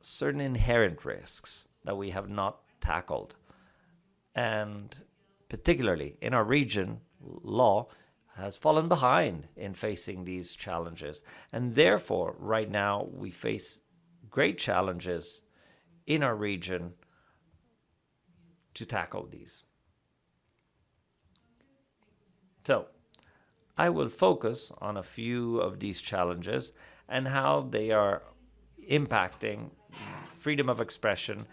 certain inherent risks that we have not tackled. And particularly in our region, law has fallen behind in facing these challenges. And therefore, right now, we face great challenges in our region to tackle these. So, I will focus on a few of these challenges and how they are impacting freedom of expression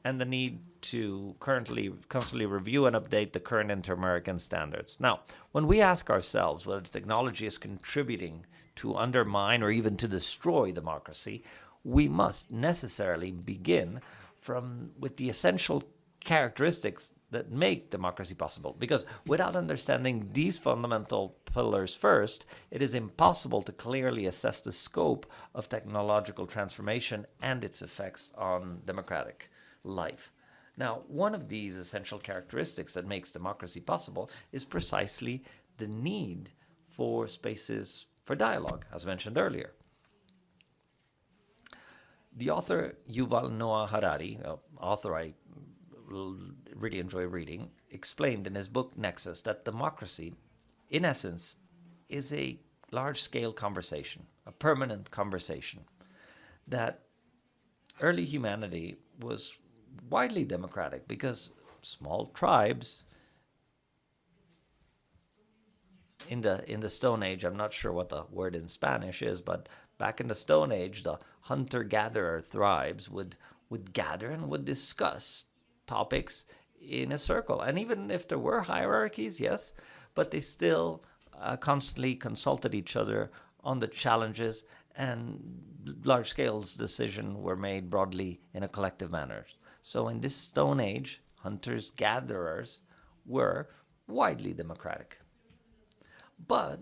and the need to constantly review and update the current inter-American standards. Now, when we ask ourselves whether technology is contributing to undermine or even to destroy democracy, we must necessarily begin with the essential characteristics that make democracy possible. Because without understanding these fundamental pillars first, it is impossible to clearly assess the scope of technological transformation and its effects on democratic life. Now, one of these essential characteristics that makes democracy possible is precisely the need for spaces for dialogue, as mentioned earlier. The author Yuval Noah Harari, author I really enjoy reading, explained in his book Nexus that democracy, in essence, is a large-scale conversation, a permanent conversation, that early humanity was widely democratic because small tribes in the Stone Age, I'm not sure what the word in Spanish is, but back in the Stone Age, the hunter-gatherer tribes would gather and would discuss topics in a circle. And even if there were hierarchies, yes, but they still constantly consulted each other on the challenges, and large-scale decisions were made broadly in a collective manner. So in this Stone Age, hunters-gatherers were widely democratic. But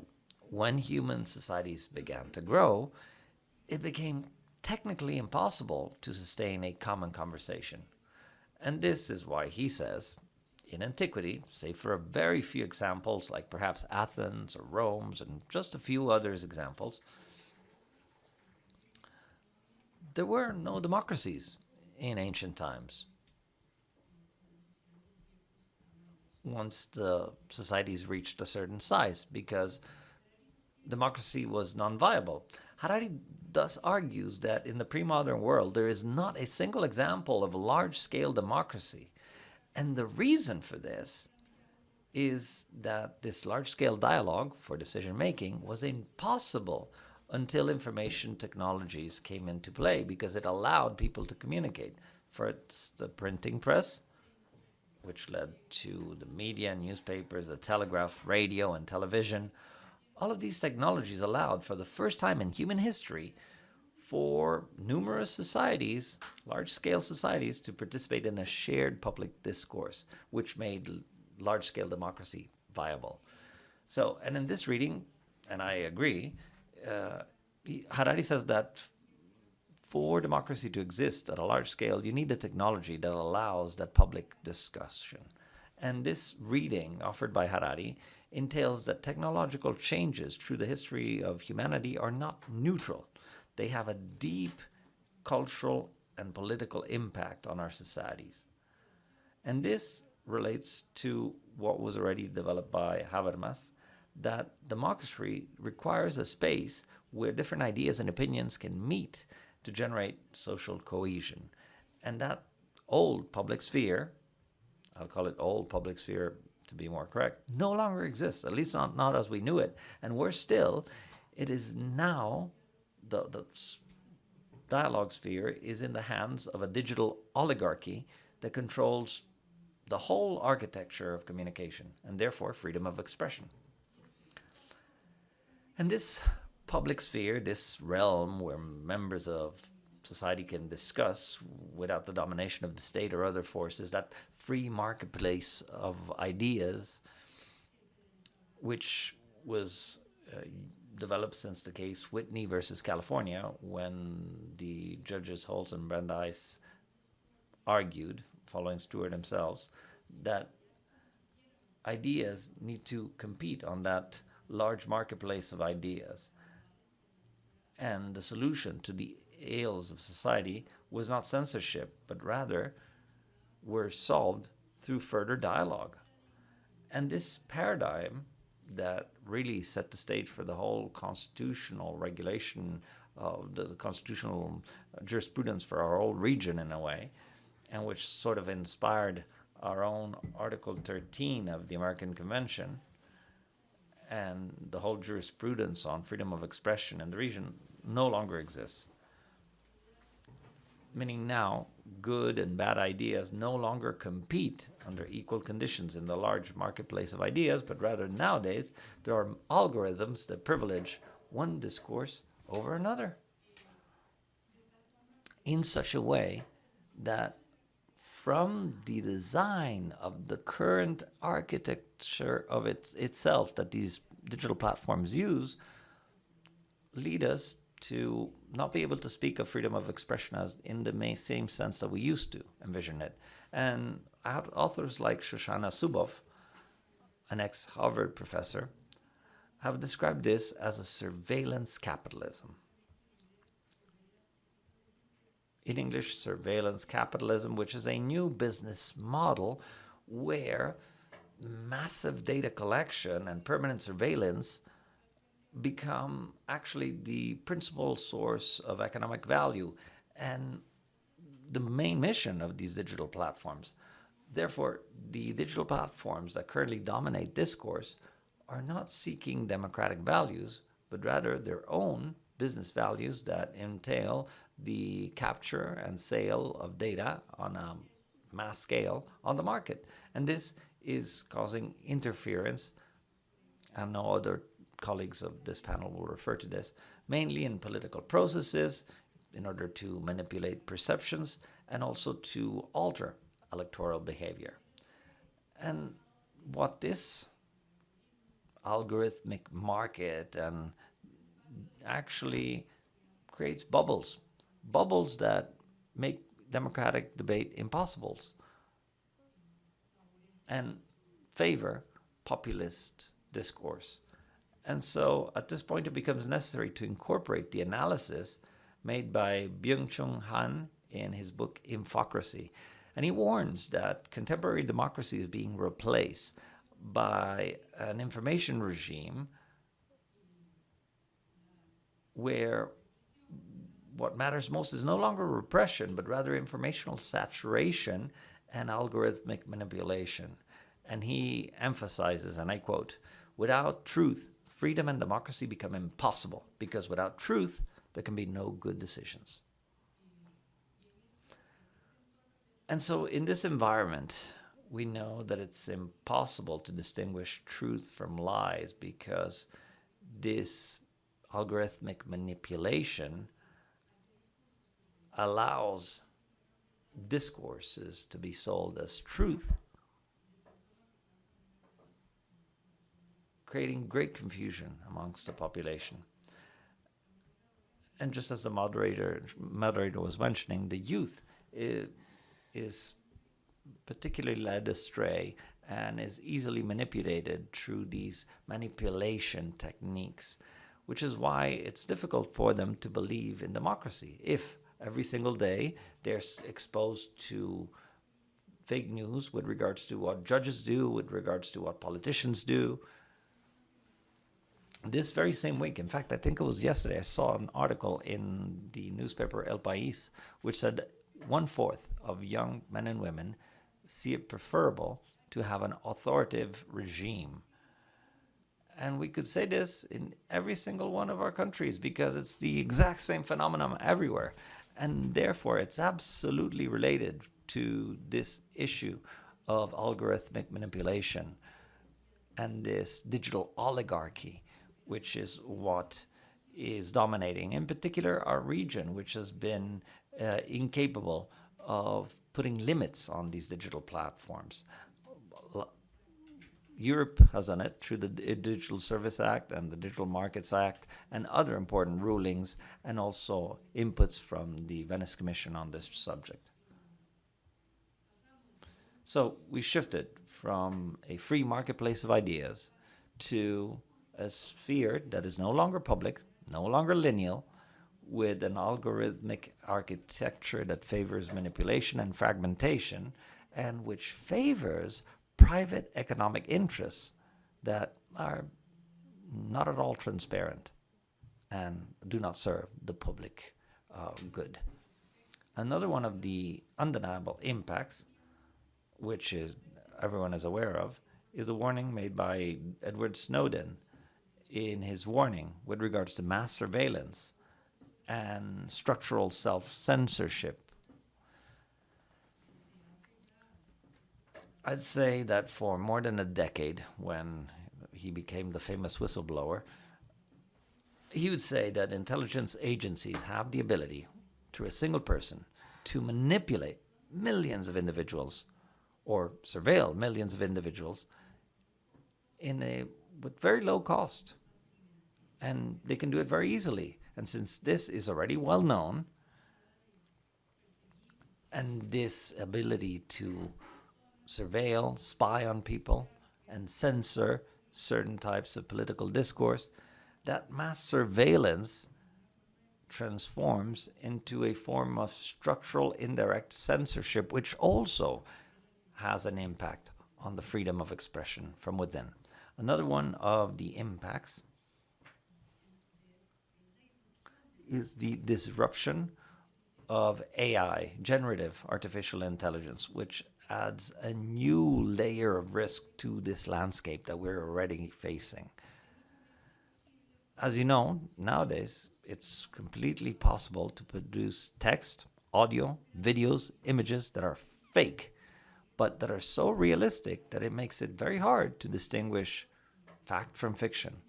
when human societies began to grow, it became technically impossible to sustain a common conversation. And this is why he says, in antiquity, save for a very few examples like perhaps Athens or Rome and just a few others examples, there were no democracies in ancient times. Once the societies reached a certain size, because democracy was non-viable. Harari thus argues that in the pre-modern world, there is not a single example of a large-scale democracy. And the reason for this is that this large-scale dialogue for decision-making was impossible until information technologies came into play, because it allowed people to communicate. First, the printing press, which led to the media, newspapers, the telegraph, radio, and television. All of these technologies allowed, for the first time in human history, for numerous societies, large-scale societies, to participate in a shared public discourse, which made large-scale democracy viable. So, and in this reading, and I agree, Harari says that for democracy to exist at a large scale, you need a technology that allows that public discussion. And this reading offered by Harari entails that technological changes through the history of humanity are not neutral. They have a deep cultural and political impact on our societies. And this relates to what was already developed by Habermas, that democracy requires a space where different ideas and opinions can meet to generate social cohesion. And that old public sphere, I'll call it old public sphere to be more correct, no longer exists, at least not as we knew it. And worse still, it is now the dialogue sphere is in the hands of a digital oligarchy that controls the whole architecture of communication and therefore freedom of expression. And this public sphere, this realm where members of society can discuss without the domination of the state or other forces, that free marketplace of ideas, which was developed since the case Whitney versus California, when the judges Holtz and Brandeis argued, following Stewart themselves, that ideas need to compete on that large marketplace of ideas. And the solution to the ails of society was not censorship, but rather were solved through further dialogue. And this paradigm that really set the stage for the whole constitutional regulation of the constitutional jurisprudence for our whole region in a way, and which sort of inspired our own Article 13 of the American Convention and the whole jurisprudence on freedom of expression in the region, no longer exists. Meaning now, good and bad ideas no longer compete under equal conditions in the large marketplace of ideas, but rather nowadays there are algorithms that privilege one discourse over another in such a way that from the design of the current architecture of itself that these digital platforms use lead us to not be able to speak of freedom of expression as in the same sense that we used to envision it. And authors like Shoshana Zuboff, an ex-Harvard professor, have described this as a surveillance capitalism. In English, surveillance capitalism, which is a new business model where massive data collection and permanent surveillance become actually the principal source of economic value and the main mission of these digital platforms. Therefore, the digital platforms that currently dominate discourse are not seeking democratic values, but rather their own business values that entail the capture and sale of data on a mass scale on the market. And this is causing interference, and no other colleagues of this panel will refer to this, mainly in political processes in order to manipulate perceptions and also to alter electoral behavior. And what this algorithmic market and actually creates bubbles that make democratic debate impossible and favor populist discourse. And so at this point, it becomes necessary to incorporate the analysis made by Byung-Chul Han in his book Infocracy. And he warns that contemporary democracy is being replaced by an information regime where what matters most is no longer repression, but rather informational saturation and algorithmic manipulation. And he emphasizes, and I quote, "Without truth, freedom and democracy become impossible, because without truth, there can be no good decisions." And so in this environment, we know that it's impossible to distinguish truth from lies, because this algorithmic manipulation allows discourses to be sold as truth, creating great confusion amongst the population. And just as the moderator was mentioning, the youth is particularly led astray and is easily manipulated through these manipulation techniques, which is why it's difficult for them to believe in democracy if every single day they're exposed to fake news with regards to what judges do, with regards to what politicians do. This very same week, in fact, I think it was yesterday, I saw an article in the newspaper El País, which said 1/4 of young men and women see it preferable to have an authoritative regime. And we could say this in every single one of our countries because it's the exact same phenomenon everywhere. And therefore, it's absolutely related to this issue of algorithmic manipulation and this digital oligarchy, which is what is dominating, in particular, our region, which has been incapable of putting limits on these digital platforms. Europe has done it through the Digital Service Act and the Digital Markets Act and other important rulings, and also inputs from the Venice Commission on this subject. So we shifted from a free marketplace of ideas to a sphere that is no longer public, no longer lineal, with an algorithmic architecture that favors manipulation and fragmentation, and which favors private economic interests that are not at all transparent and do not serve the public good. Another one of the undeniable impacts, which everyone is aware of, is the warning made by Edward Snowden in his warning with regards to mass surveillance and structural self-censorship. I'd say that for more than a decade, when he became the famous whistleblower, he would say that intelligence agencies have the ability, through a single person, to manipulate millions of individuals or surveil millions of individuals with very low cost. And they can do it very easily. And since this is already well known, and this ability to surveil, spy on people, and censor certain types of political discourse, that mass surveillance transforms into a form of structural indirect censorship, which also has an impact on the freedom of expression from within. Another one of the impacts is the disruption of AI, generative artificial intelligence, which adds a new layer of risk to this landscape that we're already facing. As you know, nowadays, it's completely possible to produce text, audio, videos, images that are fake, but that are so realistic that it makes it very hard to distinguish fact from fiction.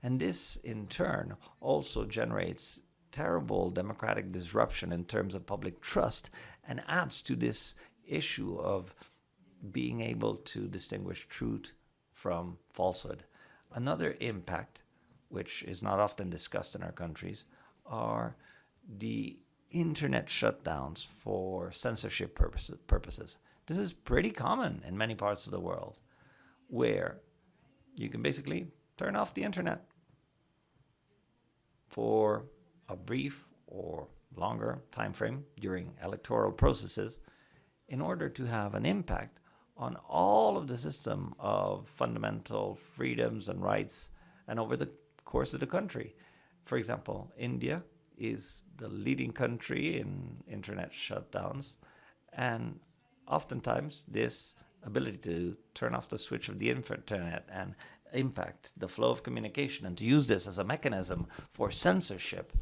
And this, in turn, also generates terrible democratic disruption in terms of public trust and adds to this issue of being able to distinguish truth from falsehood. Another impact, which is not often discussed in our countries, are the internet shutdowns for censorship purposes. This is pretty common in many parts of the world, where you can basically turn off the internet for a brief or longer time frame during electoral processes in order to have an impact on all of the system of fundamental freedoms and rights and over the course of the country. For example, India is the leading country in internet shutdowns, and oftentimes this ability to turn off the switch of the internet and impact the flow of communication and to use this as a mechanism for censorship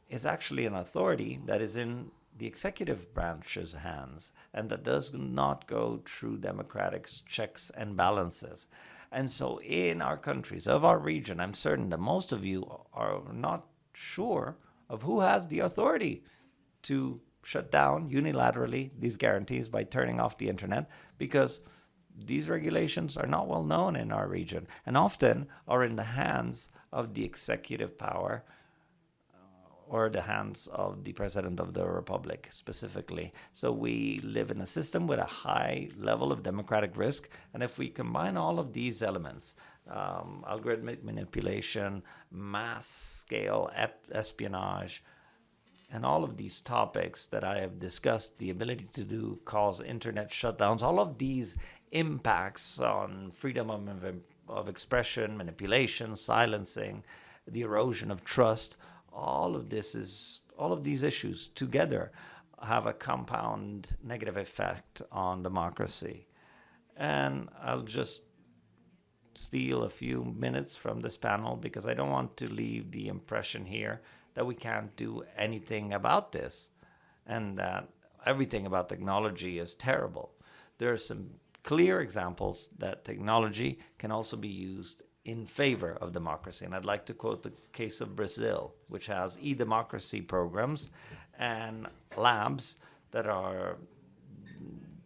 is actually an authority that is in the executive branch's hands and that does not go through democratic checks and balances. And so in our countries, of our region, I'm certain that most of you are not sure of who has the authority to shut down unilaterally these guarantees by turning off the internet, because these regulations are not well known in our region and often are in the hands of the executive power or the hands of the President of the Republic specifically. So we live in a system with a high level of democratic risk. And if we combine all of these elements, algorithmic manipulation, mass scale espionage, and all of these topics that I have discussed, the ability to cause internet shutdowns, all of these impacts on freedom of expression, manipulation, silencing, the erosion of trust, all of these issues together have a compound negative effect on democracy. And I'll just steal a few minutes from this panel because I don't want to leave the impression here that we can't do anything about this and that everything about technology is terrible. There are some clear examples that technology can also be used in favor of democracy. And I'd like to quote the case of Brazil, which has e-democracy programs and labs that are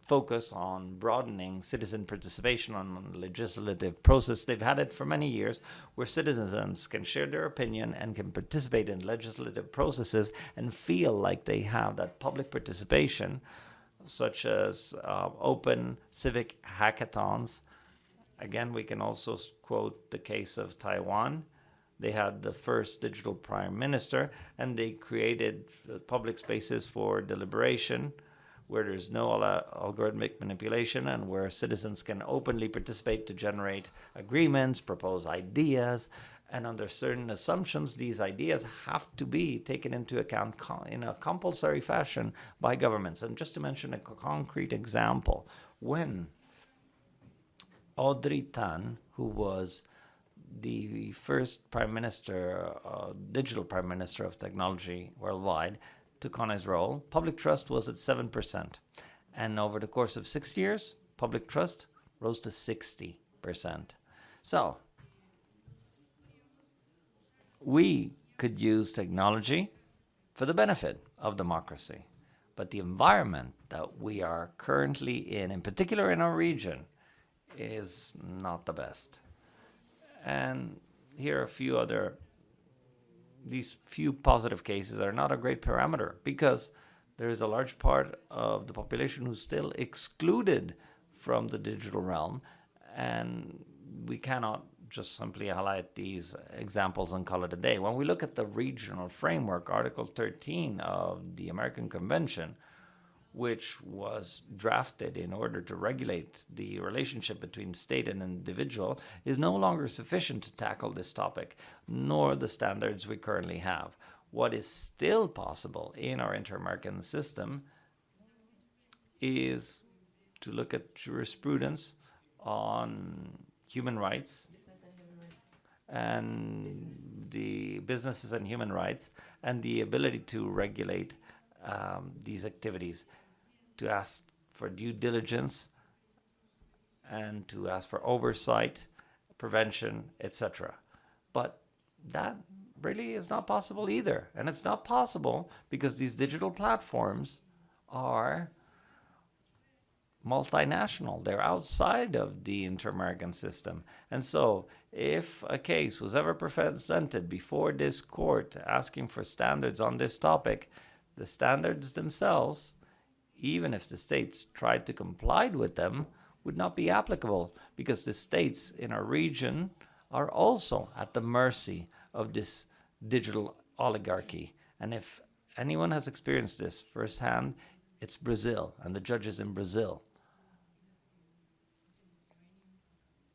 focused on broadening citizen participation on the legislative process. They've had it for many years, where citizens can share their opinion and can participate in legislative processes and feel like they have that public participation, such as open civic hackathons. Again, we can also quote the case of Taiwan. They had the first digital prime minister, and they created public spaces for deliberation where there's no algorithmic manipulation and where citizens can openly participate to generate agreements, propose ideas, and under certain assumptions, these ideas have to be taken into account in a compulsory fashion by governments. And just to mention a concrete example, when Audrey Tan, who was the first prime minister, digital prime minister of technology worldwide, took on his role, public trust was at 7%. And over the course of 6 years, public trust rose to 60%. So we could use technology for the benefit of democracy. But the environment that we are currently in particular in our region, is not the best. And here are these few positive cases are not a great parameter because there is a large part of the population who's still excluded from the digital realm, and we cannot just simply highlight these examples and call it a day. When we look at the regional framework, Article 13 of the American Convention, which was drafted in order to regulate the relationship between state and individual, is no longer sufficient to tackle this topic, nor the standards we currently have. What is still possible in our inter-American system is to look at jurisprudence on human rights and the businesses and human rights and the ability to regulate these activities, to ask for due diligence and to ask for oversight, prevention, etc. But that really is not possible either. And it's not possible because these digital platforms are multinational. They're outside of the inter-American system. And so if a case was ever presented before this court asking for standards on this topic, the standards themselves, even if the states tried to comply with them, would not be applicable because the states in our region are also at the mercy of this digital oligarchy. And if anyone has experienced this firsthand, it's Brazil and the judges in Brazil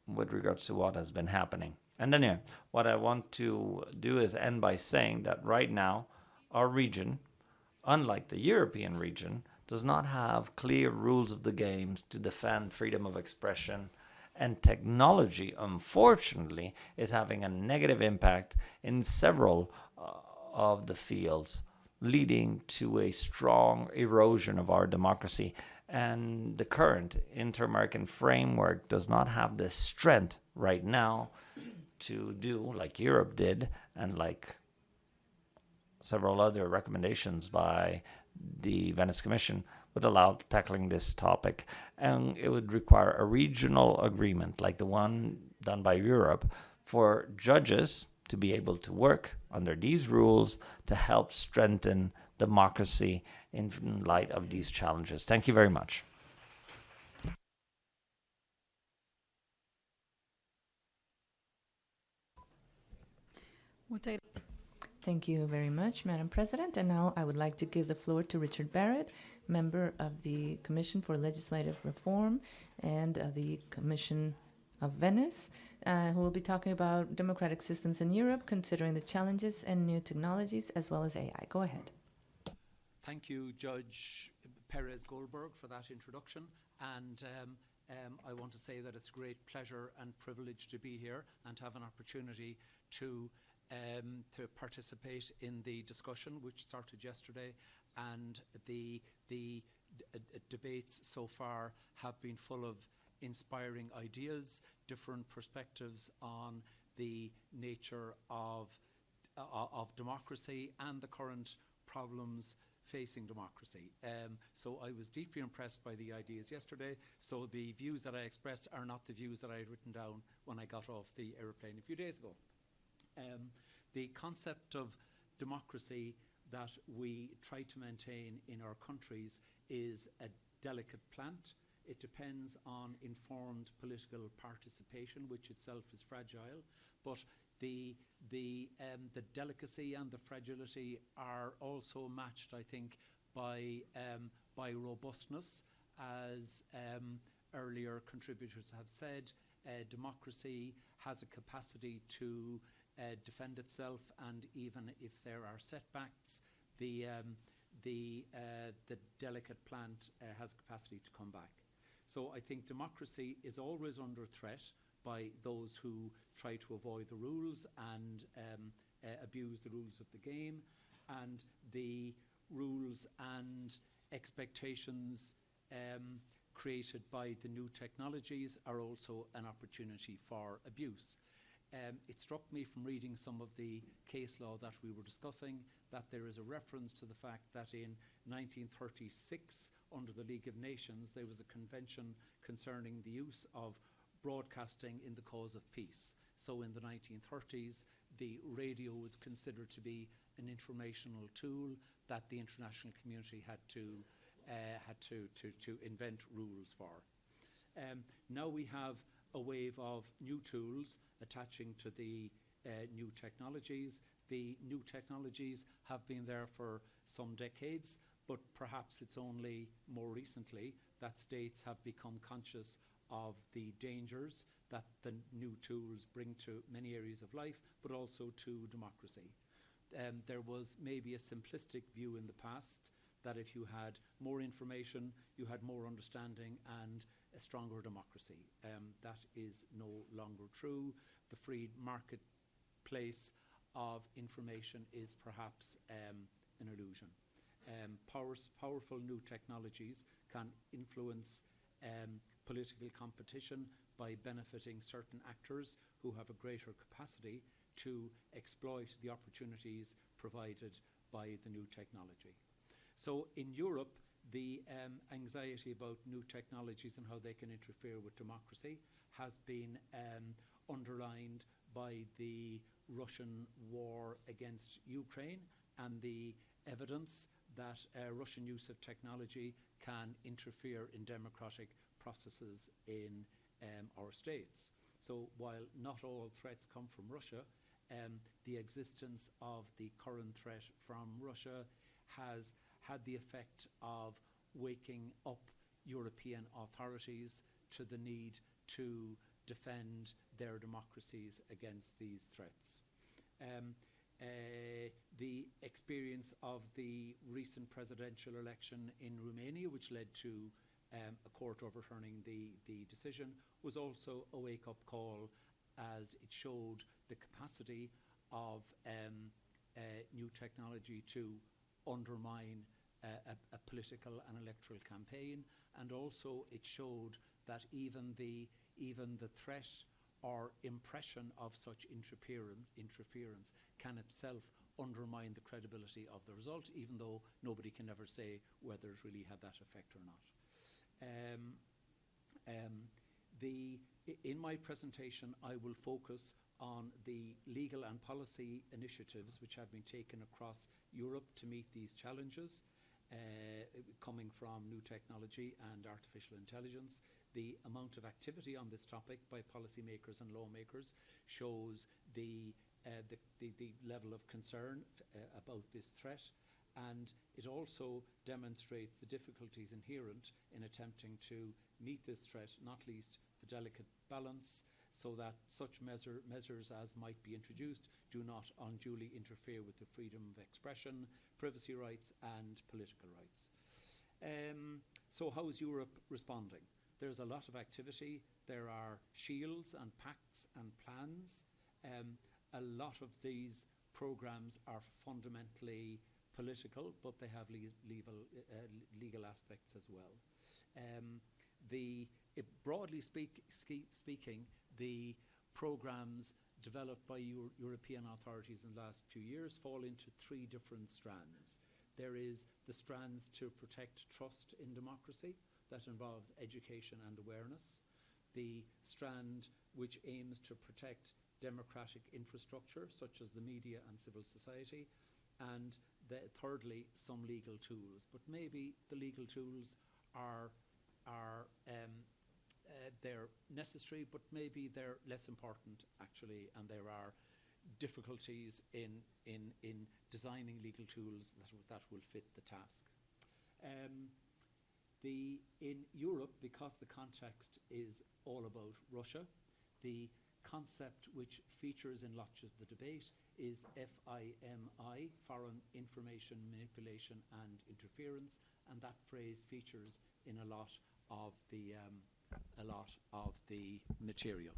with regards to what has been happening. And then here, what I want to do is end by saying that right now, our region, unlike the European region, does not have clear rules of the game to defend freedom of expression. And technology, unfortunately, is having a negative impact in several of the fields, leading to a strong erosion of our democracy. And the current inter-American framework does not have the strength right now to do like Europe did and like several other recommendations by the Venice Commission would allow tackling this topic. And it would require a regional agreement like the one done by Europe for judges to be able to work under these rules to help strengthen democracy in light of these challenges. Thank you very much. Thank you very much, Madam President. And now I would like to give the floor to Richard Barrett, member of the Commission for Legislative Reform and of the Commission of Venice, who will be talking about democratic systems in Europe, considering the challenges and new technologies, as well as AI. Go ahead. Thank you, Judge Perez Goldberg, for that introduction. And I want to say that it's a great pleasure and privilege to be here and to have an opportunity to participate in the discussion which started yesterday. And the debates so far have been full of inspiring ideas, different perspectives on the nature of democracy and the current problems facing democracy. So I was deeply impressed by the ideas yesterday. So the views that I expressed are not the views that I had written down when I got off the aeroplane a few days ago. The concept of democracy that we try to maintain in our countries is a delicate plant. It depends on informed political participation, which itself is fragile. But the delicacy and the fragility are also matched, I think, by robustness. As earlier contributors have said, democracy has a capacity to defend itself, and even if there are setbacks, the delicate plant has a capacity to come back. So I think democracy is always under threat by those who try to avoid the rules and abuse the rules of the game, and the rules and expectations created by the new technologies are also an opportunity for abuse. It struck me from reading some of the case law that we were discussing that there is a reference to the fact that in 1936, under the League of Nations, there was a convention concerning the use of broadcasting in the cause of peace. So in the 1930s, the radio was considered to be an informational tool that the international community had to invent rules for. Now we have a wave of new tools attaching to the new technologies. The new technologies have been there for some decades, but perhaps it's only more recently that states have become conscious of the dangers that the new tools bring to many areas of life, but also to democracy. There was maybe a simplistic view in the past that if you had more information, you had more understanding and a stronger democracy. That is no longer true. The free marketplace of information is perhaps an illusion. Powerful new technologies can influence political competition by benefiting certain actors who have a greater capacity to exploit the opportunities provided by the new technology. So in Europe, the anxiety about new technologies and how they can interfere with democracy has been underlined by the Russian war against Ukraine and the evidence that Russian use of technology can interfere in democratic processes in our states. So while not all threats come from Russia, the existence of the current threat from Russia has had the effect of waking up European authorities to the need to defend their democracies against these threats. The experience of the recent presidential election in Romania, which led to a court overturning the decision, was also a wake-up call, as it showed the capacity of new technology to undermine a political and electoral campaign, and also it showed that even the threat or impression of such interference can itself undermine the credibility of the result, even though nobody can ever say whether it really had that effect or not. In my presentation, I will focus on the legal and policy initiatives which have been taken across Europe to meet these challenges, coming from new technology and artificial intelligence. The amount of activity on this topic by policymakers and lawmakers shows the level of concern about this threat, and it also demonstrates the difficulties inherent in attempting to meet this threat, not least the delicate balance, so that such measures as might be introduced do not unduly interfere with the freedom of expression, privacy rights and political rights. So how is Europe responding? There's a lot of activity. There are shields and pacts and plans. A lot of these programs are fundamentally political, but they have legal aspects as well. Broadly speaking, the programs developed by European authorities in the last few years fall into three different strands. There is the strands to protect trust in democracy, that involves education and awareness. The strand which aims to protect democratic infrastructure, such as the media and civil society. And thirdly, some legal tools. But maybe the legal tools are they're necessary, but maybe they're less important actually, and there are difficulties in designing legal tools that will fit the task. In Europe, because the context is all about Russia, the concept which features in lots of the debate is FIMI, Foreign Information Manipulation and Interference, and that phrase features in a lot of the material.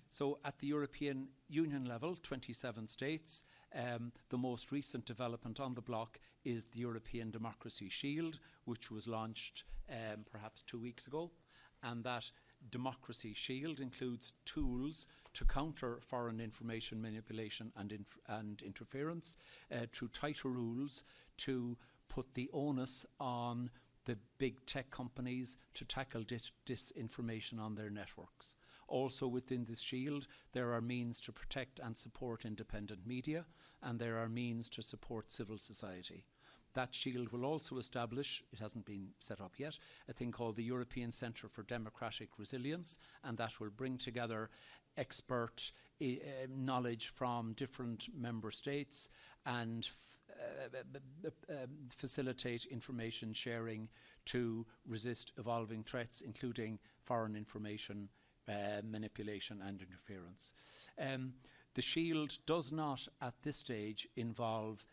So at the European Union level, 27 states, the most recent development on the block is the European Democracy Shield, which was launched perhaps 2 weeks ago. And that Democracy Shield includes tools to counter foreign information manipulation and interference through tighter rules to put the onus on the big tech companies to tackle disinformation on their networks. Also within this shield, there are means to protect and support independent media, and there are means to support civil society. That shield will also establish, it hasn't been set up yet, a thing called the European Centre for Democratic Resilience, and that will bring together expert knowledge from different member states and facilitate information sharing to resist evolving threats, including foreign information manipulation and interference. The shield does not at this stage involve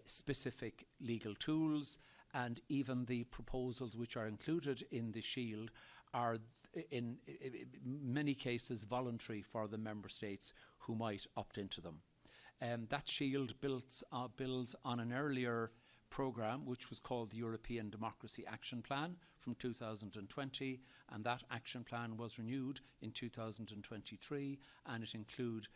specific legal tools, and even the proposals which are included in the shield are in many cases voluntary for the member states who might opt into them. That shield builds on an earlier programme which was called the European Democracy Action Plan from 2020, and that action plan was renewed in 2023, and it included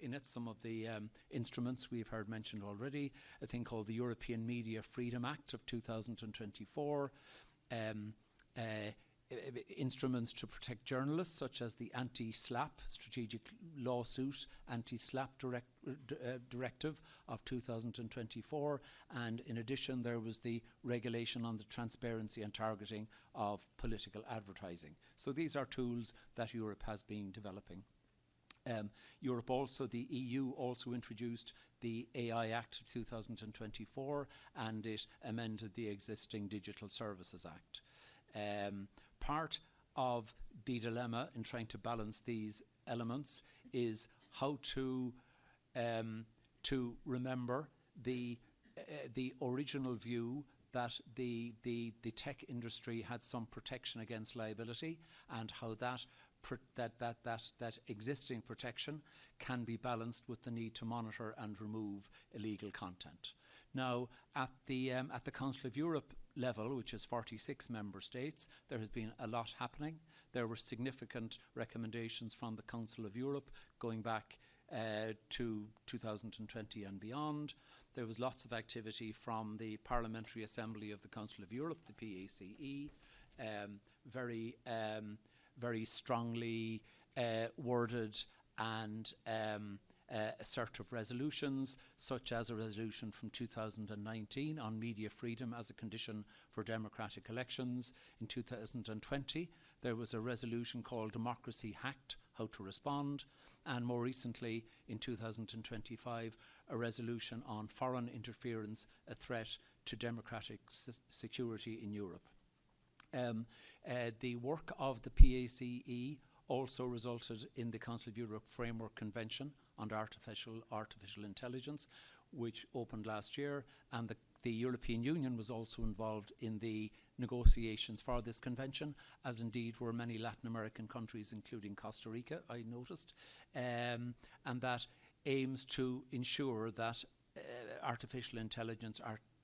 in it some of the instruments we've heard mentioned already, a thing called the European Media Freedom Act of 2024, instruments to protect journalists, such as the anti-SLAPP strategic lawsuit, anti-SLAPP directive of 2024, and in addition there was the regulation on the transparency and targeting of political advertising. So these are tools that Europe has been developing. The EU also introduced the AI Act of 2024, and it amended the existing Digital Services Act. Part of the dilemma in trying to balance these elements is how to remember the original view that the tech industry had some protection against liability, and how that existing protection can be balanced with the need to monitor and remove illegal content. Now, at the Council of Europe level, which is 46 member states, there has been a lot happening. There were significant recommendations from the Council of Europe going back to 2020 and beyond. There was lots of activity from the Parliamentary Assembly of the Council of Europe, the PACE, very strongly worded and assertive resolutions, such as a resolution from 2019 on media freedom as a condition for democratic elections. In 2020, there was a resolution called Democracy Hacked, How to Respond, and more recently, in 2025, a resolution on foreign interference, a threat to democratic security in Europe. The work of the PACE also resulted in the Council of Europe Framework Convention on artificial intelligence, which opened last year, and the European Union was also involved in the negotiations for this convention, as indeed were many Latin American countries, including Costa Rica, I noticed, and that aims to ensure that artificial intelligence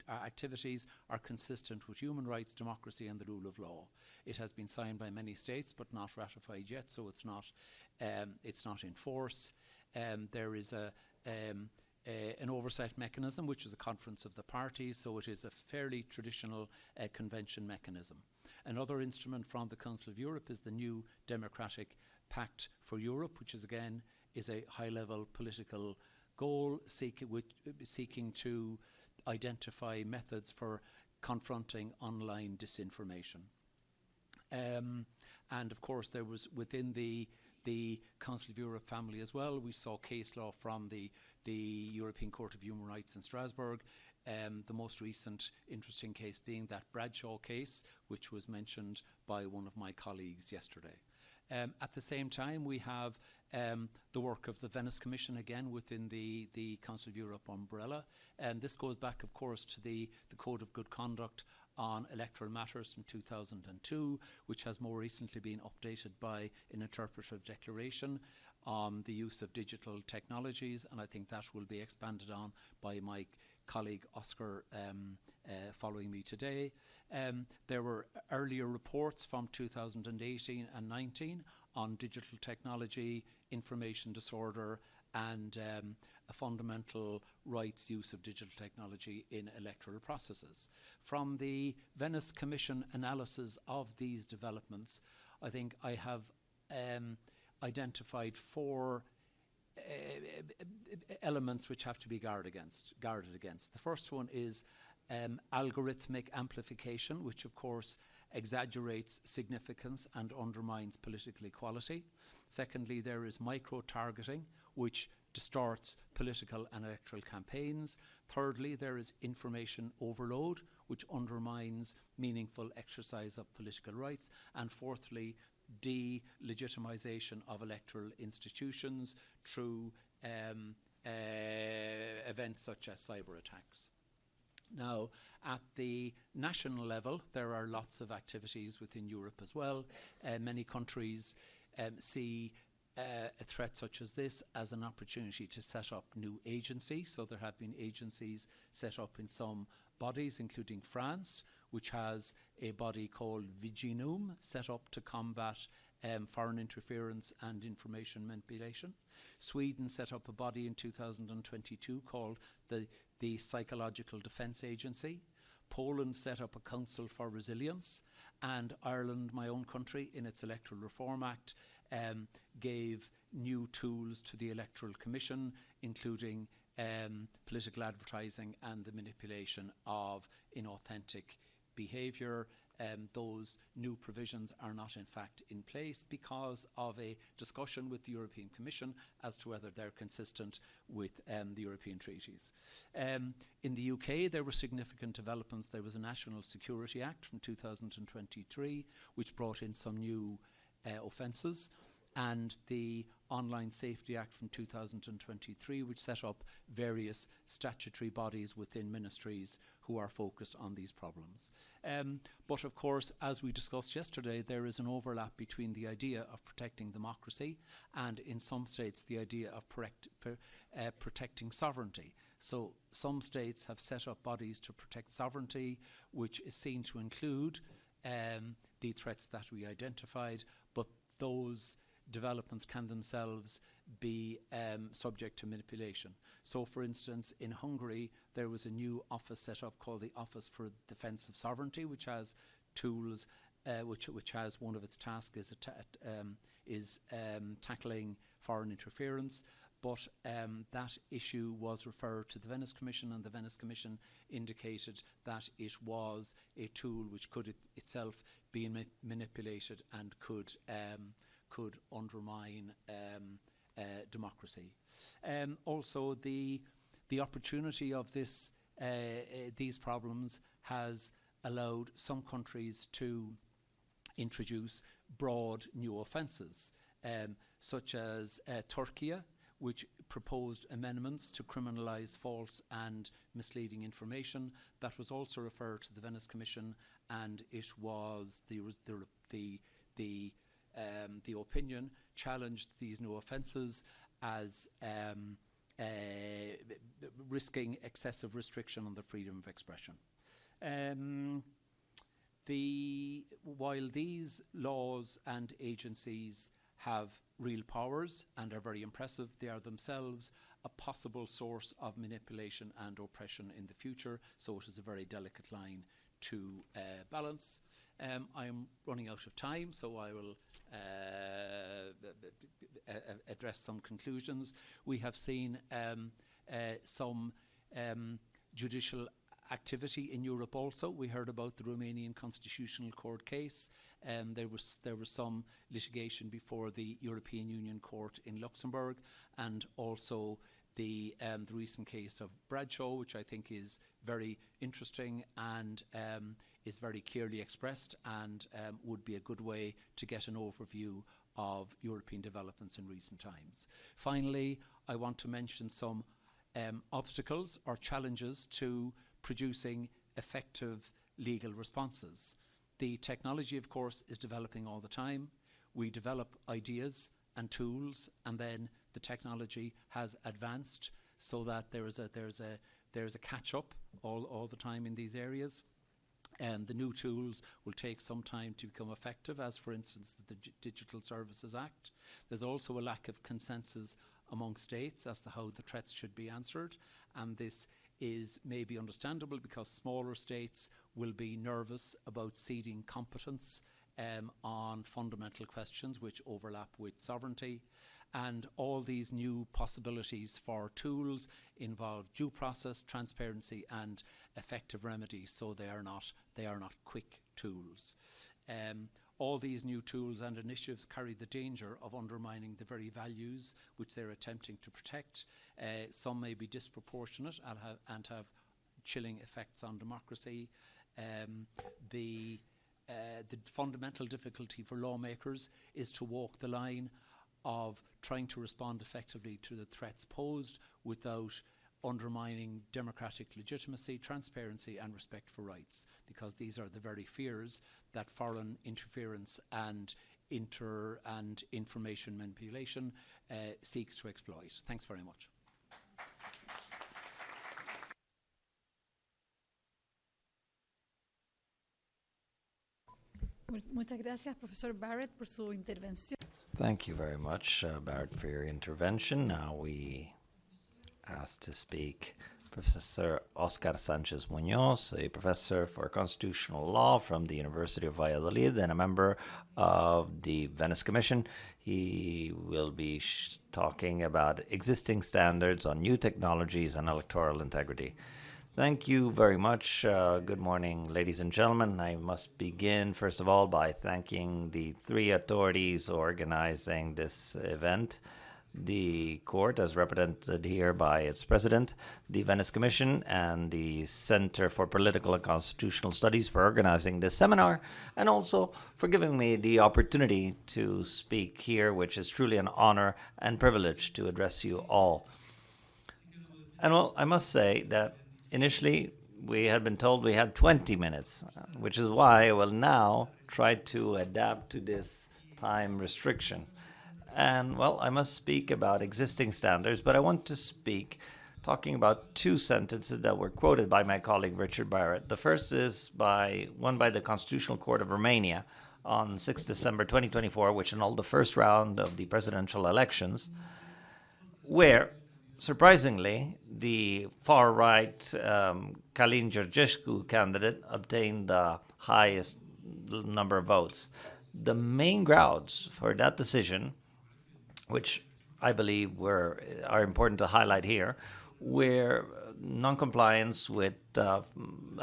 activities are consistent with human rights, democracy and the rule of law. It has been signed by many states but not ratified yet, so it's not in force. There is an oversight mechanism, which is a conference of the parties, so it is a fairly traditional convention mechanism. Another instrument from the Council of Europe is the new Democratic Pact for Europe, which is again a high-level political goal seeking to identify methods for confronting online disinformation. And of course, there was within the Council of Europe family as well, we saw case law from the European Court of Human Rights in Strasbourg. The most recent interesting case being that Bradshaw case, which was mentioned by one of my colleagues yesterday. At the same time, we have the work of the Venice Commission again within the Council of Europe umbrella. And this goes back, of course, to the Code of Good Conduct on Electoral Matters from 2002, which has more recently been updated by an interpretive declaration on the use of digital technologies, and I think that will be expanded on by my colleague Oscar following me today. There were earlier reports from 2018 and 19 on digital technology, information disorder, and a fundamental rights use of digital technology in electoral processes. From the Venice Commission analysis of these developments, I think I have identified four elements which have to be guarded against. The first one is algorithmic amplification, which of course exaggerates significance and undermines political equality. Secondly, there is micro-targeting, which distorts political and electoral campaigns. Thirdly, there is information overload, which undermines meaningful exercise of political rights. And fourthly, delegitimization of electoral institutions through events such as cyber attacks. Now, at the national level, there are lots of activities within Europe as well. Many countries see a threat such as this as an opportunity to set up new agencies. So there have been agencies set up in some bodies, including France, which has a body called Viginum set up to combat foreign interference and information manipulation. Sweden set up a body in 2022 called the Psychological Defence Agency. Poland set up a Council for Resilience, and Ireland, my own country, in its Electoral Reform Act, gave new tools to the Electoral Commission, including political advertising and the manipulation of inauthentic behaviour. Those new provisions are not in fact in place because of a discussion with the European Commission as to whether they're consistent with the European treaties. In the UK, there were significant developments. There was a National Security Act from 2023 which brought in some new offences, and the Online Safety Act from 2023, which set up various statutory bodies within ministries who are focused on these problems. But of course, as we discussed yesterday, there is an overlap between the idea of protecting democracy and, in some states, the idea of protecting sovereignty. So some states have set up bodies to protect sovereignty, which is seen to include the threats that we identified, but those developments can themselves be subject to manipulation. So, for instance, in Hungary, there was a new office set up called the Office for Defence of Sovereignty, which has tools, which has one of its tasks is tackling foreign interference. But that issue was referred to the Venice Commission, and the Venice Commission indicated that it was a tool which could itself be manipulated and could undermine democracy. Also, the opportunity of these problems has allowed some countries to introduce broad new offences, such as Turkey, which proposed amendments to criminalise false and misleading information. That was also referred to the Venice Commission, and it was the opinion challenged these new offences as risking excessive restriction on the freedom of expression. While these laws and agencies have real powers and are very impressive, they are themselves a possible source of manipulation and oppression in the future, so it is a very delicate line to balance. I am running out of time, so I will address some conclusions. We have seen some judicial activity in Europe also. We heard about the Romanian Constitutional Court case. There was some litigation before the European Union Court in Luxembourg, and also the recent case of Bradshaw, which I think is very interesting and is very clearly expressed, and would be a good way to get an overview of European developments in recent times. Finally, I want to mention some obstacles or challenges to producing effective legal responses. The technology, of course, is developing all the time. We develop ideas and tools, and then the technology has advanced so that there is a catch-up all the time in these areas. And the new tools will take some time to become effective, as for instance the Digital Services Act. There's also a lack of consensus among states as to how the threats should be answered, and this is maybe understandable because smaller states will be nervous about ceding competence on fundamental questions which overlap with sovereignty. And all these new possibilities for tools involve due process, transparency and effective remedies, so they are not quick tools. All these new tools and initiatives carry the danger of undermining the very values which they're attempting to protect. Some may be disproportionate and have chilling effects on democracy. The fundamental difficulty for lawmakers is to walk the line of trying to respond effectively to the threats posed without undermining democratic legitimacy, transparency and respect for rights, because these are the very fears that foreign interference and information manipulation seeks to exploit. Thanks very much. Muchas gracias, Professor Barrett, por su intervención. Thank you very much, Barrett, for your intervention. Now we ask to speak Professor Oscar Sanchez Munoz, a professor for constitutional law from the University of Valladolid and a member of the Venice Commission. He will be talking about existing standards on new technologies and electoral integrity. Thank you very much. Good morning, ladies and gentlemen. I must begin, first of all, by thanking the three authorities organizing this event. The court, as represented here by its president, the Venice Commission, and the Center for Political and Constitutional Studies for organizing this seminar, and also for giving me the opportunity to speak here, which is truly an honor and privilege to address you all. And well, I must say that initially, we had been told we had 20 minutes, which is why I will now try to adapt to this time restriction. And, well, I must speak about existing standards, but I want to speak talking about two sentences that were quoted by my colleague Richard Barrett. The first is one by the Constitutional Court of Romania on 6 December 2024, which annulled the first round of the presidential elections, where surprisingly, the far-right Călin Georgescu candidate obtained the highest number of votes. the main grounds for that decision, which I believe are important to highlight here, were non-compliance with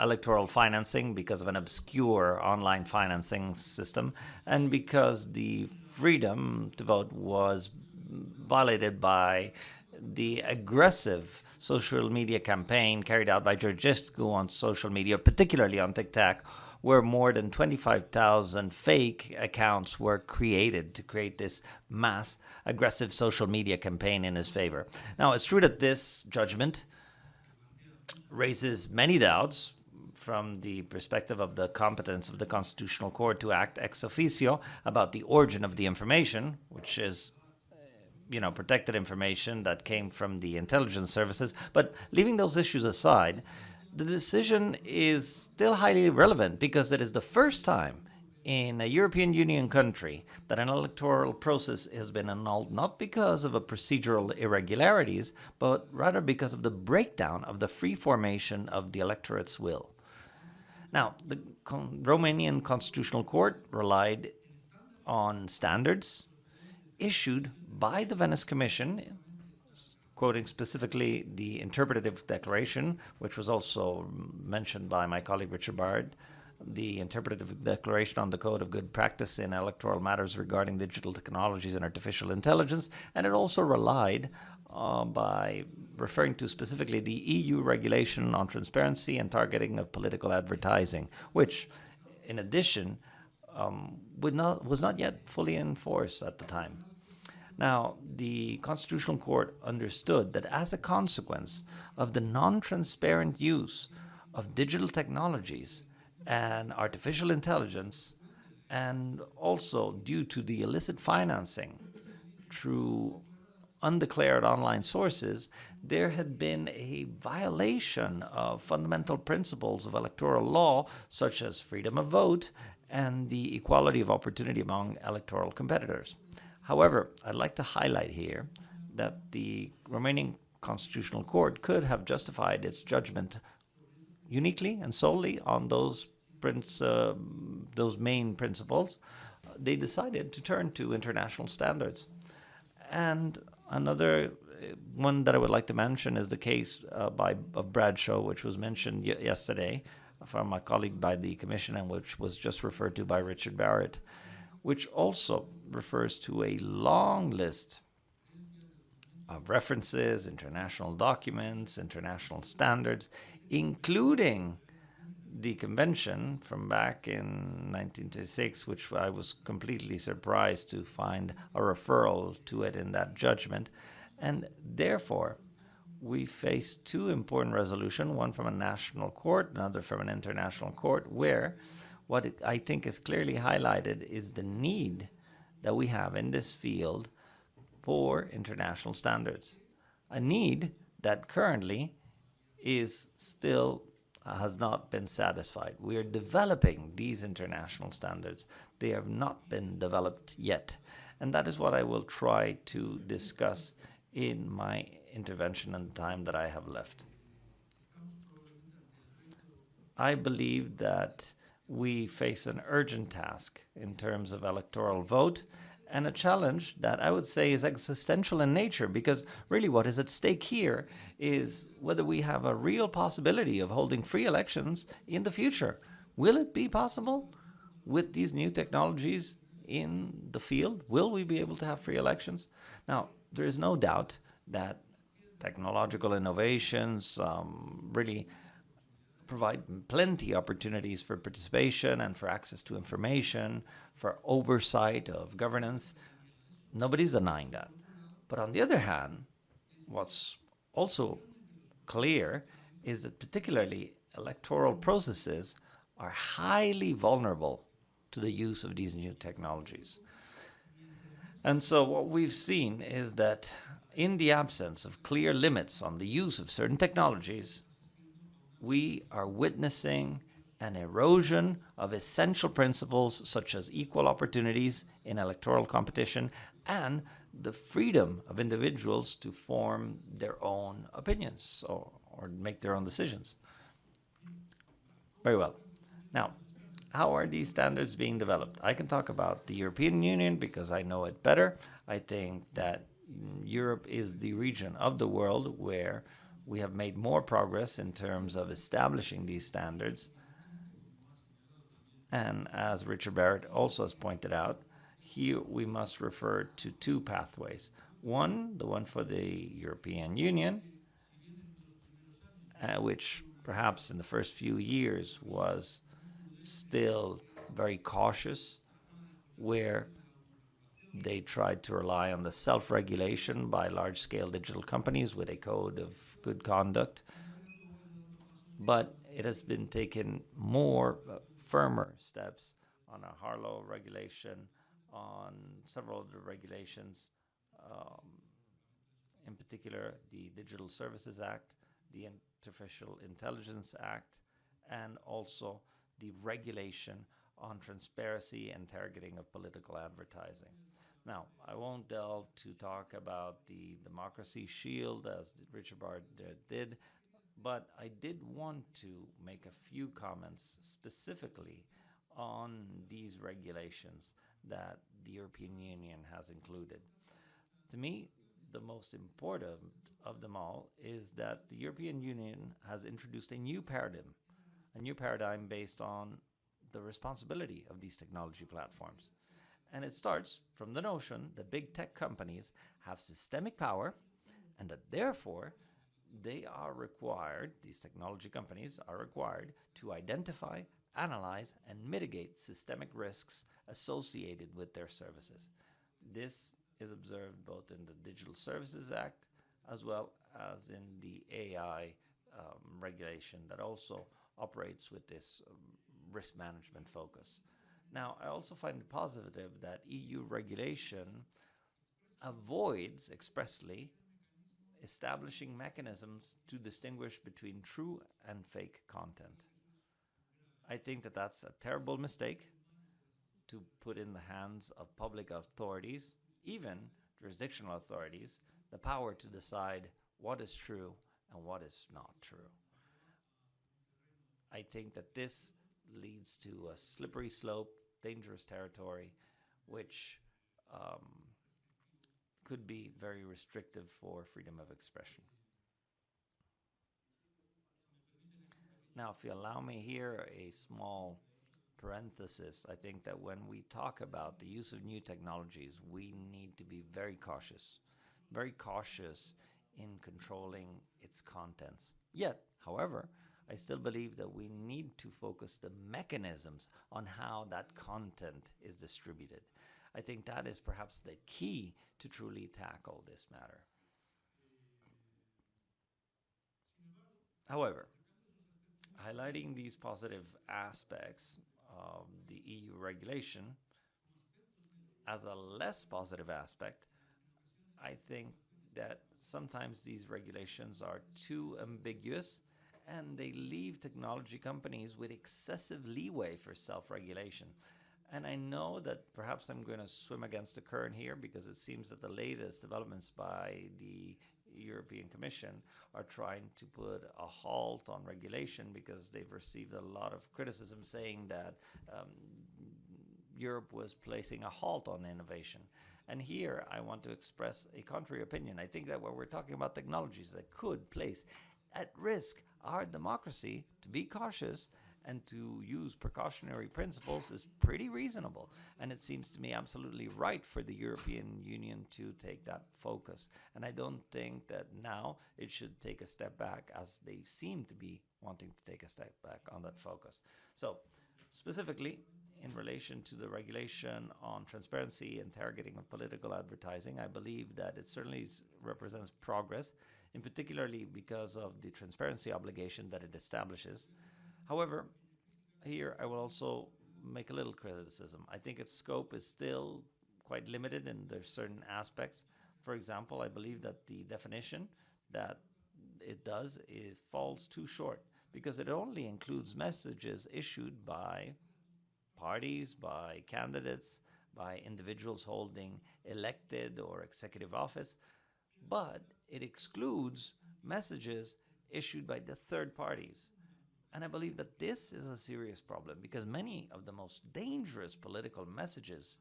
electoral financing because of an obscure online financing system, and because the freedom to vote was violated by the aggressive social media campaign carried out by Georgescu on social media, particularly on TikTok, where more than 25,000 fake accounts were created to create this mass aggressive social media campaign in his favor. Now, it's true that this judgment raises many doubts from the perspective of the competence of the Constitutional Court to act ex officio about the origin of the information, which is protected information that came from the intelligence services. But leaving those issues aside, the decision is still highly relevant because it is the first time in a European Union country that an electoral process has been annulled, not because of a procedural irregularities, but rather because of the breakdown of the free formation of the electorate's will. Now, the Romanian Constitutional Court relied on standards issued by the Venice Commission, quoting specifically the interpretative declaration, which was also mentioned by my colleague Richard Barrett, the interpretative declaration on the Code of Good Practice in Electoral Matters regarding digital technologies and artificial intelligence, and it also relied by referring to specifically the EU regulation on transparency and targeting of political advertising, which, in addition, was not yet fully in force at the time. Now, the Constitutional Court understood that as a consequence of the non-transparent use of digital technologies and artificial intelligence, and also due to the illicit financing through undeclared online sources, there had been a violation of fundamental principles of electoral law, such as freedom of vote and the equality of opportunity among electoral competitors. However, I'd like to highlight here that the Romanian Constitutional Court could have justified its judgment uniquely and solely on those main principles. They decided to turn to international standards. And another one that I would like to mention is the case of Bradshaw, which was mentioned yesterday from my colleague by the Commission and which was just referred to by Richard Barrett, which also refers to a long list of references, international documents, international standards, including the convention from back in 1936, which I was completely surprised to find a referral to it in that judgment. And therefore, we face two important resolutions, one from a national court, another from an international court, where what I think is clearly highlighted is the need that we have in this field for international standards. A need that currently is still has not been satisfied. We are developing these international standards. They have not been developed yet. And that is what I will try to discuss in my intervention and the time that I have left. I believe that we face an urgent task in terms of electoral vote, and a challenge that I would say is existential in nature, because really what is at stake here is whether we have a real possibility of holding free elections in the future. Will it be possible with these new technologies in the field? Will we be able to have free elections? Now, there is no doubt that technological innovations really provide plenty opportunities for participation and for access to information, for oversight of governance. Nobody's denying that. But on the other hand, what's also clear is that particularly electoral processes are highly vulnerable to the use of these new technologies. And so what we've seen is that in the absence of clear limits on the use of certain technologies, we are witnessing an erosion of essential principles such as equal opportunities in electoral competition and the freedom of individuals to form their own opinions or make their own decisions. Very well. Now, how are these standards being developed? I can talk about the European Union because I know it better. I think that Europe is the region of the world where we have made more progress in terms of establishing these standards. And as Richard Barrett also has pointed out, here we must refer to two pathways. One, the one for the European Union, which perhaps in the first few years was still very cautious, where they tried to rely on the self-regulation by large-scale digital companies with a code of good conduct. But it has been taken more firmer steps on a Harlow regulation, on several of the regulations, in particular the Digital Services Act, the Artificial Intelligence Act, and also the regulation on transparency and targeting of political advertising. Now, I won't delve to talk about the Democracy Shield as Richard Barrett did, but I did want to make a few comments specifically on these regulations that the European Union has included. To me, the most important of them all is that the European Union has introduced a new paradigm based on the responsibility of these technology platforms. And it starts from the notion that big tech companies have systemic power and that therefore they are required, these technology companies are required to identify, analyze, and mitigate systemic risks associated with their services. This is observed both in the Digital Services Act as well as in the AI regulation that also operates with this risk management focus. Now, I also find it positive that EU regulation avoids expressly establishing mechanisms to distinguish between true and fake content. I think that that's a terrible mistake to put in the hands of public authorities, even jurisdictional authorities, the power to decide what is true and what is not true. I think that this leads to a slippery slope, dangerous territory, which could be very restrictive for freedom of expression. Now, if you allow me here a small parenthesis, I think that when we talk about the use of new technologies, we need to be very cautious in controlling its contents. Yet, however, I still believe that we need to focus the mechanisms on how that content is distributed. I think that is perhaps the key to truly tackle this matter. However, highlighting these positive aspects of the EU regulation, as a less positive aspect, I think that sometimes these regulations are too ambiguous and they leave technology companies with excessive leeway for self-regulation. And I know that perhaps I'm going to swim against the current here because it seems that the latest developments by the European Commission are trying to put a halt on regulation because they've received a lot of criticism saying that Europe was placing a halt on innovation. And here I want to express a contrary opinion. I think that when we're talking about technologies that could place at risk our democracy, to be cautious and to use precautionary principles is pretty reasonable. And it seems to me absolutely right for the European Union to take that focus. And I don't think that now it should take a step back as they seem to be wanting to take a step back on that focus. So specifically, in relation to the regulation on transparency and targeting of political advertising, I believe that it certainly represents progress, in particularly because of the transparency obligation that it establishes. However, here I will also make a little criticism. I think its scope is still quite limited and there's certain aspects. For example, I believe that the definition that it falls too short because it only includes messages issued by parties, by candidates, by individuals holding elected or executive office, but it excludes messages issued by the third parties. And I believe that this is a serious problem because many of the most dangerous political messages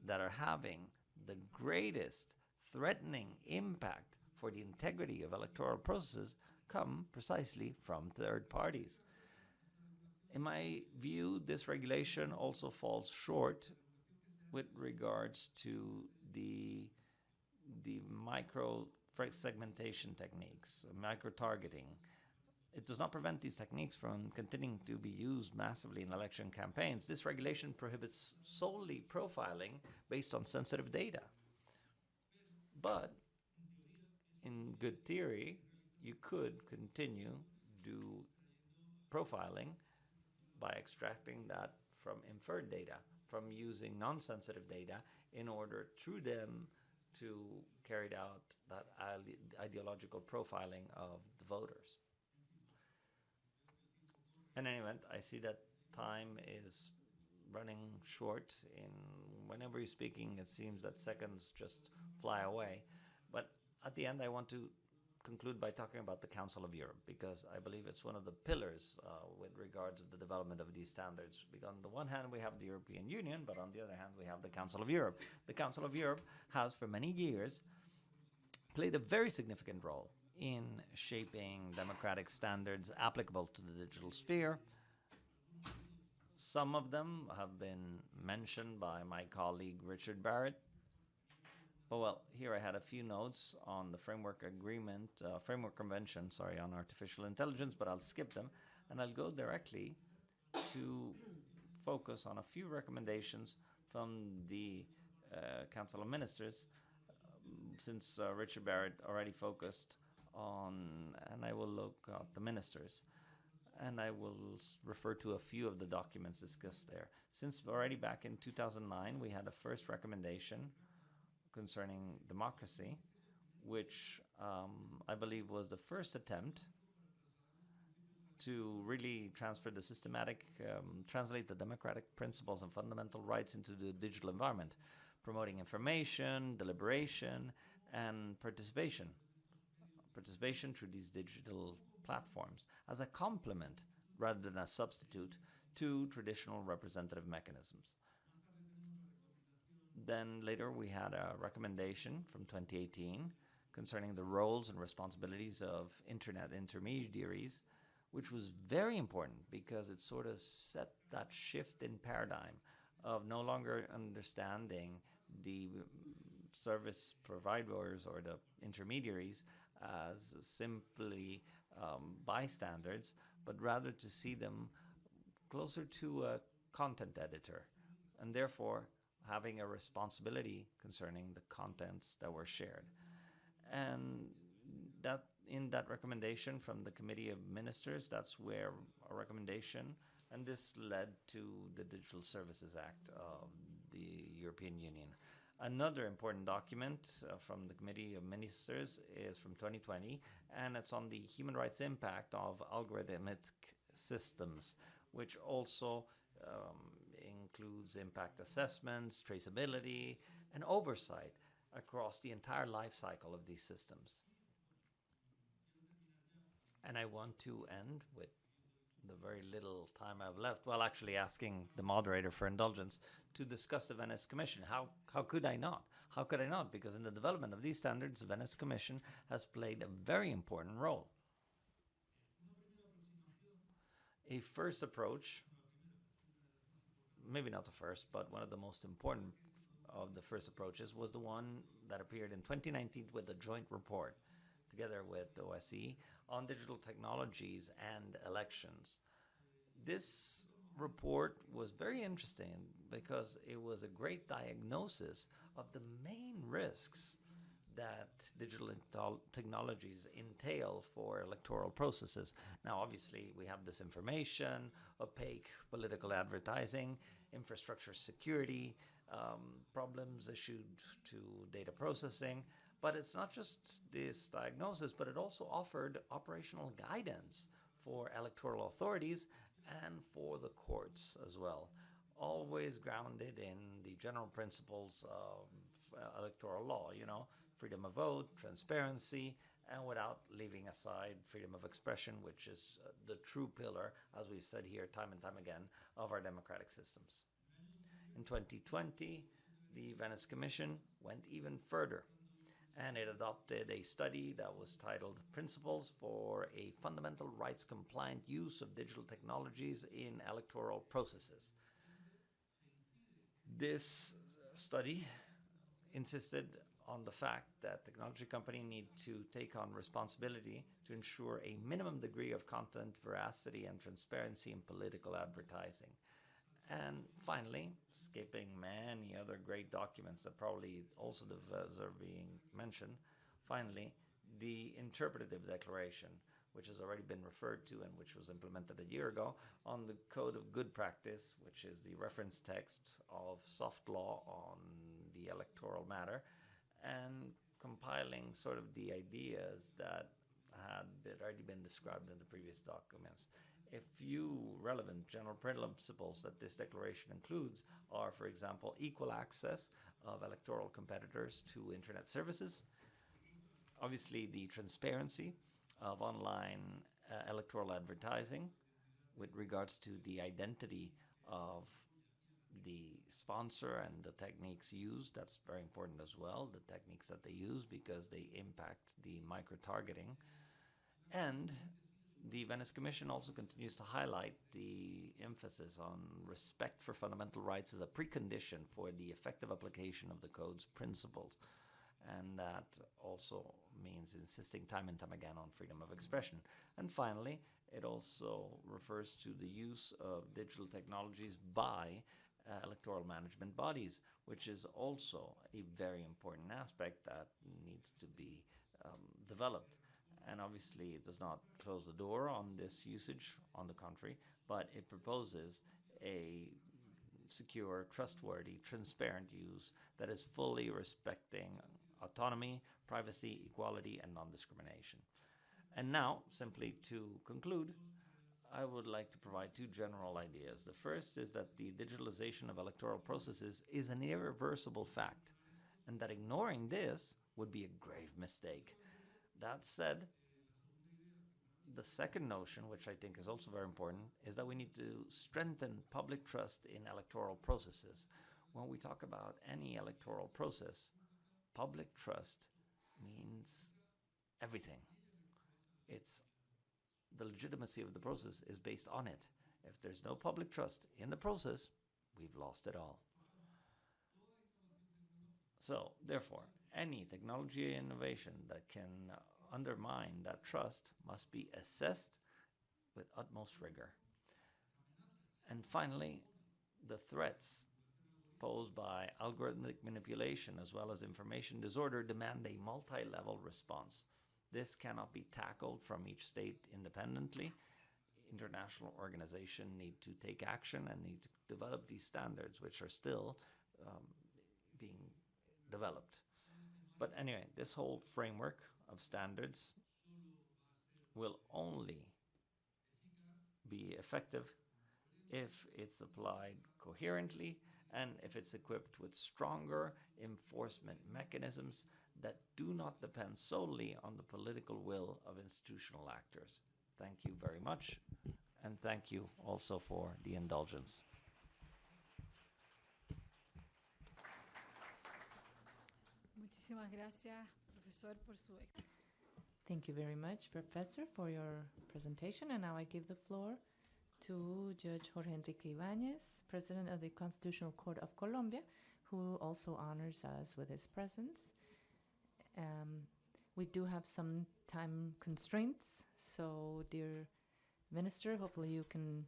that are having the greatest threatening impact for the integrity of electoral processes come precisely from third parties. In my view, this regulation also falls short with regards to the micro segmentation techniques, micro targeting. It does not prevent these techniques from continuing to be used massively in election campaigns. This regulation prohibits solely profiling based on sensitive data. But in good theory, you could continue do profiling by extracting that from inferred data, from using non-sensitive data in order through them to carry out that ideological profiling of the voters. In any event, I see that time is running short. Whenever you're speaking, it seems that seconds just fly away. But at the end, I want to conclude by talking about the Council of Europe, because I believe it's one of the pillars with regards to the development of these standards. Because on the one hand, we have the European Union, but on the other hand, we have the Council of Europe. The Council of Europe has, for many years, played a very significant role in shaping democratic standards applicable to the digital sphere. Some of them have been mentioned by my colleague Richard Barrett. Well, here I had a few notes on the framework convention, on artificial intelligence, but I'll skip them and I'll go directly to focus on a few recommendations from the Council of Ministers, since Richard Barrett already focused on, and I will look at the ministers, and I will refer to a few of the documents discussed there. Since already back in 2009, we had a first recommendation concerning democracy, which I believe was the first attempt to really transfer the translate the democratic principles and fundamental rights into the digital environment, promoting information, deliberation, and participation through these digital platforms as a complement rather than a substitute to traditional representative mechanisms. Then later we had a recommendation from 2018 concerning the roles and responsibilities of internet intermediaries, which was very important because it sort of set that shift in paradigm of no longer understanding the service providers or the intermediaries as simply bystanders, but rather to see them closer to a content editor, and therefore having a responsibility concerning the contents that were shared. And that in that recommendation from the Committee of Ministers, that's where a recommendation, and this led to the Digital Services Act of the European Union. Another important document from the Committee of Ministers is from 2020, and it's on the human rights impact of algorithmic systems, which also includes impact assessments, traceability, and oversight across the entire life cycle of these systems. And I want to end with the very little time I've left, while actually asking the moderator for indulgence to discuss the Venice Commission. How could I not? How could I not? Because in the development of these standards, the Venice Commission has played a very important role. A first approach, maybe not the first, but one of the most important of the first approaches was the one that appeared in 2019 with the joint report together with the OSCE on digital technologies and elections. This report was very interesting because it was a great diagnosis of the main risks that digital technologies entail for electoral processes. Now, obviously, we have disinformation, opaque political advertising, infrastructure security, problems issued to data processing. But it's not just this diagnosis, but it also offered operational guidance for electoral authorities and for the courts as well, always grounded in the general principles of electoral law, freedom of vote, transparency, and without leaving aside freedom of expression, which is the true pillar, as we've said here time and time again, of our democratic systems. In 2020, the Venice Commission went even further, and it adopted a study that was titled Principles for a Fundamental Rights Compliant Use of Digital Technologies in Electoral Processes. This study insisted on the fact that technology companies need to take on responsibility to ensure a minimum degree of content veracity and transparency in political advertising. And finally, skipping many other great documents that probably also deserve being mentioned, finally, the interpretative declaration, which has already been referred to and which was implemented a year ago, on the Code of Good Practice, which is the reference text of soft law on the electoral matter, and compiling sort of the ideas that had already been described in the previous documents. A few relevant general principles that this declaration includes are, for example, equal access of electoral competitors to internet services, obviously the transparency of online electoral advertising with regards to the identity of the sponsor and the techniques used. That's very important as well, the techniques that they use, because they impact the micro-targeting. And the Venice Commission also continues to highlight the emphasis on respect for fundamental rights as a precondition for the effective application of the Code's principles. And that also means insisting time and time again on freedom of expression. And finally, it also refers to the use of digital technologies by electoral management bodies, which is also a very important aspect that needs to be developed. And obviously, it does not close the door on this usage, on the contrary, but it proposes a secure, trustworthy, transparent use that is fully respecting autonomy, privacy, equality, and non-discrimination. And now, simply to conclude, I would like to provide two general ideas. The first is that the digitalization of electoral processes is an irreversible fact, and that ignoring this would be a grave mistake. That said, the second notion, which I think is also very important, is that we need to strengthen public trust in electoral processes. When we talk about any electoral process, public trust means everything. It's the legitimacy of the process is based on it. If there's no public trust in the process, we've lost it all. So, therefore, any technology innovation that can undermine that trust must be assessed with utmost rigor. And finally, the threats posed by algorithmic manipulation as well as information disorder demand a multi-level response. This cannot be tackled from each state independently. International organizations need to take action and need to develop these standards, which are still being developed. But anyway, this whole framework of standards will only be effective if it's applied coherently and if it's equipped with stronger enforcement mechanisms that do not depend solely on the political will of institutional actors. Thank you very much, and thank you also for the indulgence. Muchísimas gracias, profesor, por su. Thank you very much, Professor, for your presentation. And now I give the floor to Judge Jorge Enrique Ibáñez, President of the Constitutional Court of Colombia, who also honors us with his presence. We do have some time constraints, so dear Minister, hopefully you can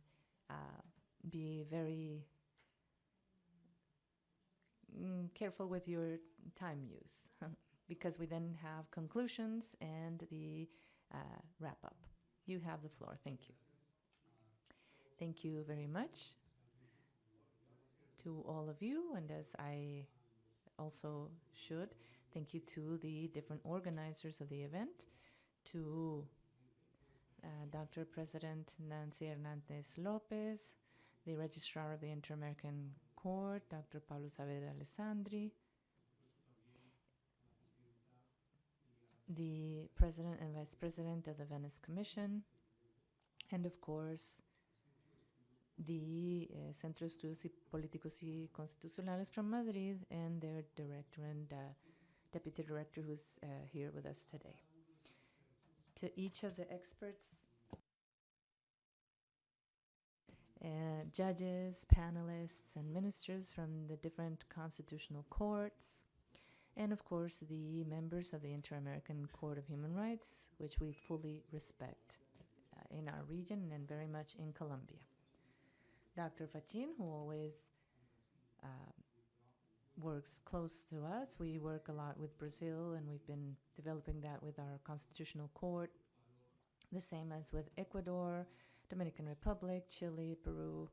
be very careful with your time use, because we then have conclusions and the wrap-up. You have the floor. Thank you. Thank you very much to all of you, and as I also should, thank you to the different organizers of the event, to Dr. President Nancy Hernandez Lopez, the Registrar of the Inter-American Court, Dr. Pablo Saavedra Alessandri, the president and vice president of the Venice Commission, and of course, the Centro de Estudios Políticos y Constitucionales from Madrid and their director and deputy director who's here with us today. To each of the experts, judges, panelists, and ministers from the different constitutional courts, and of course the members of the Inter-American Court of Human Rights, which we fully respect in our region and very much in Colombia. Dr. Fachin, who always works close to us. We work a lot with Brazil, and we've been developing that with our Constitutional Court, the same as with Ecuador, Dominican Republic, Chile, Peru,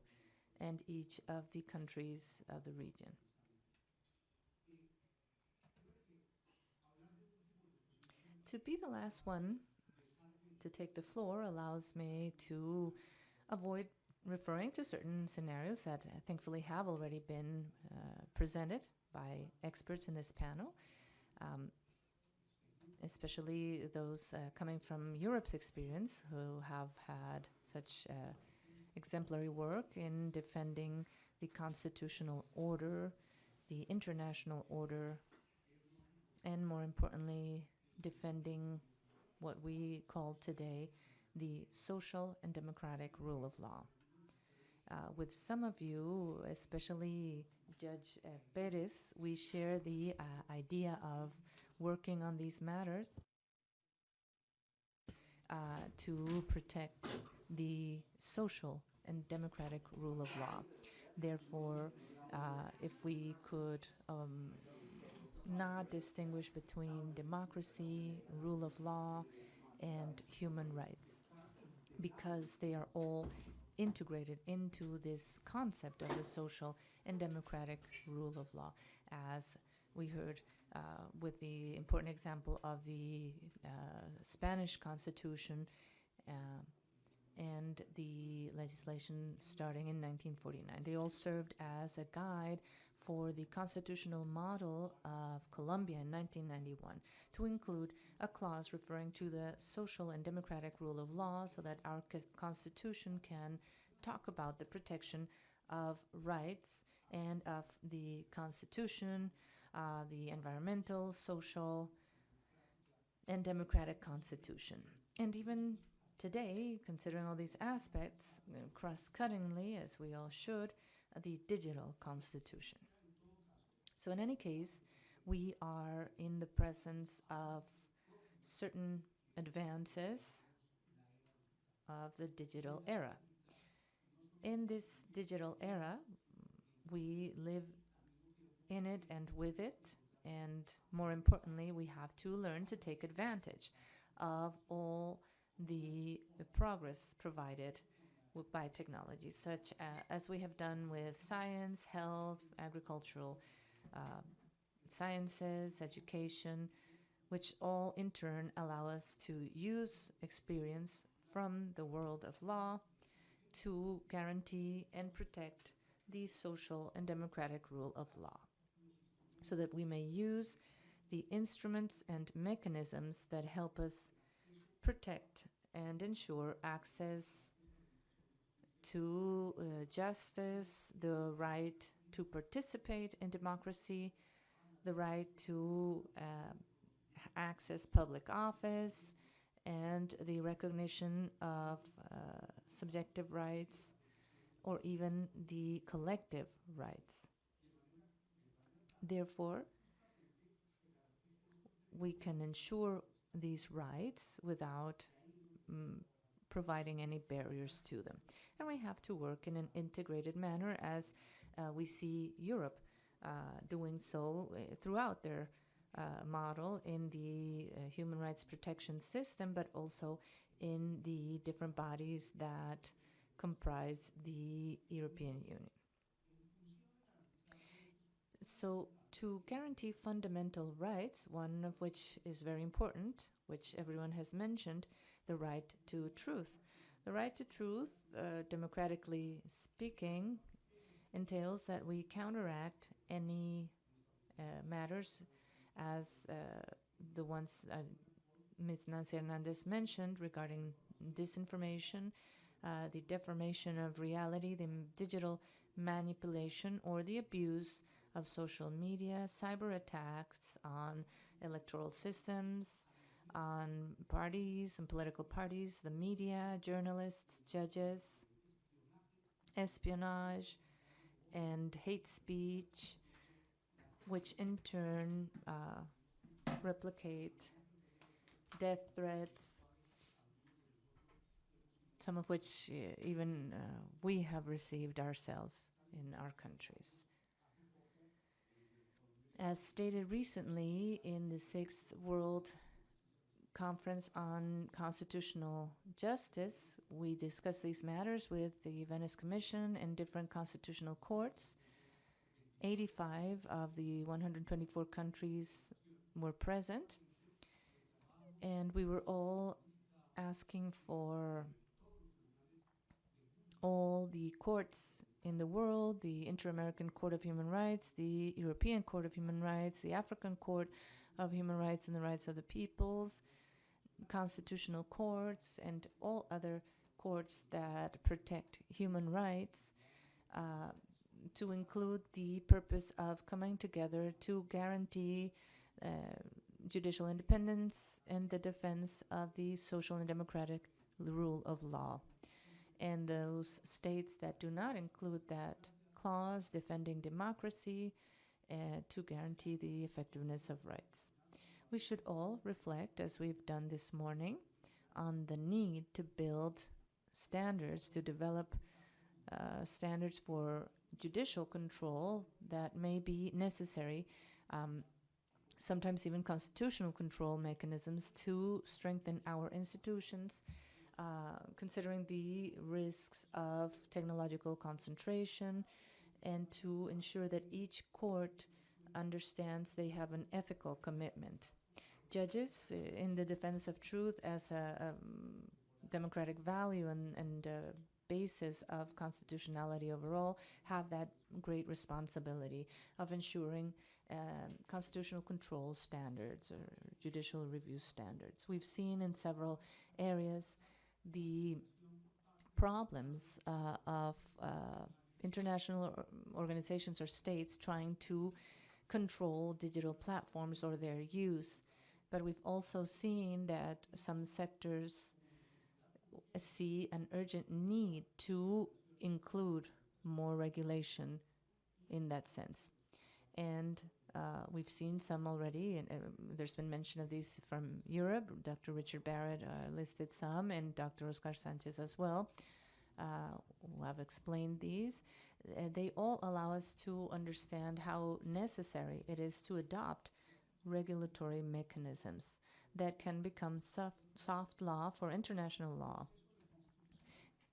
and each of the countries of the region. To be the last one to take the floor allows me to avoid referring to certain scenarios that thankfully have already been presented by experts in this panel, especially those coming from Europe's experience who have had such exemplary work in defending the constitutional order, the international order, and more importantly, defending what we call today the social and democratic rule of law. With some of you, especially Judge Perez, we share the idea of working on these matters to protect the social and democratic rule of law. Therefore, if we could not distinguish between democracy, rule of law, and human rights, because they are all integrated into this concept of the social and democratic rule of law, as we heard with the important example of the Spanish Constitution and the legislation starting in 1949. They all served as a guide for the constitutional model of Colombia in 1991 to include a clause referring to the social and democratic rule of law so that our constitution can talk about the protection of rights and of the constitution, the environmental, social, and democratic constitution. And even today, considering all these aspects, cross-cuttingly, as we all should, the digital constitution. So in any case, we are in the presence of certain advances of the digital era. In this digital era, we live in it and with it, and more importantly, we have to learn to take advantage of all the progress provided by technology, such as we have done with science, health, agricultural sciences, education, which all in turn allow us to use experience from the world of law to guarantee and protect the social and democratic rule of law, so that we may use the instruments and mechanisms that help us protect and ensure access to justice, the right to participate in democracy, the right to access public office, and the recognition of subjective rights, or even the collective rights. Therefore, we can ensure these rights without providing any barriers to them. And we have to work in an integrated manner, as we see Europe doing so throughout their model in the human rights protection system, but also in the different bodies that comprise the European Union. So to guarantee fundamental rights, one of which is very important, which everyone has mentioned, the right to truth. The right to truth, democratically speaking, entails that we counteract any matters as the ones Ms. Nancy Hernandez mentioned regarding disinformation, the deformation of reality, the digital manipulation, or the abuse of social media, cyber attacks on electoral systems, on parties and political parties, the media, journalists, judges, espionage, and hate speech, which in turn replicate death threats, some of which even we have received ourselves in our countries. As stated recently in the 6th World Conference on Constitutional Justice, we discussed these matters with the Venice Commission and different constitutional courts. 85 of the 124 countries were present, and we were all asking for all the courts in the world, the Inter-American Court of Human Rights, the European Court of Human Rights, the African Court of Human Rights and the Rights of the Peoples, constitutional courts, and all other courts that protect human rights, to include the purpose of coming together to guarantee judicial independence and the defense of the social and democratic rule of law. And those states that do not include that clause, defending democracy to guarantee the effectiveness of rights. We should all reflect, as we've done this morning, on the need to build standards, to develop standards for judicial control that may be necessary, sometimes even constitutional control mechanisms to strengthen our institutions, considering the risks of technological concentration, and to ensure that each court understands they have an ethical commitment. Judges, in the defense of truth as a democratic value and basis of constitutionality overall, have that great responsibility of ensuring constitutional control standards or judicial review standards. We've seen in several areas the problems of international organizations or states trying to control digital platforms or their use. But we've also seen that some sectors see an urgent need to include more regulation in that sense. And we've seen some already, and there's been mention of these from Europe. Dr. Richard Barrett listed some, and Dr. Oscar Sanchez as well, who have explained these. They all allow us to understand how necessary it is to adopt regulatory mechanisms that can become soft law for international law.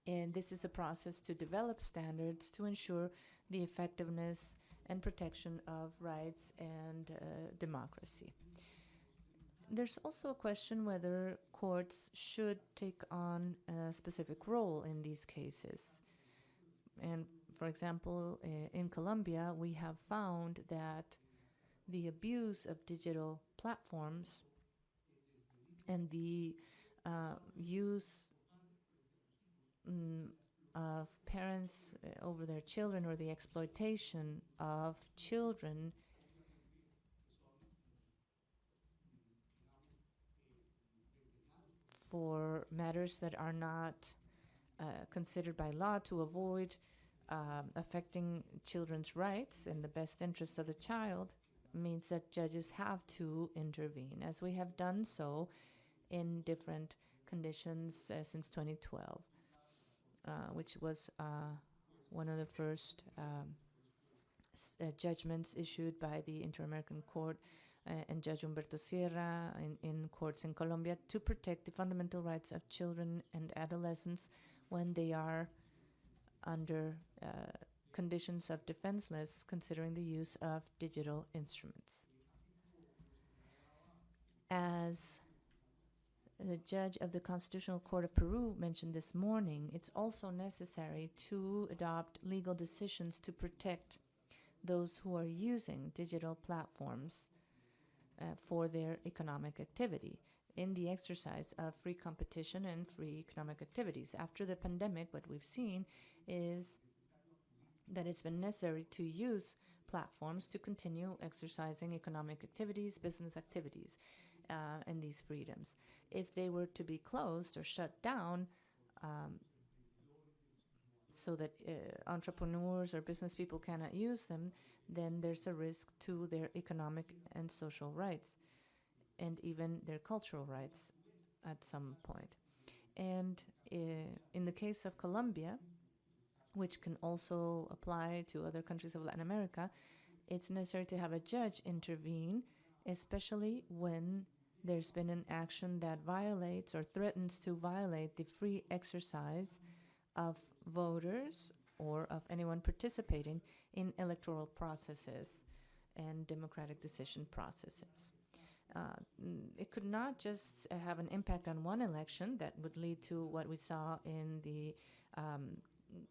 And this is a process to develop standards to ensure the effectiveness and protection of rights and democracy. There's also a question whether courts should take on a specific role in these cases. And for example, in Colombia, we have found that the abuse of digital platforms and the use of parents over their children, or the exploitation of children, for matters that are not considered by law to avoid affecting children's rights and the best interests of the child, means that judges have to intervene, as we have done so in different conditions since 2012, which was one of the first judgments issued by the Inter-American Court and Judge Humberto Sierra in courts in Colombia to protect the fundamental rights of children and adolescents when they are under conditions of defenseless, considering the use of digital instruments. As the judge of the Constitutional Court of Peru mentioned this morning, it's also necessary to adopt legal decisions to protect those who are using digital platforms for their economic activity. in the exercise of free competition and free economic activities. After the pandemic, what we've seen is that it's been necessary to use platforms to continue exercising economic activities, business activities, and these freedoms. If they were to be closed or shut down, so that entrepreneurs or business people cannot use them, then there's a risk to their economic and social rights, and even their cultural rights at some point. And in the case of Colombia, which can also apply to other countries of Latin America, it's necessary to have a judge intervene, especially when there's been an action that violates or threatens to violate the free exercise of voters or of anyone participating in electoral processes and democratic decision processes. It could not just have an impact on one election that would lead to what we saw in the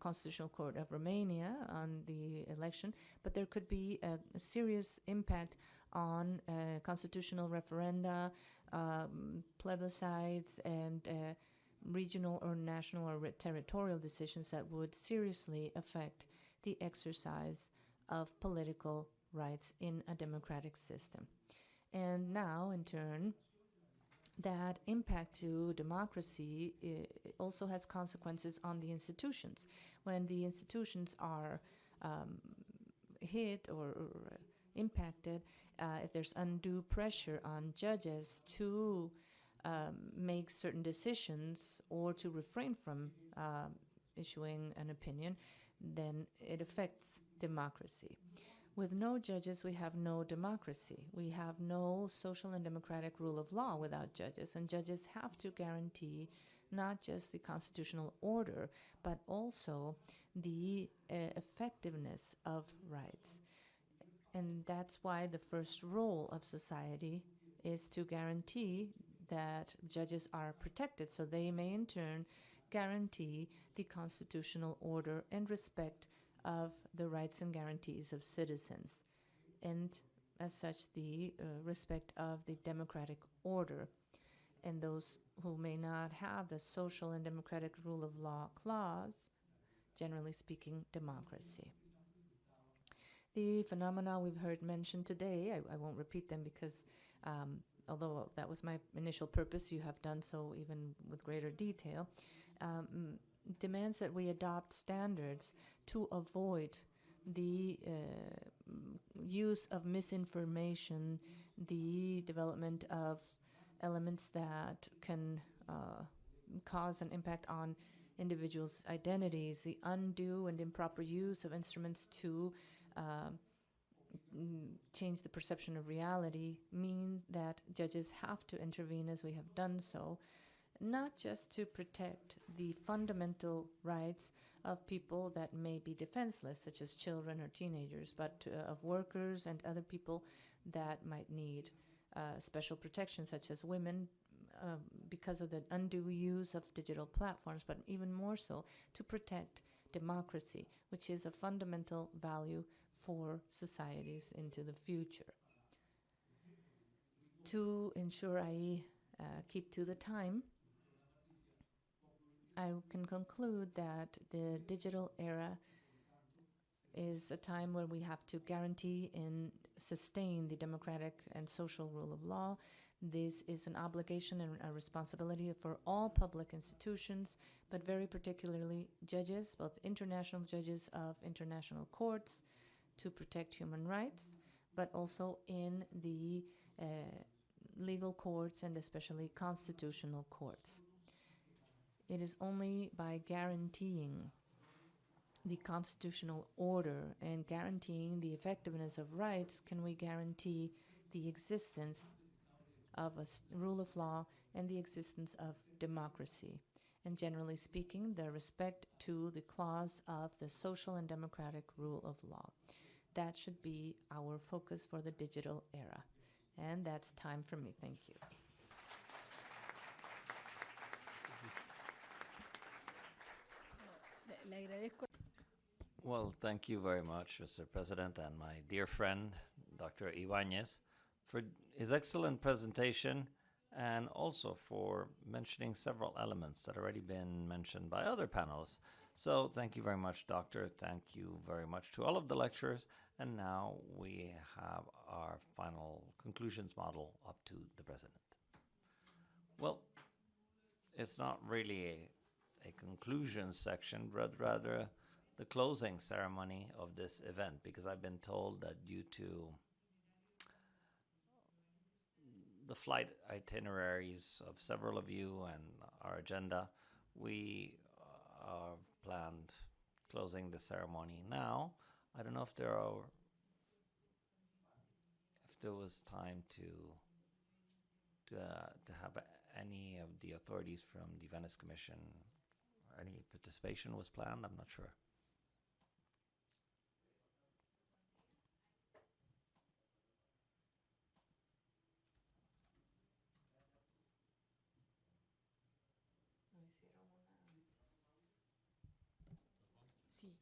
Constitutional Court of Romania on the election, but there could be a serious impact on constitutional referenda, plebiscites, and regional or national or territorial decisions that would seriously affect the exercise of political rights in a democratic system. And now, in turn, that impact to democracy also has consequences on the institutions. When the institutions are hit or impacted, if there's undue pressure on judges to make certain decisions or to refrain from issuing an opinion, then it affects democracy. With no judges, we have no democracy. We have no social and democratic rule of law without judges, and judges have to guarantee not just the constitutional order, but also the effectiveness of rights. And that's why the first role of society is to guarantee that judges are protected, so they may in turn guarantee the constitutional order and respect of the rights and guarantees of citizens, and as such the respect of the democratic order. And those who may not have the social and democratic rule of law clause, generally speaking, democracy. The phenomena we've heard mentioned today, I won't repeat them because although that was my initial purpose, you have done so even with greater detail, demands that we adopt standards to avoid the use of misinformation, the development of elements that can cause an impact on individuals' identities, the undue and improper use of instruments to change the perception of reality, mean that judges have to intervene, as we have done so, not just to protect the fundamental rights of people that may be defenseless, such as children or teenagers, but of workers and other people that might need special protection, such as women, because of the undue use of digital platforms, but even more so to protect democracy, which is a fundamental value for societies into the future. To ensure I keep to the time, I can conclude that the digital era is a time where we have to guarantee and sustain the democratic and social rule of law. This is an obligation and a responsibility for all public institutions, but very particularly judges, both international judges of international courts, to protect human rights, but also in the legal courts and especially constitutional courts. It is only by guaranteeing the constitutional order and guaranteeing the effectiveness of rights can we guarantee the existence of a rule of law and the existence of democracy. And generally speaking, the respect to the clause of the social and democratic rule of law. That should be our focus for the digital era. And that's time for me. Thank you. Le agradezco. Well, thank you very much, Mr. President, and my dear friend, Dr. Ibáñez, for his excellent presentation and also for mentioning several elements that already been mentioned by other panelists. So thank you very much, Doctor. Thank you very much to all of the lecturers. And now we have our final conclusions model up to the President. Well, it's not really a conclusion section, but rather the closing ceremony of this event, because I've been told that due to the flight itineraries of several of you and our agenda, we planned closing the ceremony now. I don't know if there was time to have any of the authorities from the Venice Commission, any participation was planned. I'm not sure. Sí.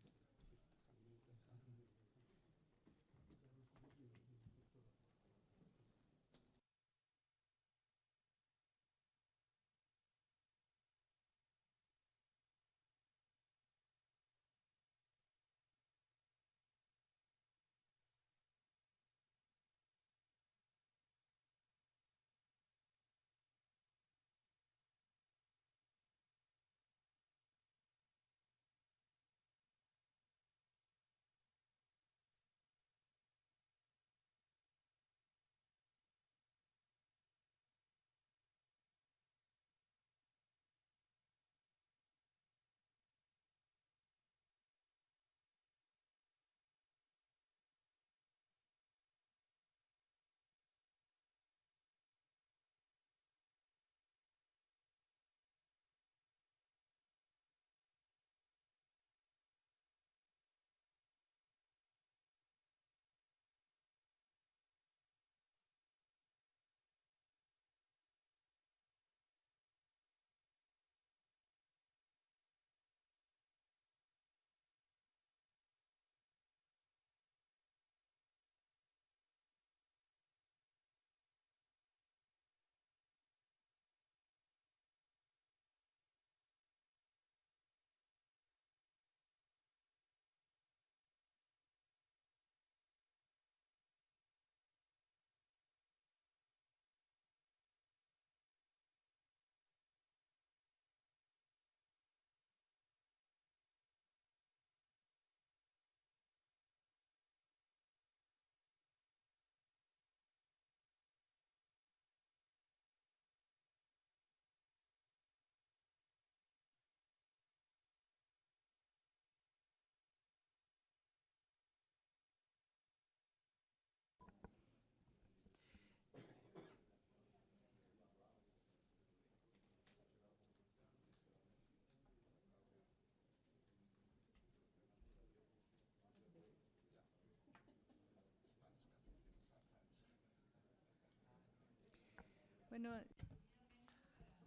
Bueno,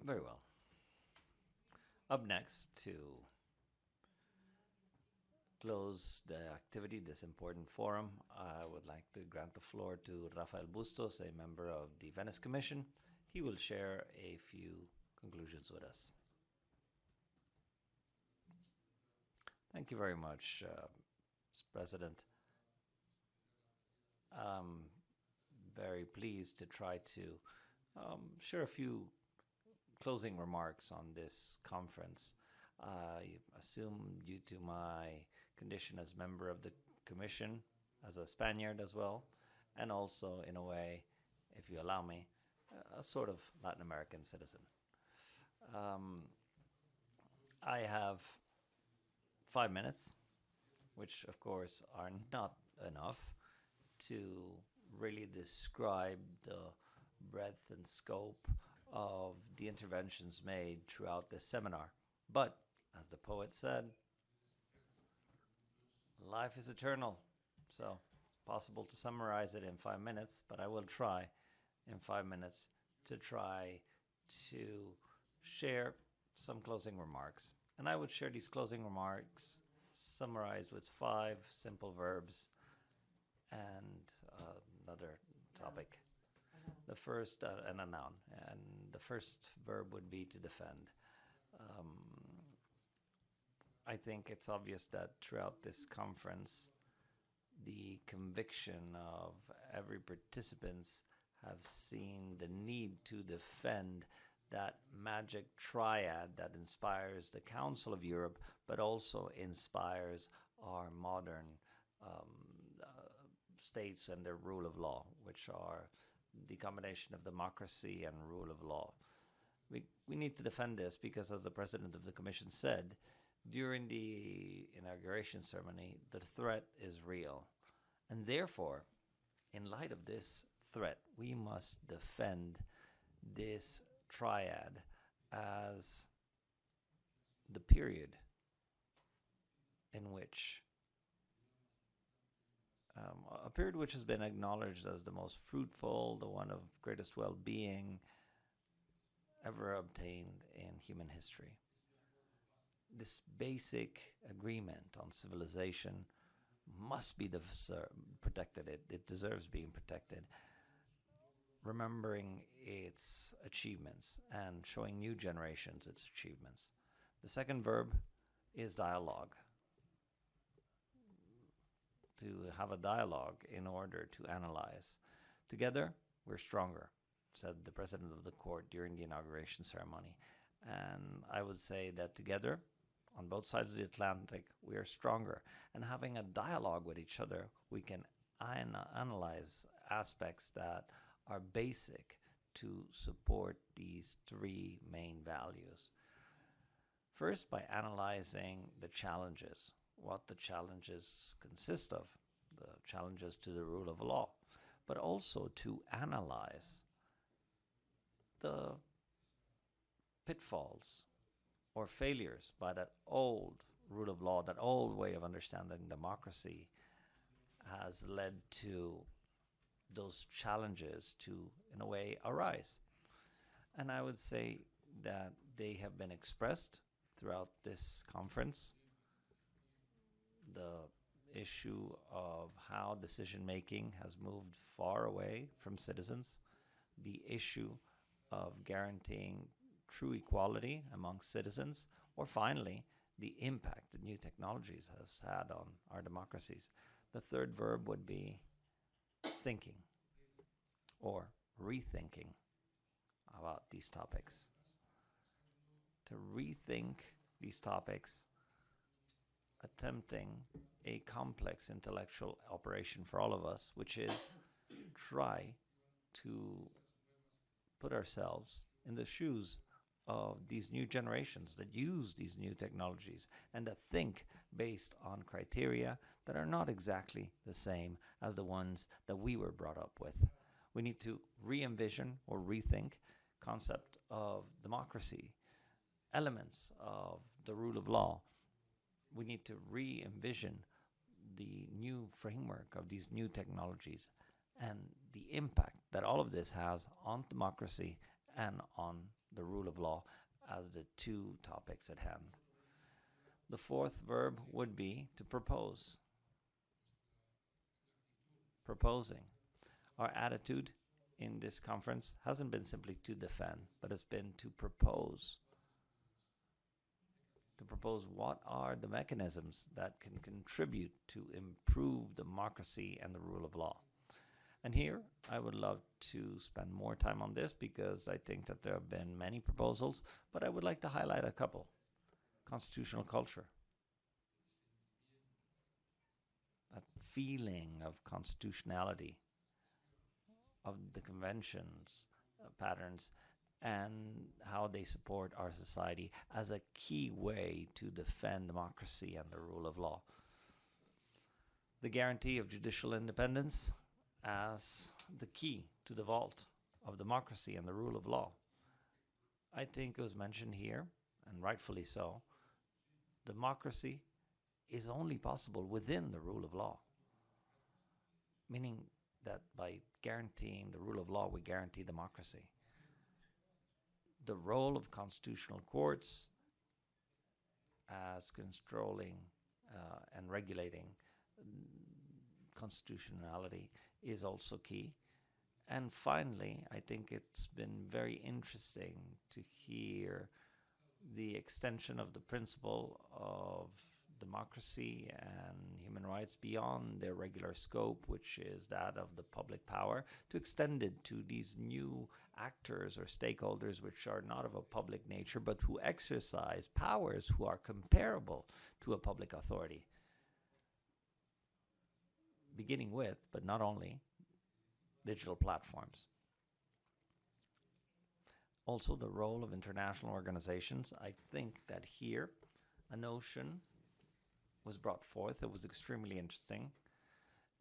Very well. Up next, to close the activity, this important forum, I would like to grant the floor to Rafael Bustos, a member of the Venice Commission. He will share a few conclusions with us. Thank you very much, Mr. President. I'm very pleased to try to share a few closing remarks on this conference. I assume due to my condition as member of the Commission, as a Spaniard as well, and also in a way, if you allow me, a sort of Latin American citizen. I have 5 minutes, which of course are not enough to really describe the breadth and scope of the interventions made throughout this seminar. But, as the poet said, life is eternal. So it's possible to summarize it in 5 minutes, but I will try in 5 minutes to try to share some closing remarks. And I would share these closing remarks summarized with 5 simple verbs and another topic. The first, and a noun, and the first verb would be to defend. I think it's obvious that throughout this conference, the conviction of every participants have seen the need to defend that magic triad that inspires the Council of Europe, but also inspires our modern states and their rule of law, which are the combination of democracy and rule of law. We need to defend this because, as the President of the Commission said, during the inauguration ceremony, the threat is real. And therefore, in light of this threat, we must defend this triad as the period in which a period which has been acknowledged as the most fruitful, the one of greatest well-being ever obtained in human history. This basic agreement on civilization must be protected. It deserves being protected, remembering its achievements and showing new generations its achievements. The second verb is dialogue. To have a dialogue in order to analyze. Together, we're stronger, said the President of the Court during the inauguration ceremony. And I would say that together, on both sides of the Atlantic, we are stronger. And having a dialogue with each other, we can analyze aspects that are basic to support these three main values. First, by analyzing the challenges, what the challenges consist of, the challenges to the rule of law, but also to analyze the pitfalls or failures by that old rule of law, that old way of understanding democracy has led to those challenges to, in a way, arise. And I would say that they have been expressed throughout this conference. The issue of how decision-making has moved far away from citizens, the issue of guaranteeing true equality among citizens, or finally, the impact that new technologies has had on our democracies. The third verb would be thinking or rethinking about these topics. To rethink these topics, attempting a complex intellectual operation for all of us, which is try to put ourselves in the shoes of these new generations that use these new technologies and that think based on criteria that are not exactly the same as the ones that we were brought up with. We need to re-envision or rethink concept of democracy, elements of the rule of law. We need to re-envision the new framework of these new technologies and the impact that all of this has on democracy and on the rule of law as the two topics at hand. The fourth verb would be to propose. Proposing. Our attitude in this conference hasn't been simply to defend, but it's been to propose. To propose what are the mechanisms that can contribute to improve democracy and the rule of law. And here, I would love to spend more time on this because I think that there have been many proposals, but I would like to highlight a couple. Constitutional culture. That feeling of constitutionality, of the conventions, patterns, and how they support our society as a key way to defend democracy and the rule of law. The guarantee of judicial independence as the key to the vault of democracy and the rule of law. I think it was mentioned here, and rightfully so, democracy is only possible within the rule of law. Meaning that by guaranteeing the rule of law, we guarantee democracy. The role of constitutional courts as controlling and regulating constitutionality is also key. And finally, I think it's been very interesting to hear the extension of the principle of democracy and human rights beyond their regular scope, which is that of the public power, to extend it to these new actors or stakeholders which are not of a public nature, but who exercise powers who are comparable to a public authority. Beginning with, but not only, digital platforms. Also, the role of international organizations. I think that here a notion was brought forth that was extremely interesting.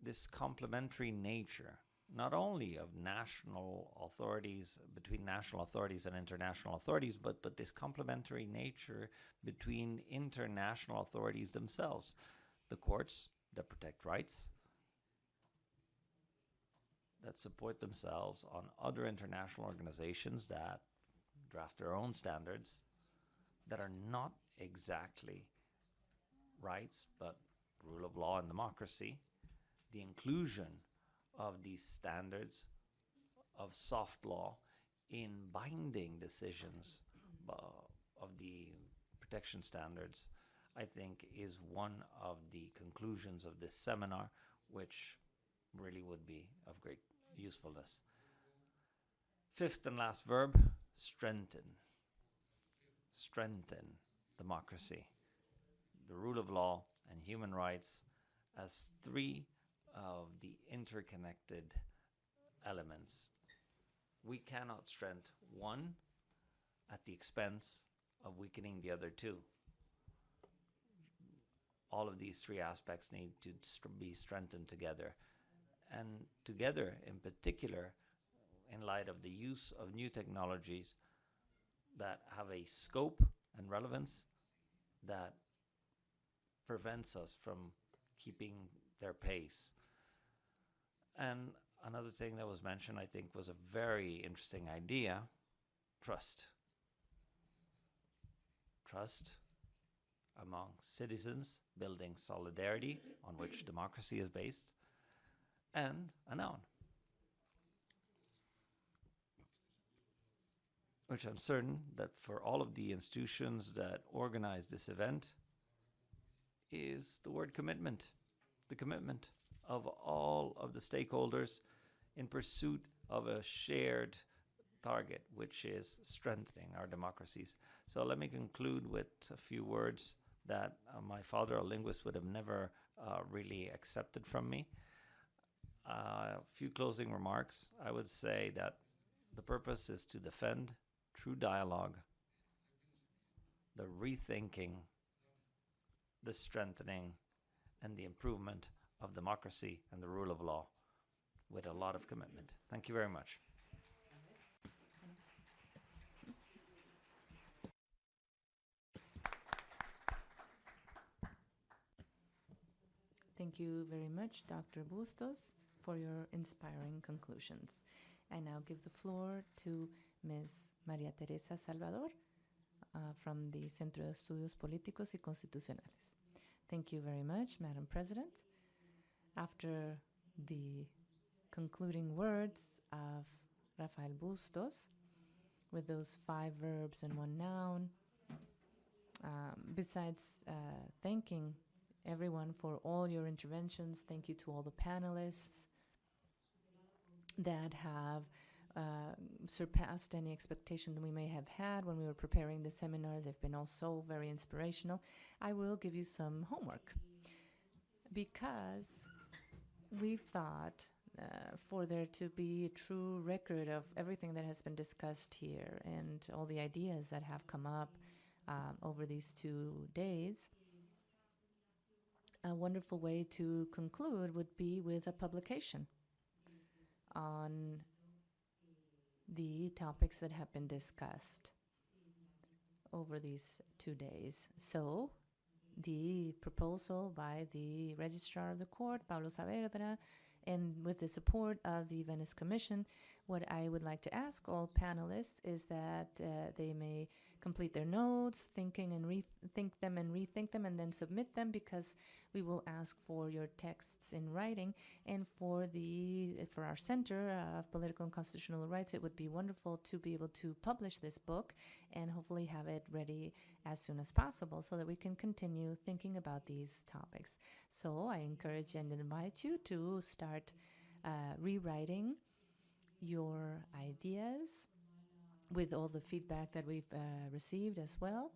This complementary nature, not only of national authorities, between national authorities and international authorities, but this complementary nature between international authorities themselves. The courts that protect rights, that support themselves on other international organizations that draft their own standards that are not exactly rights, but rule of law and democracy, the inclusion of these standards of soft law in binding decisions of the protection standards, I think is one of the conclusions of this seminar, which really would be of great usefulness. Fifth and last verb, strengthen. Strengthen democracy, the rule of law, and human rights as three of the interconnected elements. We cannot strengthen one at the expense of weakening the other two. All of these three aspects need to be strengthened together. And together, in particular, in light of the use of new technologies that have a scope and relevance that prevents us from keeping their pace. And another thing that was mentioned, I think, was a very interesting idea, trust. Trust among citizens, building solidarity on which democracy is based, and a noun, which I'm certain that for all of the institutions that organize this event is the word commitment, the commitment of all of the stakeholders in pursuit of a shared target, which is strengthening our democracies. So let me conclude with a few words that my father, a linguist, would have never really accepted from me. A few closing remarks. I would say that the purpose is to defend through dialogue the rethinking, the strengthening, and the improvement of democracy and the rule of law with a lot of commitment. Thank you very much. Thank you very much, Dr. Bustos, for your inspiring conclusions. I now give the floor to Ms. María Teresa Salvador from the Centro de Estudios Políticos y Constitucionales. Thank you very much, Madam President. After the concluding words of Rafael Bustos, with those 5 verbs and 1 noun, besides thanking everyone for all your interventions, thank you to all the panelists that have surpassed any expectation we may have had when we were preparing the seminar. They've been also very inspirational. I will give you some homework because we thought for there to be a true record of everything that has been discussed here and all the ideas that have come up over these 2 days, a wonderful way to conclude would be with a publication on the topics that have been discussed over these 2 days. So, the proposal by the Registrar of the Court, Pablo Saavedra, and with the support of the Venice Commission, what I would like to ask all panelists is that they may complete their notes, thinking and rethink them and rethink them, and then submit them, because we will ask for your texts in writing. And for our Center of Political and Constitutional Rights, it would be wonderful to be able to publish this book and hopefully have it ready as soon as possible so that we can continue thinking about these topics. So I encourage and invite you to start rewriting your ideas with all the feedback that we've received as well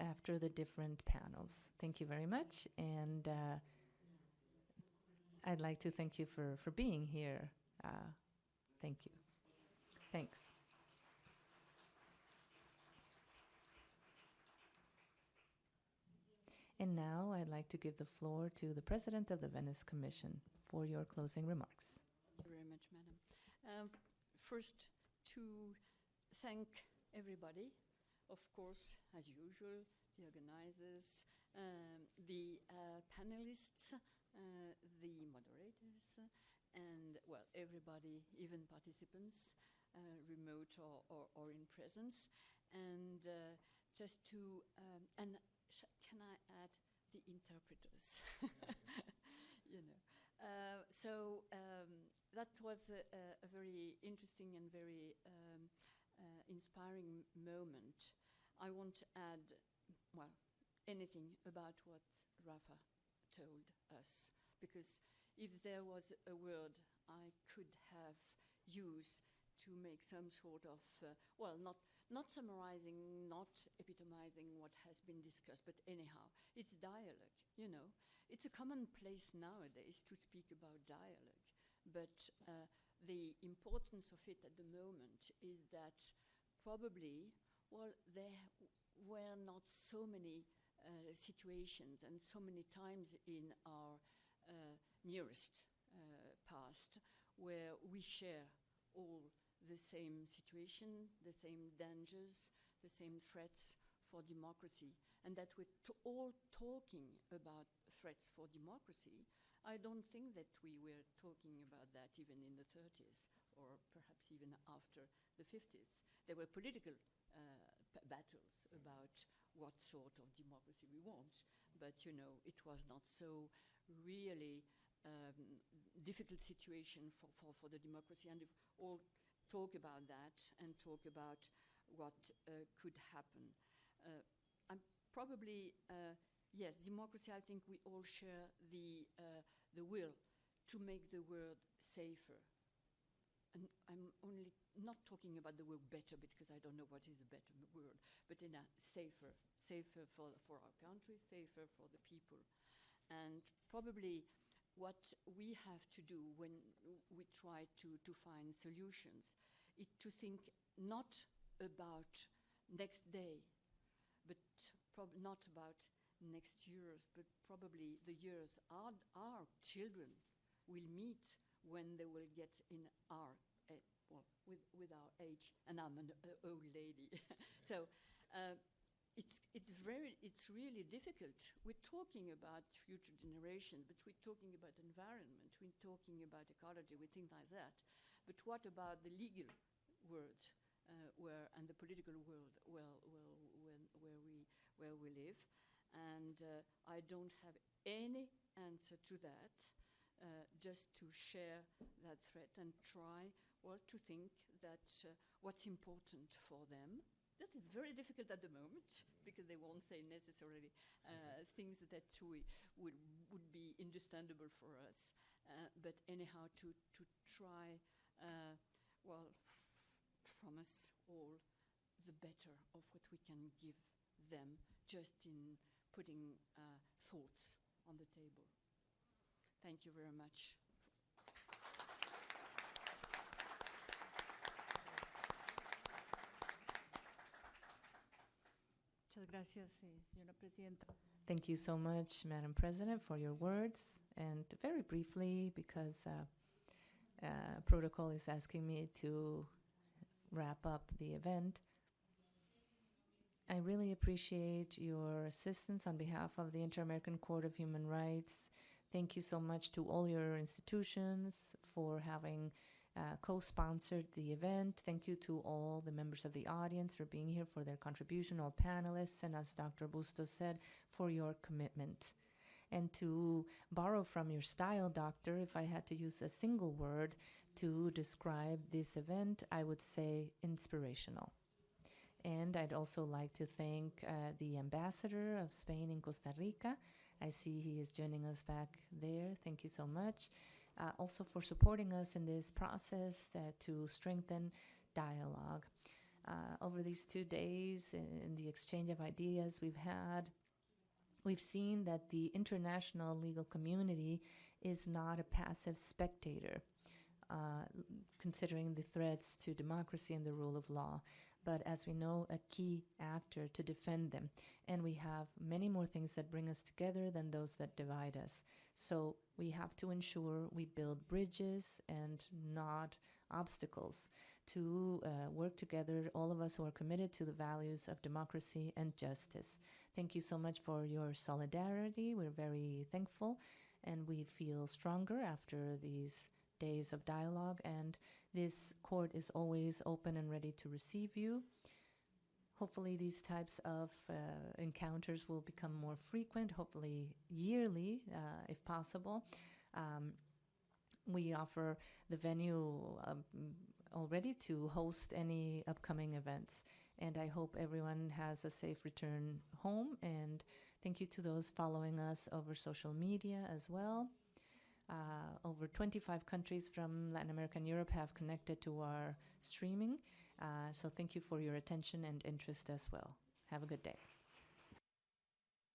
after the different panels. Thank you very much, and I'd like to thank you for being here. Thank you. Thanks. And now I'd like to give the floor to the President of the Venice Commission for your closing remarks. Thank you very much, Madam. First, to thank everybody, of course, as usual, the organizers, the panelists, the moderators, and, well, everybody, even participants, remote or in presence. And just to, can I add the interpreters? You know. So that was a very interesting and very inspiring moment. I won't add, well, anything about what Rafa told us, because if there was a word I could have used to make some sort of, well, not summarizing, not epitomizing what has been discussed, but anyhow, it's dialogue, you know. It's a commonplace nowadays to speak about dialogue, but the importance of it at the moment is that probably, well, there were not so many situations and so many times in our nearest past where we share all the same situation, the same dangers, the same threats for democracy, and that we're all talking about threats for democracy. I don't think that we were talking about that even in the 30s, or perhaps even after the 50s. There were political battles about what sort of democracy we want, but, you know, it was not so really difficult situation for the democracy, and if all talk about that and talk about what could happen. I'm probably, yes, democracy, I think we all share the will to make the world safer. And I'm only not talking about the word better, because I don't know what is a better word, but in a safer for our country, safer for the people. And probably what we have to do when we try to find solutions is to think not about next day, but not about next years, but probably the years our children will meet when they will get in our, well, with our age, and I'm an old lady. So it's really difficult. We're talking about future generations, but we're talking about environment, we're talking about ecology, we think like that. But what about the legal world and the political world where we live? And I don't have any answer to that, just to share that threat and try, well, to think that what's important for them. That is very difficult at the moment, because they won't say necessarily things that would be understandable for us. But anyhow, to try, well, from us all, the better of what we can give them, just in putting thoughts on the table. Thank you very much. Muchas gracias, señora Presidenta. Thank you so much, Madam President, for your words. And very briefly, because protocol is asking me to wrap up the event, I really appreciate your assistance on behalf of the Inter-American Court of Human Rights. Thank you so much to all your institutions for having co-sponsored the event. Thank you to all the members of the audience for being here, for their contribution, all panelists, and as Dr. Bustos said, for your commitment. And to borrow from your style, Doctor, if I had to use a single word to describe this event, I would say inspirational. And I'd also like to thank the ambassador of Spain in Costa Rica. I see he is joining us back there. Thank you so much. Also for supporting us in this process to strengthen dialogue. Over these 2 days, in the exchange of ideas we've seen that the international legal community is not a passive spectator, considering the threats to democracy and the rule of law, but as we know, a key actor to defend them. And we have many more things that bring us together than those that divide us. So we have to ensure we build bridges and not obstacles to work together, all of us who are committed to the values of democracy and justice. Thank you so much for your solidarity. We're very thankful, and we feel stronger after these days of dialogue, and this court is always open and ready to receive you. Hopefully these types of encounters will become more frequent, hopefully yearly, if possible. We offer the venue already to host any upcoming events, and I hope everyone has a safe return home, and thank you to those following us over social media as well. Over 25 countries from Latin America and Europe have connected to our streaming. So thank you for your attention and interest as well. Have a good day.